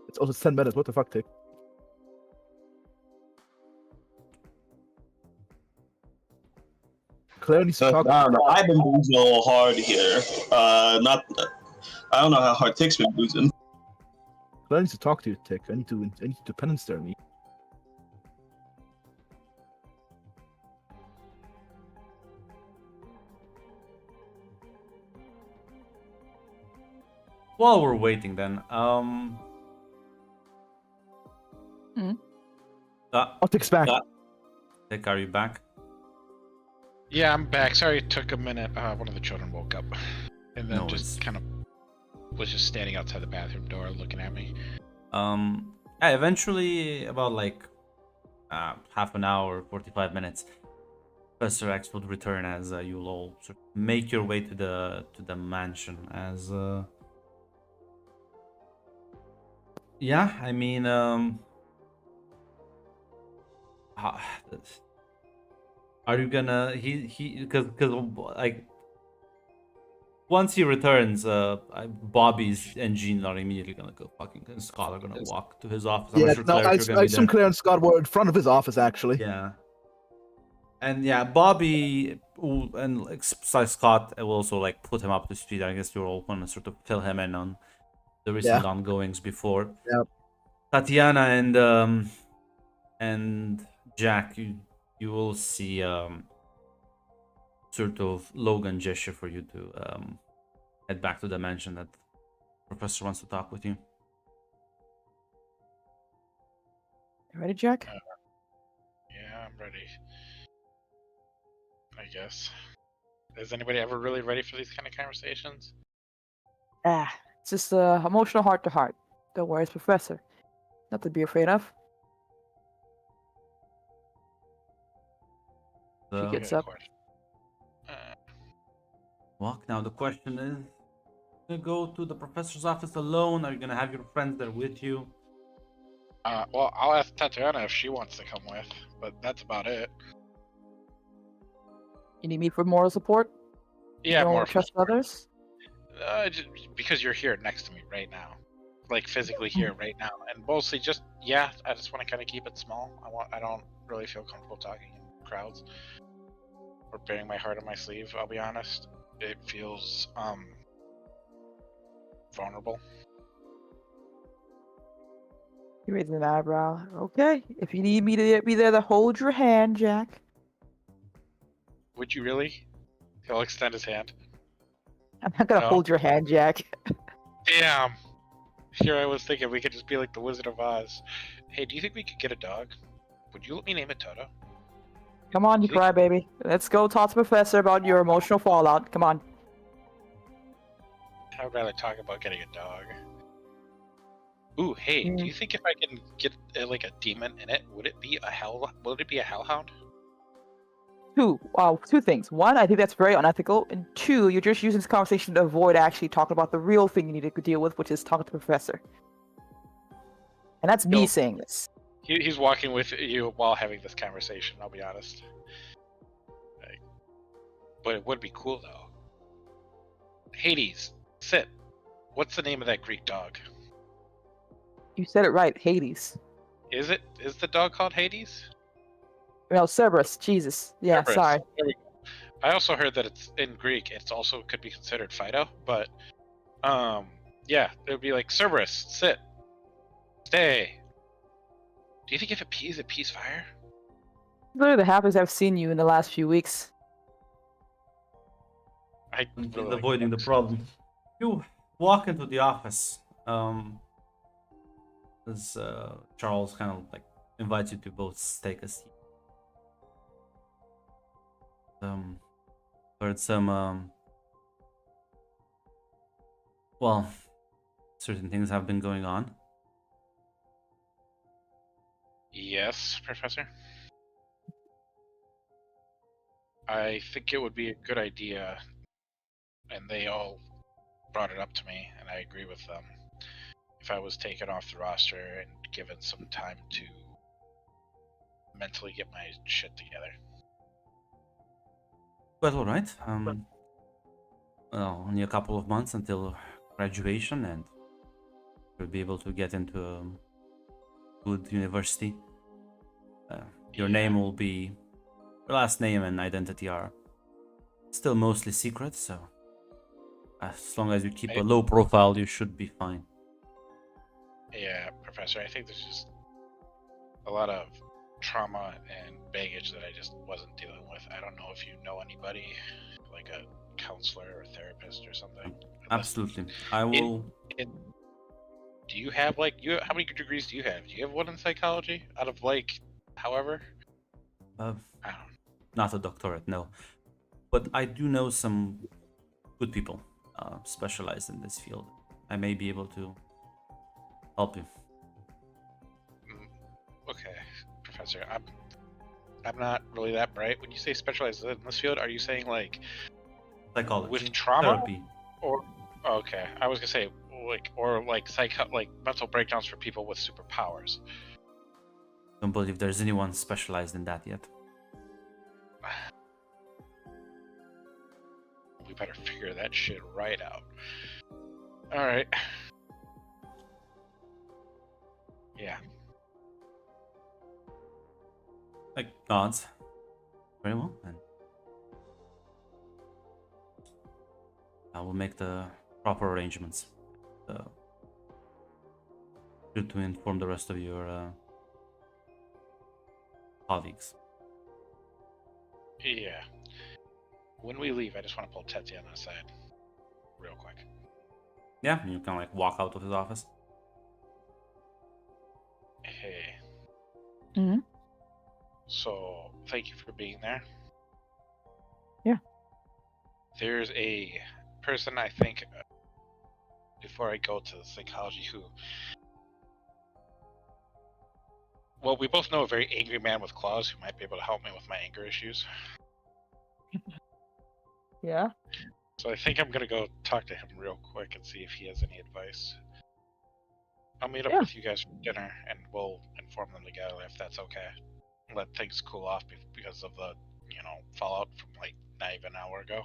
It's also 10 minutes. What the fuck, Tick? Claire needs to talk. I don't know. I've been losing a little hard here. I don't know how hard Tick's been losing. Claire needs to talk to you, Tick. I need to penance there, me. While we're waiting, then, Hmm? Tick's back. Tick, are you back? Yeah, I'm back. Sorry it took a minute. One of the children woke up. And then just kind of was just standing outside the bathroom door looking at me. Yeah, eventually, about like half an hour, 45 minutes, Professor X would return as you'll all sort of make your way to the mansion. As yeah, I mean, are you gonna because like once he returns, Bobby's and Jean are immediately gonna go fucking, and Scott are gonna walk to his office. I'm Yeah, sure no, I assume Claire and Scott were in front of his office, actually. Yeah. And yeah, Bobby and like Scott will also like put him up to speed. I guess you're all gonna sort of fill him in on the recent ongoings before. Yeah. Tatiana and Jack, you will see sort of Logan gesture for you to head back to the mansion that Professor wants to talk with you. Ready, Jack? Yeah, I'm ready. I guess. Is anybody ever really ready for these kind of conversations? It's just emotional heart to heart. Don't worry, it's Professor. Nothing to be afraid of. She The gets Good up. question. walk. Now the question is, you gonna go to the professor's office alone? Are you gonna have your friends there with you? Well, I'll ask Tatiana if she wants to come with, but that's about it. You need me for moral support? Yeah, Don't more trust others? just because you're here next to me right now, like physically here right now, and mostly just I just want to kind of keep it small. I don't really feel comfortable talking in crowds or bearing my heart on my sleeve. I'll be honest, it feels vulnerable. You're raising an eyebrow. Okay. If you need me to be there to hold your hand, Jack. Would you really? He'll extend his hand. I'm not gonna No. hold your hand, Jack. Damn. Here I was thinking we could just be like the Wizard of Oz. Hey, do you think we could get a dog? Would you let me name it Toto? Come on, you You think- crybaby. Let's go talk to Professor about your emotional fallout. Come on. I'd rather talk about getting a dog. Ooh, hey, do you think if I can get like a demon in it, would it be a hellhound? Two things. One, I think that's very unethical. And two, you're just using this conversation to avoid actually talking about the real thing you need to deal with, which is talking to the Professor. And that's me Yo. saying this. He's walking with you while having this conversation, I'll be honest. But it would be cool though. Hades, sit. What's the name of that Greek dog? You said it right, Hades. Is the dog called Hades? No, Cerberus. Jesus. Yeah, Cerberus. sorry. There we go. I also heard that it's in Greek. It's also could be considered Fido, but yeah, it would be like Cerberus, sit, stay. Do you think if it pees fire? Literally the happiest I've seen you in the last few weeks. I He's really like avoiding the dogs. problem. You walk into the office. As Charles kind of like invites you to both take a seat. Heard some well, certain things have been going on. Yes, Professor. I think it would be a good idea, and they all brought it up to me, and I agree with them. If I was taken off the roster and given some time to mentally get my shit together. But all right. Well, only a couple of months until graduation, and you'll be able to get into a good university. Your name will be, your last name and identity are still mostly secret, so as long as you keep a low profile, you should be fine. Yeah, Professor, I think there's just a lot of trauma and baggage that I just wasn't dealing with. I don't know if you know anybody, like a counselor or therapist or something. Absolutely. I will. Do you have how many degrees do you have? Do you have one in psychology out of however? I don't know. Not a doctorate, no. But I do know some good people specialized in this field. I may be able to help you. Okay, Professor, I'm not really that bright. When you say specialized in this field, are you saying Psychology, with trauma? therapy? Or okay, I was gonna say mental breakdowns for people with superpowers. Don't believe there's anyone specialized in that yet. We better figure that shit right out. All right. Yeah. Like gods. Very well, then. I will make the proper arrangements. Good to inform the rest of your colleagues. Yeah. When we leave, I just want to pull Tatiana aside, real quick. Yeah, you can like walk out of his office. Hey, Mhm. So thank you for being there. Yeah. There's a person I think before I go to psychology who. Well, we both know a very angry man with claws who might be able to help me with my anger issues. Yeah. So I think I'm gonna go talk to him real quick and see if he has any advice. I'll meet up Yeah. with you guys for dinner, and we'll inform them together if that's okay. Let things cool off because of the, fallout from like not even an hour ago.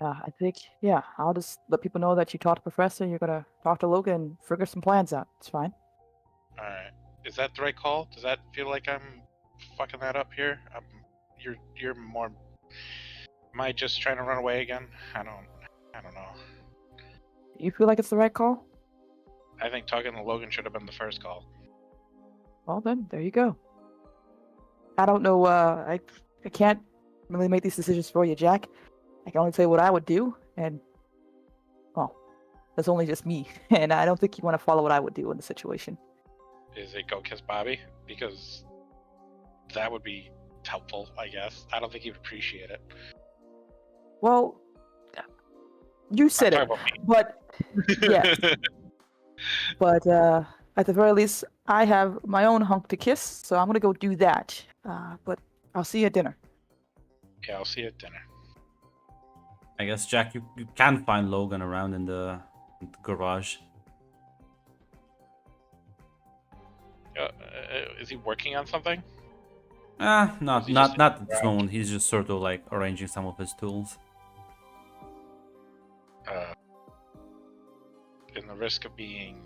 I think, yeah, I'll just let people know that you talked to Professor. You're gonna talk to Logan and figure some plans out. It's fine. All right, is that the right call? Does that feel like I'm fucking that up here? You're more. Am I just trying to run away again? I don't know. You feel like it's the right call? I think talking to Logan should have been the first call. Well, then, there you go. I don't know, I can't really make these decisions for you, Jack. I can only tell you what I would do, and, well, that's only just me, and I don't think you want to follow what I would do in the situation. Is it go kiss Bobby? Because that would be helpful, I guess. I don't think he'd appreciate it. Well, you said I'm it, talking but, yeah, about me. but, at the very least, I have my own hunk to kiss, so I'm gonna go do that. But I'll see you at dinner. Yeah, I'll see you at dinner. I guess, Jack, you can find Logan around in the garage. Is he working on something? Not Is he just at this moment. He's just sort of like arranging some of his tools. In the risk of being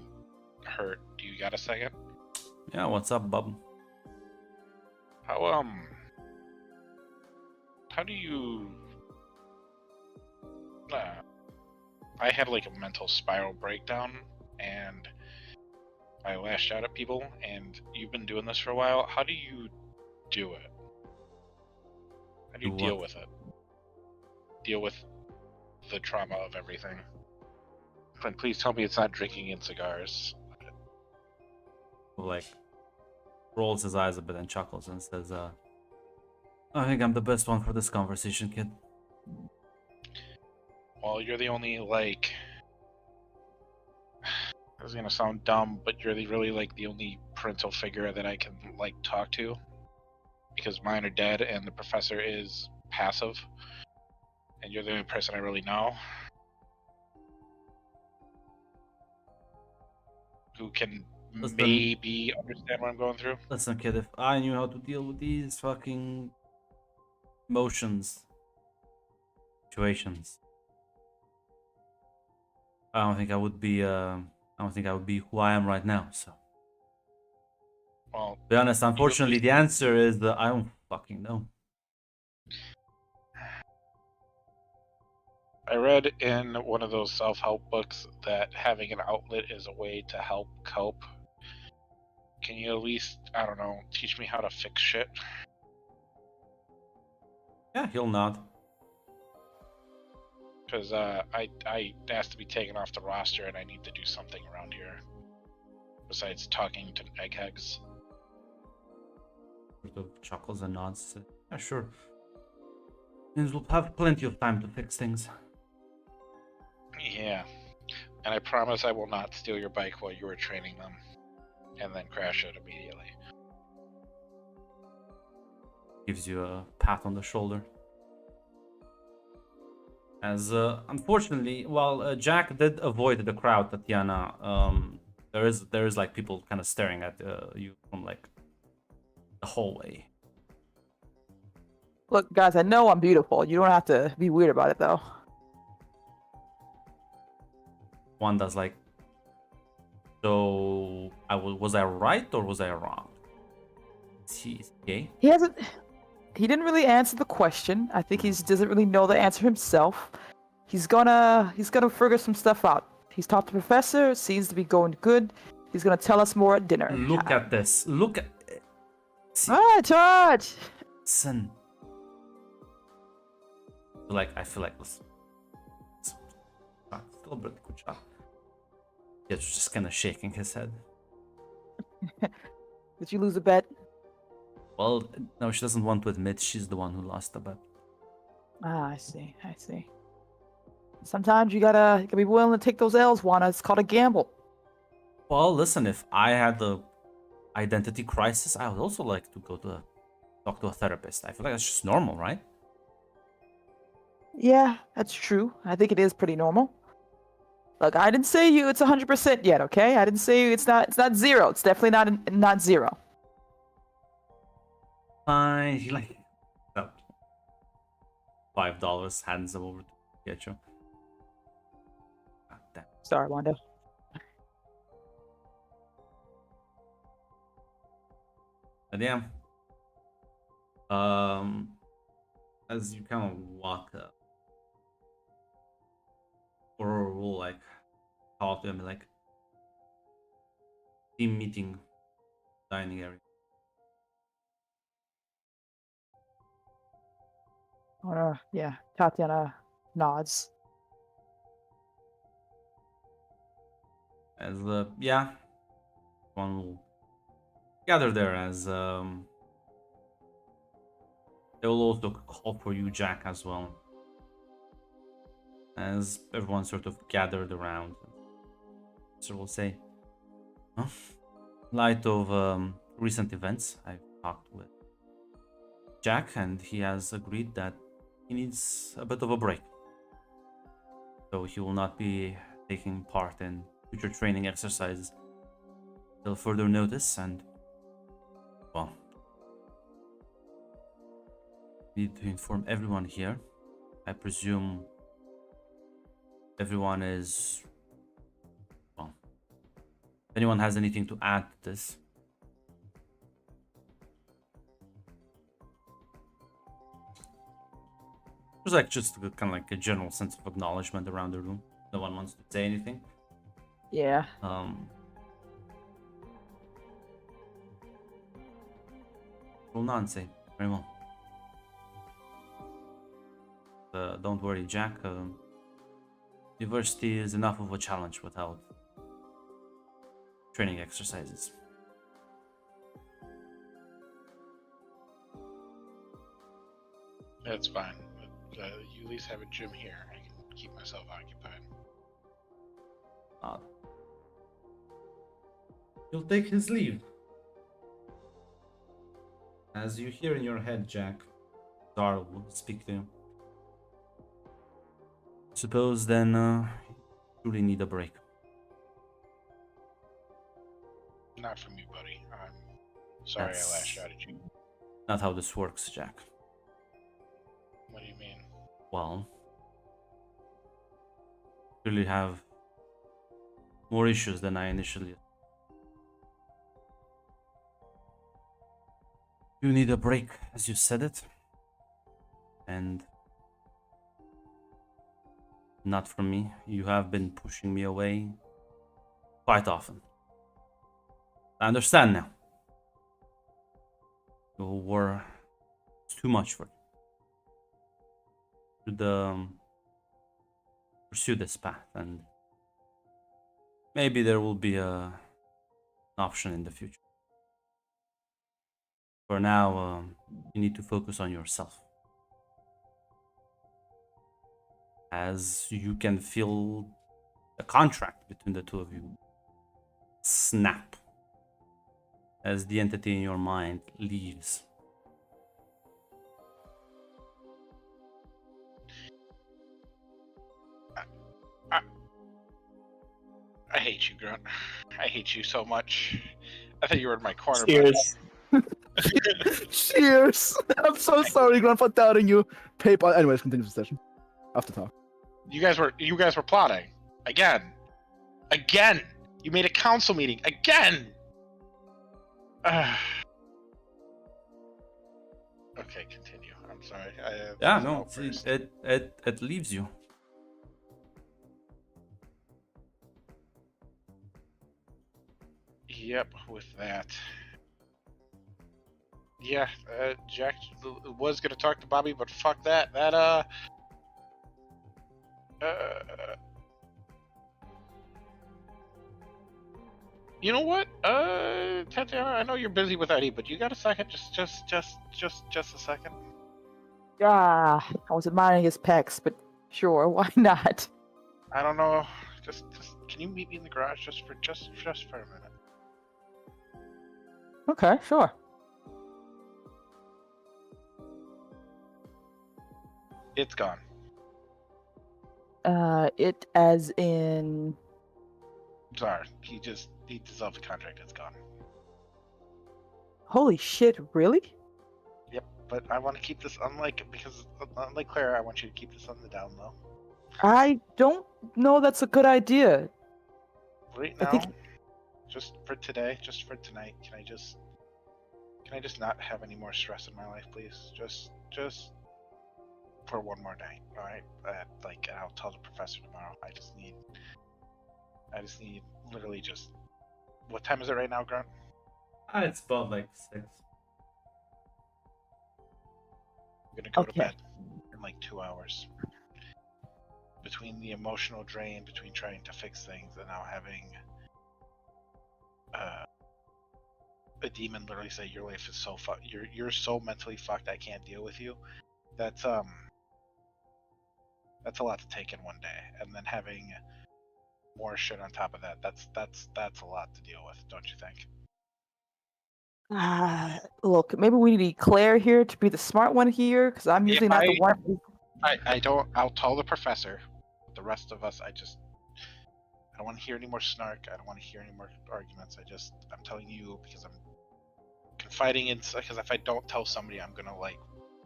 hurt, do you got a second? Yeah, what's up, bub? How do you? I had like a mental spiral breakdown, and I lashed out at people. And you've been doing this for a while. How do you do it? How do you Do deal what? with it? Deal with the trauma of everything. And please tell me it's not drinking and cigars. Like, rolls his eyes a bit and chuckles and says, I think I'm the best one for this conversation, kid. Well, you're the only, like... This is gonna sound dumb, but you're really, like, the only parental figure that I can, like, talk to. Because mine are dead and the professor is passive. And you're the only person I really know who can Listen. maybe understand what I'm going through. Listen, kid, if I knew how to deal with these fucking emotions, situations, I don't think I would be who I am right now. So, Well, to be honest, unfortunately, the answer is that I don't fucking know. I read in one of those self-help books that having an outlet is a way to help cope. Can you at least, I don't know, teach me how to fix shit? Yeah, he'll nod. Because I asked to be taken off the roster and I need to do something around here. Besides talking to eggheads. Sort of chuckles and nods. Yeah, sure. Means we'll have plenty of time to fix things. Yeah. And I promise I will not steal your bike while you are training them. And then crash it immediately. Gives you a pat on the shoulder. As unfortunately, while Jack did avoid the crowd, Tatiana, there is like people kind of staring at you from like the hallway. Look, guys, I know I'm beautiful. You don't have to be weird about it, though. One does like. So was I right or was I wrong? He's gay. He didn't really answer the question. I think he doesn't really know the answer himself. He's gonna figure some stuff out. He's talked to the professor. It seems to be going good. He's gonna tell us more at dinner. Look at this. Look at. See, Ah, George! listen. Like I feel like this. Still a pretty good shot. He's just kind of shaking his head. Did you lose a bet? Well, no, she doesn't want to admit she's the one who lost the bet. Ah, I see. I see. Sometimes you gotta be willing to take those L's, Juana. It's called a gamble. Well, listen, if I had the identity crisis, I would also like to go to talk to a therapist. I feel like that's just normal, right? Yeah, that's true. I think it is pretty normal. Look, I didn't say you it's 100% yet, okay? I didn't say it's not zero. It's definitely not zero. Fine. He like oh, $5 hands them over to Pietro. God damn. Sorry, Wanda. But yeah. As you kind of walk up, or will like talk to him like team meeting, dining area. Yeah, Tatiana nods. As yeah, one will gather there as they will also call for you, Jack, as well. As everyone sort of gathered around, so we'll say, huh? Light of recent events, I've talked with Jack, and he has agreed that he needs a bit of a break. So he will not be taking part in future training exercises till further notice, and well, need to inform everyone here. I presume everyone is, well, if anyone has anything to add to this. There's like just kind of like a general sense of acknowledgement around the room. No one wants to say anything. Yeah. Will not say. Very well. Don't worry, Jack. University is enough of a challenge without training exercises. That's fine. But, you at least have a gym here. I can keep myself occupied. He'll take his leave. As you hear in your head, Jack, Zara will speak to you. Suppose then you truly need a break. Not for me, buddy. I'm sorry I lashed out at you. Not how this works, Jack. What do you mean? Well, you really have more issues than I initially. You need a break, as you said it. And not from me. You have been pushing me away quite often. I understand now. You were too much for you. Should pursue this path, and maybe there will be an option in the future. For now, you need to focus on yourself. As you can feel the contract between the two of you snap as the entity in your mind leaves. I hate you, Grunt. I hate you so much. I thought you were in my corner. Cheers. Cheers! I'm so sorry, Grant, for doubting you. PayPal. Anyways, continue the session. After talk. You guys were plotting again. You made a council meeting again. Okay, continue. I'm sorry. Yeah, no, it leaves you. Yep, with that. Yeah, Jack was gonna talk to Bobby, but fuck that. You know what? Tatiana, I know you're busy with Eddie, but you got a second? Just a second. Ah, I was admiring his pecs, but sure, why not? I don't know. Just can you meet me in the garage just for a minute? Okay, sure. It's gone. It as in. Sorry, he dissolved the contract. It's gone. Holy shit! Really? Yep, but I want to keep this unlike Clara. I want you to keep this on the down low. I don't know that's a good idea. Right I now, think- just for today, just for tonight, can I just not have any more stress in my life, please? Just for one more night, all right? I'll tell the professor tomorrow. I just need literally just. What time is it right now, Grunt? It's about like 6. I'm gonna go to Okay. bed in like 2 hours. Between the emotional drain, between trying to fix things, and now having a demon literally say your life is so you're so mentally fucked, I can't deal with you. That's a lot to take in one day, and then having more shit on top of that. That's a lot to deal with, don't you think? Look, maybe we need Claire here to be the smart one here, because I'm usually If not the one. I don't. I'll tell the professor. The rest of us, I don't want to hear any more snark. I don't want to hear any more arguments. I'm telling you because I'm confiding in. Because if I don't tell somebody, I'm gonna like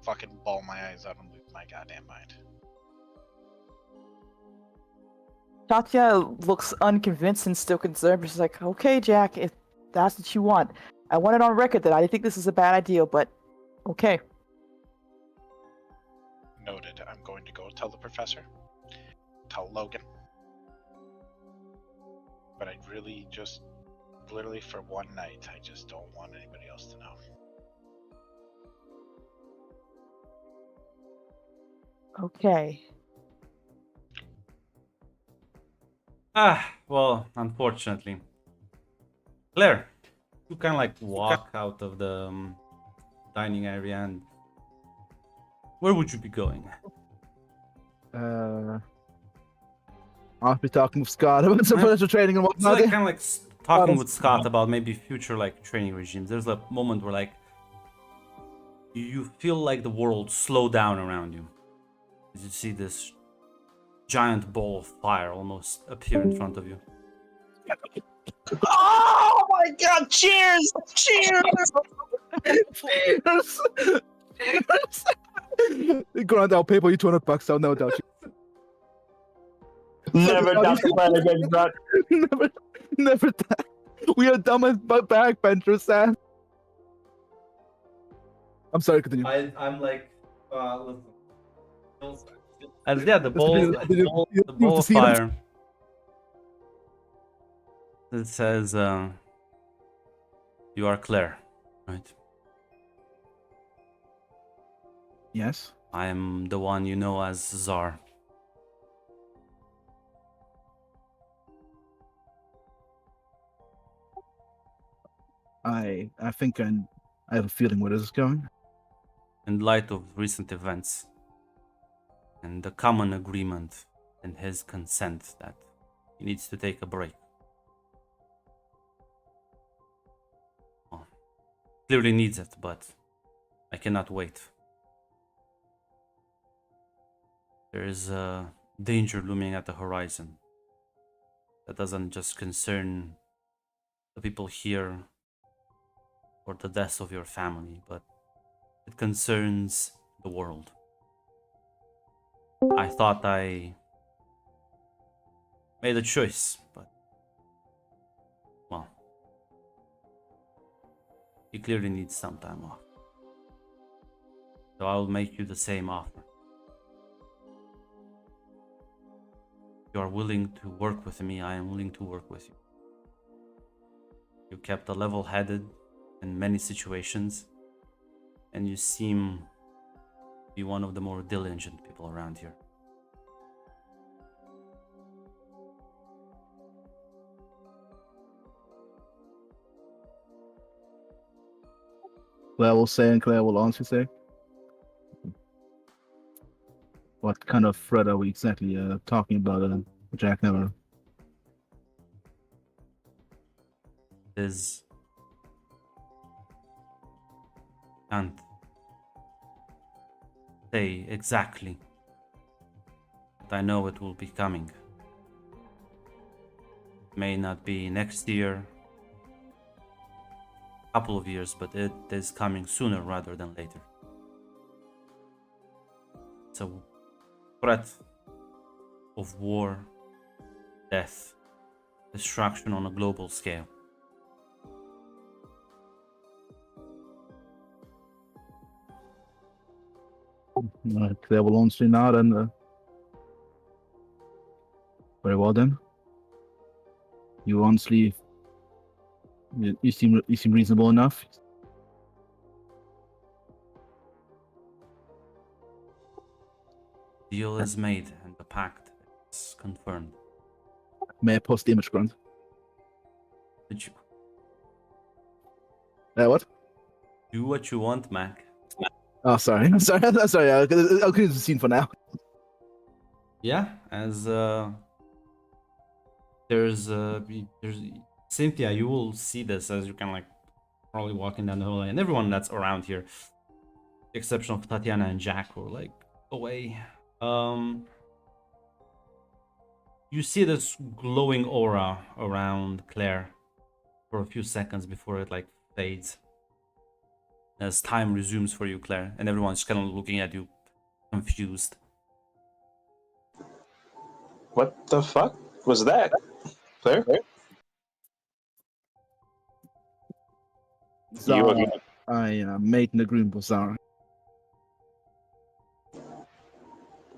fucking bawl my eyes out and lose my goddamn mind. Katya looks unconvinced and still concerned. She's like, okay, Jack, if that's what you want. I want it on record that I think this is a bad idea, but okay. Noted. I'm going to go tell the professor. Tell Logan. But I really just, literally for one night, I just don't want anybody else to know. Okay. Well, unfortunately. Claire, you kind of like walk out of the dining area, and where would you be going? I'll be talking with Scott about some Huh? potential training and It's whatnot. like kind of like talking Scott with is- Scott about maybe future like training regimes. There's a moment where like you feel like the world slow down around you. As you see this giant ball of fire almost appear in front of you. Oh my god, cheers! Cheers! Cheers! Cheers! Grant, I'll pay for you $200. I'll no doubt Never doubt the plan again, Grant. you. Never that. We are dumb as backbenchers, Sam. I'm sorry, continue. I'm like, and yeah, the ball, You the have ball to of see them. fire. It says, "You are Claire, right? Yes. I am the one you know as Czar." I think I have a feeling where this is going. In light of recent events and the common agreement and his consent that he needs to take a break. Well, clearly needs it, but I cannot wait. There is a danger looming at the horizon that doesn't just concern the people here or the deaths of your family, but it concerns the world. I thought I made a choice, but well, he clearly needs some time off. So I'll make you the same offer. If you are willing to work with me, I am willing to work with you. You kept a level-headed in many situations, and you seem to be one of the more diligent people around here. Claire will say, and Claire will answer say. What kind of threat are we exactly talking about, Jack Never? Is can't say exactly, but I know it will be coming. May not be next year, couple of years, but it is coming sooner rather than later. It's a threat of war, death, destruction on a global scale. Claire will answer now, and very well then. You honestly, you seem reasonable enough. Deal is made and the pact is confirmed. May I post the image, Grunt? Did you What? do what you want, Mac? Oh, sorry. I'm sorry. I'm sorry. I'll clear the scene for now. Yeah, as there's Cynthia, you will see this as you're kind of like probably walking down the hallway, and everyone that's around here, the exception of Tatiana and Jack, were like away. You see this glowing aura around Claire for a few seconds before it like fades. As time resumes for you, Claire, and everyone's kind of looking at you, confused. What the fuck was that? Claire? Zara, I made an agreement with Zara.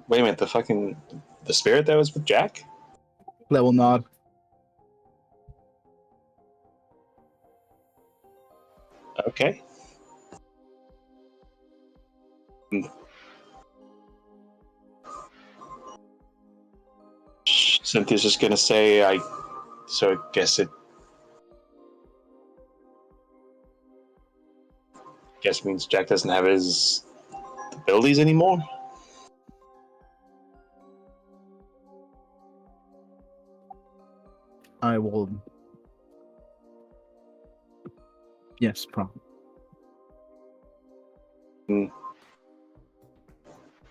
Wait a minute, the spirit that was with Jack? Claire will nod. Okay. Cynthia's just gonna say, so I guess means Jack doesn't have his abilities anymore? I will. Yes, probably.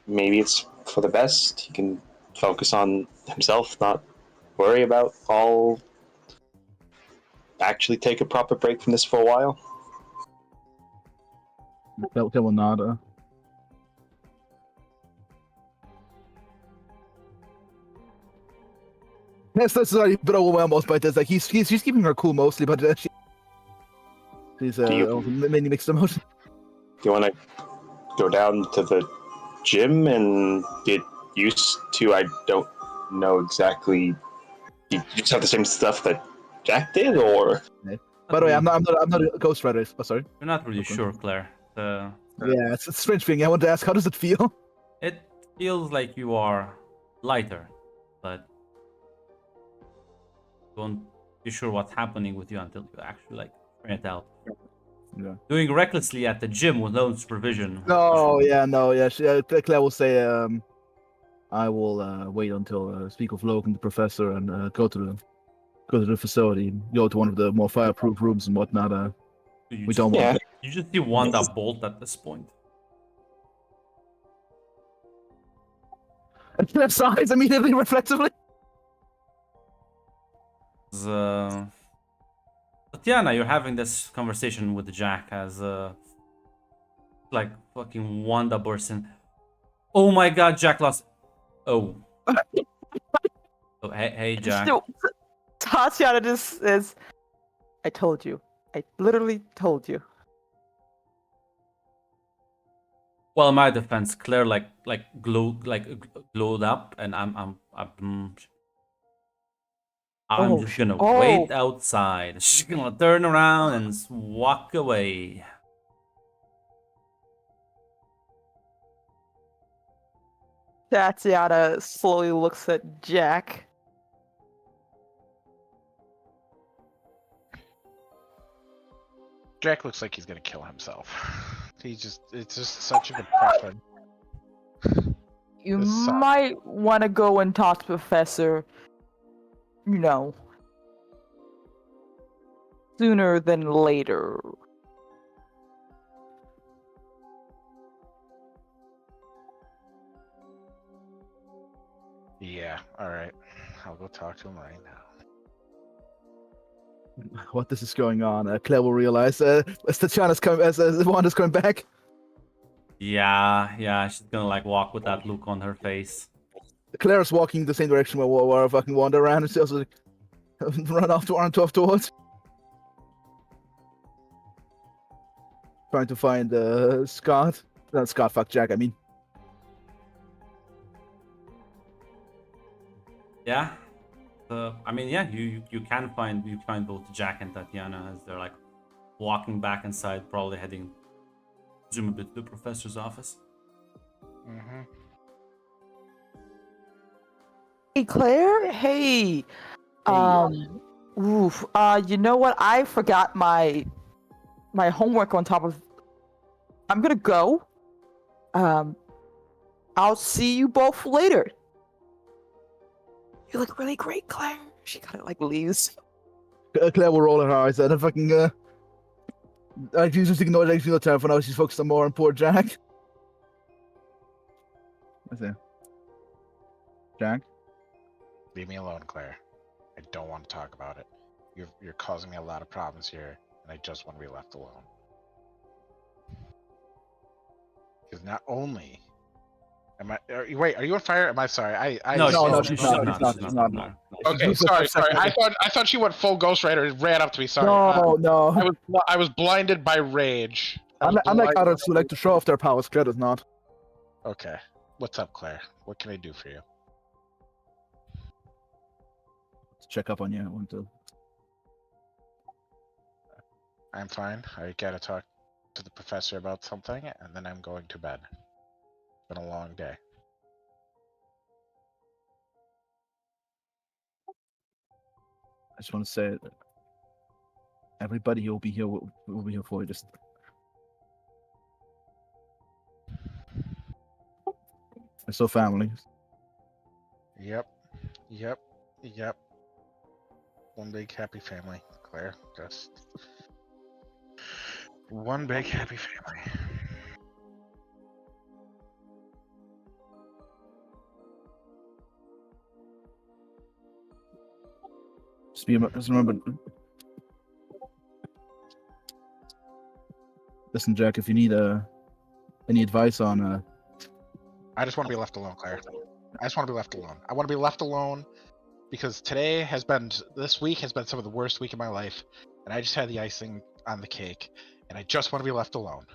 Maybe it's for the best. He can focus on himself, not worry about actually take a proper break from this for a while. Claire will nod. Yes, that's a bit overwhelmed by this. Like he's keeping her cool mostly, but she's mainly mixed emotions. Do you want to go down to the gym and get used to? I don't know exactly. You just have the same stuff that Jack did, or? By the way, I'm not a Ghost Rider. Oh, sorry. You're not really sure, Claire. Yeah, it's a strange thing. I want to ask, how does it feel? It feels like you are lighter, but don't be sure what's happening with you until you actually like try it out. Yeah. Doing recklessly at the gym with no supervision. Oh yeah, no, yeah. Claire will say, I will wait until speak with Logan, the professor, and go to the facility, go to one of the more fireproof rooms and whatnot. We don't want. You just see Wanda bolt at this point. And Claire sighs immediately, reflectively. Tatiana, you're having this conversation with Jack as like fucking Wanda bursts in. Oh my god, Jack lost. Oh. Oh, hey, Jack. So, Tatiana just says, I told you. I literally told you. Well, in my defense, Claire glowed up, and I'm just gonna wait outside. She's gonna turn around and walk away. Tatiana slowly looks at Jack. Jack looks like he's gonna kill himself. It's just such a depression. You This sucks. might want to go and talk to Professor, you know, sooner than later. Yeah, alright. I'll go talk to him right now. What this is going on? Claire will realize as Tatiana's coming, as Wanda's coming back. Yeah, she's gonna like walk with that look on her face. Claire's walking the same direction where fucking Wanda ran, and she also run afterwards. Trying to find Scott. Not Scott, fuck Jack, I mean. Yeah. I mean, yeah, you can find both Jack and Tatiana as they're like walking back inside, probably heading presumably to the professor's office. Mm-hmm. Hey, Claire. Hey. Oof. You know what? I forgot my homework on top of. I'm gonna go. I'll see you both later. You look really great, Claire. She kind of like leaves. Claire will roll her eyes and fucking she's just ignored everything on the telephone. Now she's focused on more on poor Jack. What's that? Jack? Leave me alone, Claire. I don't want to talk about it. You're causing me a lot of problems here, and I just want to be left alone. Because not only are you on fire? Am I sorry? No, she's not. not. Okay, sorry. I thought she went full Ghost Rider and ran up to me. Sorry. No. I was blinded by rage. Unlike others who like to show off their powers, Claire does not. Okay. What's up, Claire? What can I do for you? Let's check up on you. I want to. I'm fine. I gotta talk to the professor about something, and then I'm going to bed. It's been a long day. I just want to say that everybody who will be here will be here for you. Just we're so family. Yep. One big happy family, Claire. Just one big happy family. Just remember. Listen, Jack. If you need any advice on I just want to be left alone, Claire. I just want to be left alone. I want to be left alone because this week has been some of the worst week of my life, and I just had the icing on the cake, and I just want to be left alone.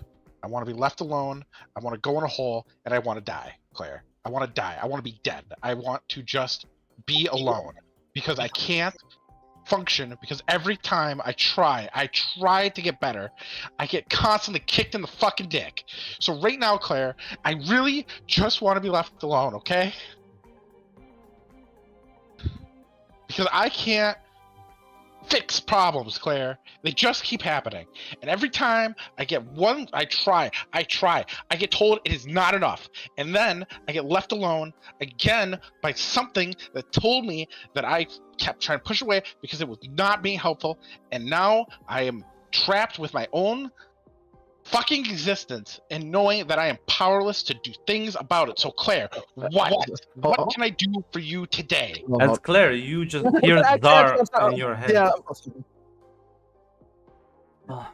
I want to be left alone. I want to go in a hole, and I want to die, Claire. I want to die. I want to be dead. I want to just be alone because I can't function because every time I try to get better, I get constantly kicked in the fucking dick. So right now, Claire, I really just want to be left alone, okay? Because I can't fix problems, Claire. They just keep happening. And every time I get one, I try, I get told it is not enough. And then I get left alone again by something that told me that I kept trying to push away because it was not being helpful. And now I am trapped with my own fucking existence and knowing that I am powerless to do things about it. So Claire, what can I do for you today? As Claire, you just hear Zar in your head. Yeah. Ah.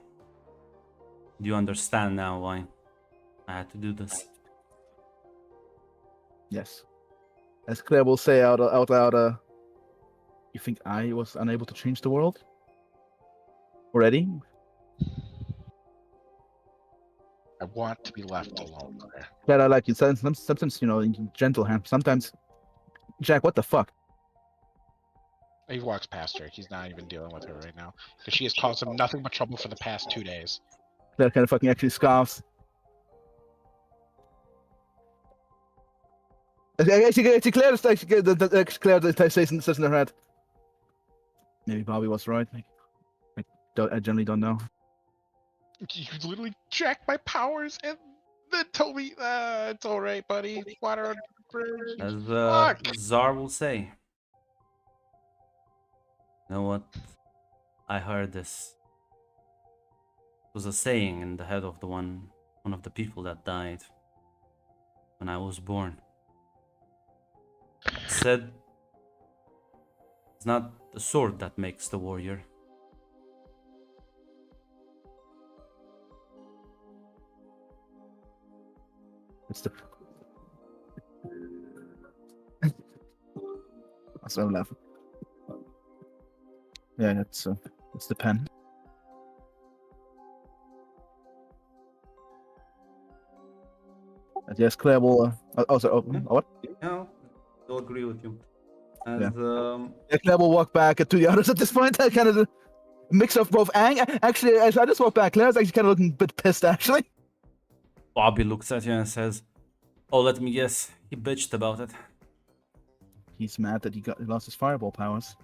Do you understand now why I had to do this? Yes. As Claire will say out loud, you think I was unable to change the world? Already? I want to be left alone, Claire. Claire, I like you. Sometimes gentle hand. Sometimes, Jack, what the fuck? He walks past her. He's not even dealing with her right now because she has caused him nothing but trouble for the past 2 days. Claire kind of fucking actually scoffs. Actually, Claire says in her head. Maybe Bobby was right. I generally don't know. You literally jacked my powers and then told me, it's alright, buddy. Water under the bridge. As Fuck! Czar will say. You know what? I heard this. It was a saying in the head of the one of the people that died when I was born. It said, it's not the sword that makes the warrior. It's the. That's what I'm laughing. Yeah, it's the pen. And yes, Claire will. What? No, I'll agree with you. As Yeah. Yeah, Claire will walk back to the others at this point. Kind of a mix of both anger. Actually, as I just walk back, Claire's actually kind of looking a bit pissed, actually. Bobby looks at you and says, "Oh, let me guess. He bitched about it." He's mad that he lost his fireball powers.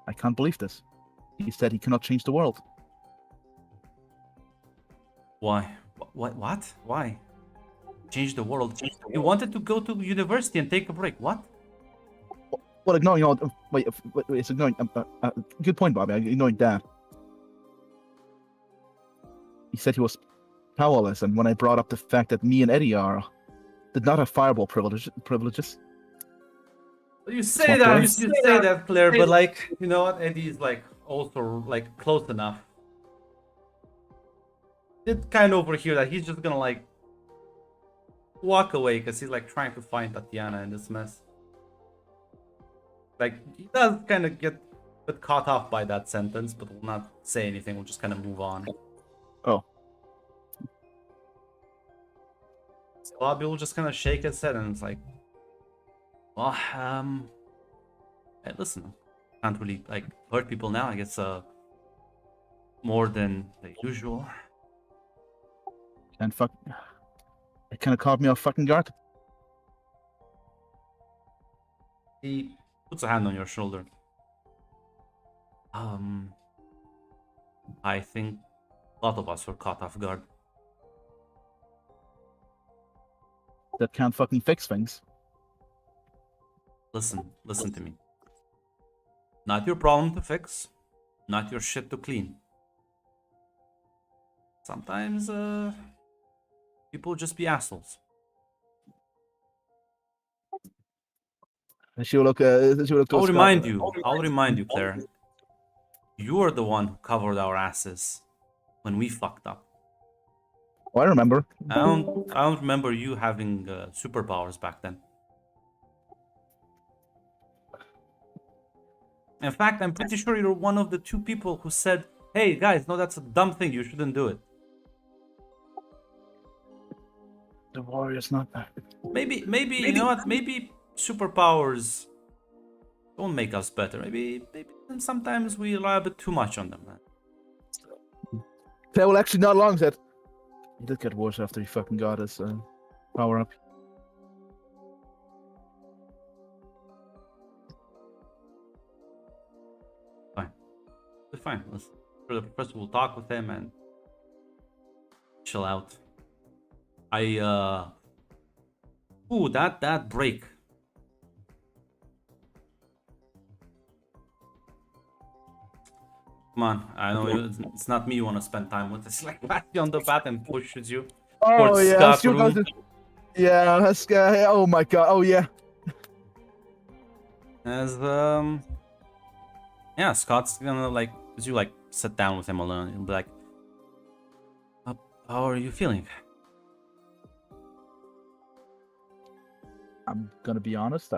I can't believe this. He said he cannot change the world. Why? What? Why? Change the world. He wanted to go to university and take a break. What? Well, ignoring all. Wait, it's ignoring. Good point, Bobby. Ignoring that. He said he was powerless, and when I brought up the fact that me and Eddie did not have fireball privileges. You say that, you say that, Claire, but like, you know what? Eddie's like also like close enough. Did kind of overhear that he's just gonna like walk away because he's like trying to find Tatiana in this mess. Like he does kind of get a bit caught off by that sentence, but will not say anything. We'll just kind of move on. Oh. So Bobby will just kind of shake his head and it's like, well, hey, listen, can't really like hurt people now. I guess more than the usual. And it kind of caught me off fucking guard. He puts a hand on your shoulder. I think a lot of us were caught off guard. That can't fucking fix things. Listen to me. Not your problem to fix, not your shit to clean. Sometimes, people just be assholes. She'll look to I'll Scott. remind you, Claire. You are the one who covered our asses when we fucked up. Oh, I remember. I don't remember you having superpowers back then. In fact, I'm pretty sure you're one of the two people who said, "Hey guys, no, that's a dumb thing. You shouldn't do it." The warrior's not back. Maybe you know what? Maybe superpowers don't make us better. Maybe sometimes we rely a bit too much on them, man. Well, actually, not long said. He did get worse after he fucking got his power up. Fine. The professor will talk with him and chill out. Ooh, that break. Come on, I know it's not me you want to spend time with. It's like pat you on the back and pushes you. Oh yeah, Scott's room. Yeah, that's oh my god, oh yeah. As yeah, Scott's gonna like as you like sit down with him alone, he'll be like, how are you feeling? I'm gonna be honest.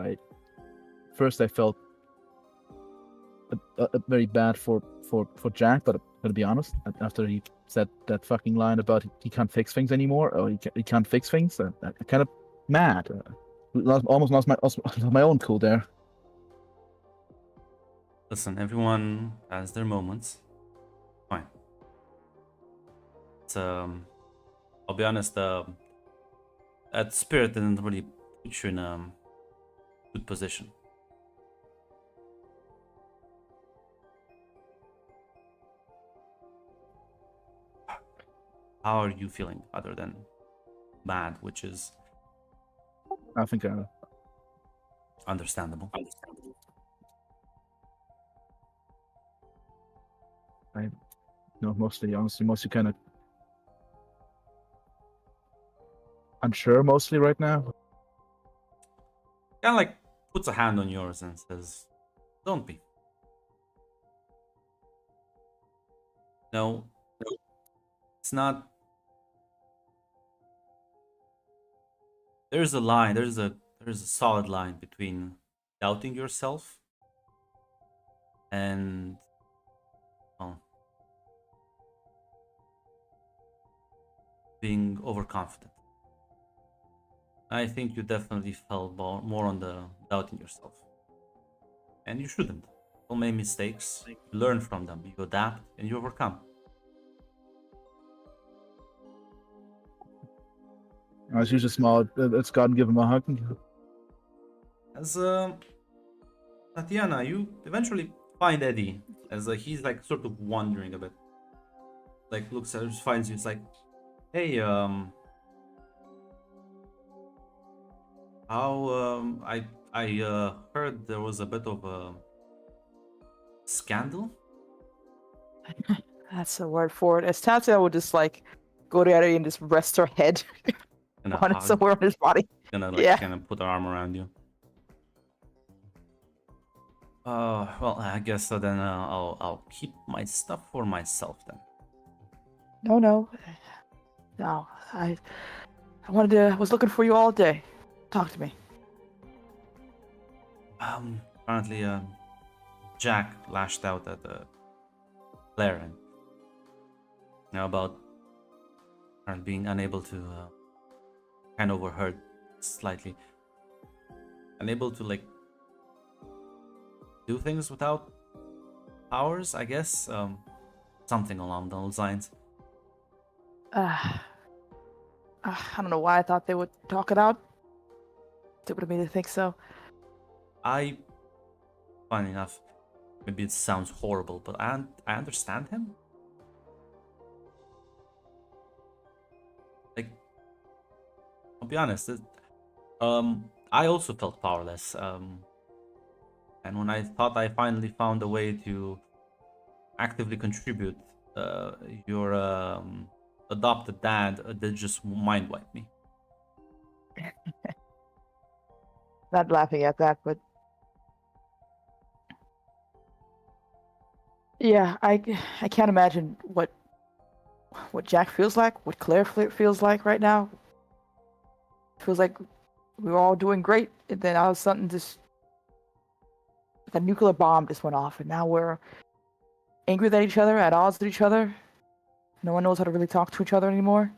First I felt very bad for Jack, but I'm gonna be honest. After he said that fucking line about he can't fix things anymore, or he can't fix things, I'm kind of mad. Almost lost my own cool there. Listen, everyone has their moments. Fine. It's I'll be honest. That spirit didn't really put you in a good position. how are you feeling other than mad, which is I think understandable. mostly honestly, mostly kind of unsure mostly right now. Kind of like puts a hand on yours and says, "Don't be. No, it's not. There's a line. There's a solid line between doubting yourself and well, being overconfident. I think you definitely fell more on the doubting yourself, and you shouldn't. People make mistakes. You learn from them. You adapt and you overcome. I was usually small. Let's go and give him a hug. As Tatiana, you eventually find Eddie as he's like sort of wondering a bit. Like looks at you, finds you. It's like, hey, how I heard there was a bit of a scandal. That's the word for it. As Tatiana would just like go to Eddie and just rest her head Gonna on it hug, somewhere on his body. gonna like Yeah. kind of put her arm around you. Well, I guess so. Then I'll keep my stuff for myself then. No. I was looking for you all day. Talk to me. Apparently, Jack lashed out at Claire and about her being unable to kind of overheard slightly, unable to like do things without powers, I guess. Something along those lines. I don't know why I thought they would talk it out. It would have made me think so. Funny enough, maybe it sounds horrible, but I understand him. Like, I'll be honest. I also felt powerless. And when I thought I finally found a way to actively contribute, your adopted dad did just mind wipe me. Not laughing at that, but yeah, I can't imagine what Jack feels like, what Claire feels like right now. Feels like we were all doing great, and then all of a sudden, just a nuclear bomb just went off, and now we're angry at each other, at odds with each other. No one knows how to really talk to each other anymore.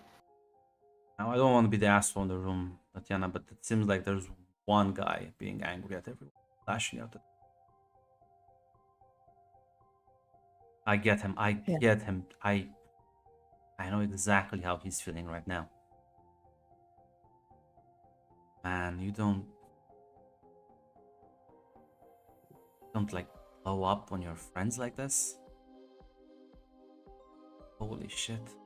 Now, I don't want to be the asshole in the room, Tatiana, but it seems like there's one guy being angry at everyone, lashing out at. I get him. I Yeah. get him. I know exactly how he's feeling right now. Man, you don't like blow up on your friends like this. Holy shit.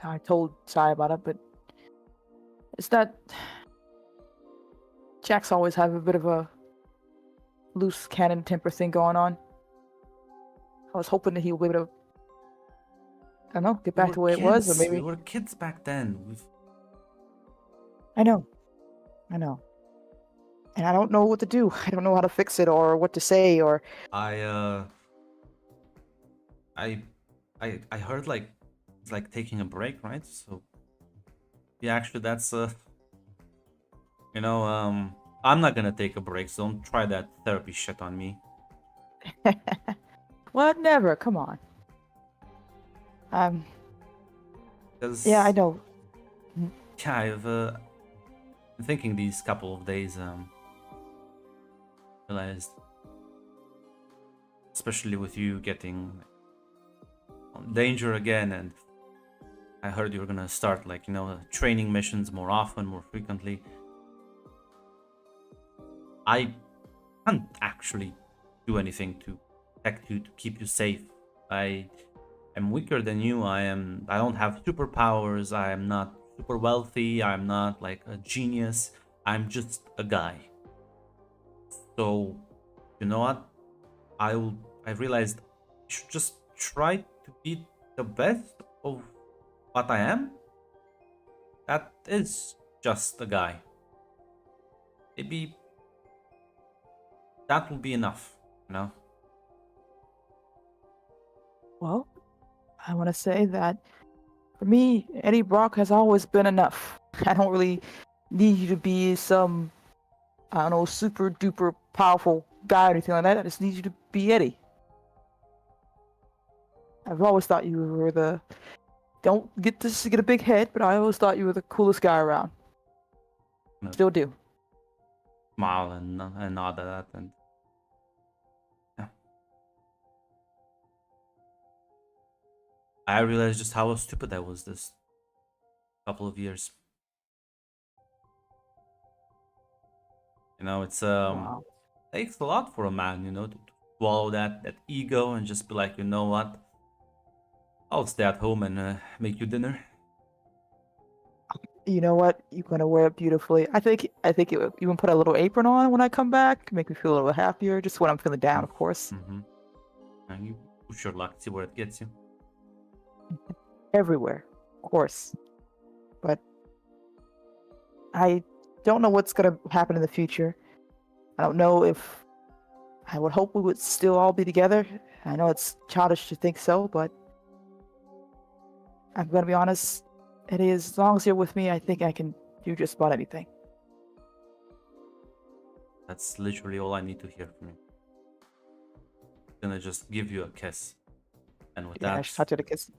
I told Sai about it, but it's that Jack's always have a bit of a loose cannon temper thing going on. I was hoping that he would be able to, I don't know, get back to the way it was, or maybe. We were kids back then. I know. And I don't know what to do. I don't know how to fix it or what to say or. I heard like it's like taking a break, right? So yeah, actually that's I'm not gonna take a break, so don't try that therapy shit on me. What? Never. Come on. Yeah, I know. Yeah, I've been thinking these couple of days, realized, especially with you getting danger again, and I heard you were gonna start like training missions more often, more frequently. I can't actually do anything to protect you, to keep you safe. I I'm weaker than you. I don't have superpowers. I am not super wealthy. I'm not like a genius. I'm just a guy. So, you know what? I realized I should just try to be the best of what I am. That is just a guy. Maybe that will be enough, you know? Well, I want to say that for me, Eddie Brock has always been enough. I don't really need you to be some, I don't know, super duper powerful guy or anything like that. I just need you to be Eddie. I've always thought you were the, don't get this to get a big head, but I always thought you were the coolest guy around. No. Still do. Smile and all that, and yeah. I realized just how stupid I was this couple of years. You know, it's Wow. takes a lot for a man, you know, to swallow that ego and just be like, you know what? I'll stay at home and make you dinner. You know what? You're gonna wear it beautifully. I think it would even put a little apron on when I come back, make me feel a little happier, just when I'm feeling down, of course. Mm-hmm. And you push your luck, see where it gets you. Everywhere, of course. But I don't know what's gonna happen in the future. I don't know if I would hope we would still all be together. I know it's childish to think so, but I'm gonna be honest. It is, as long as you're with me, I think I can do just about anything. That's literally all I need to hear from you. I'm gonna just give you a kiss. And with Yeah, I that, should touch it a kiss.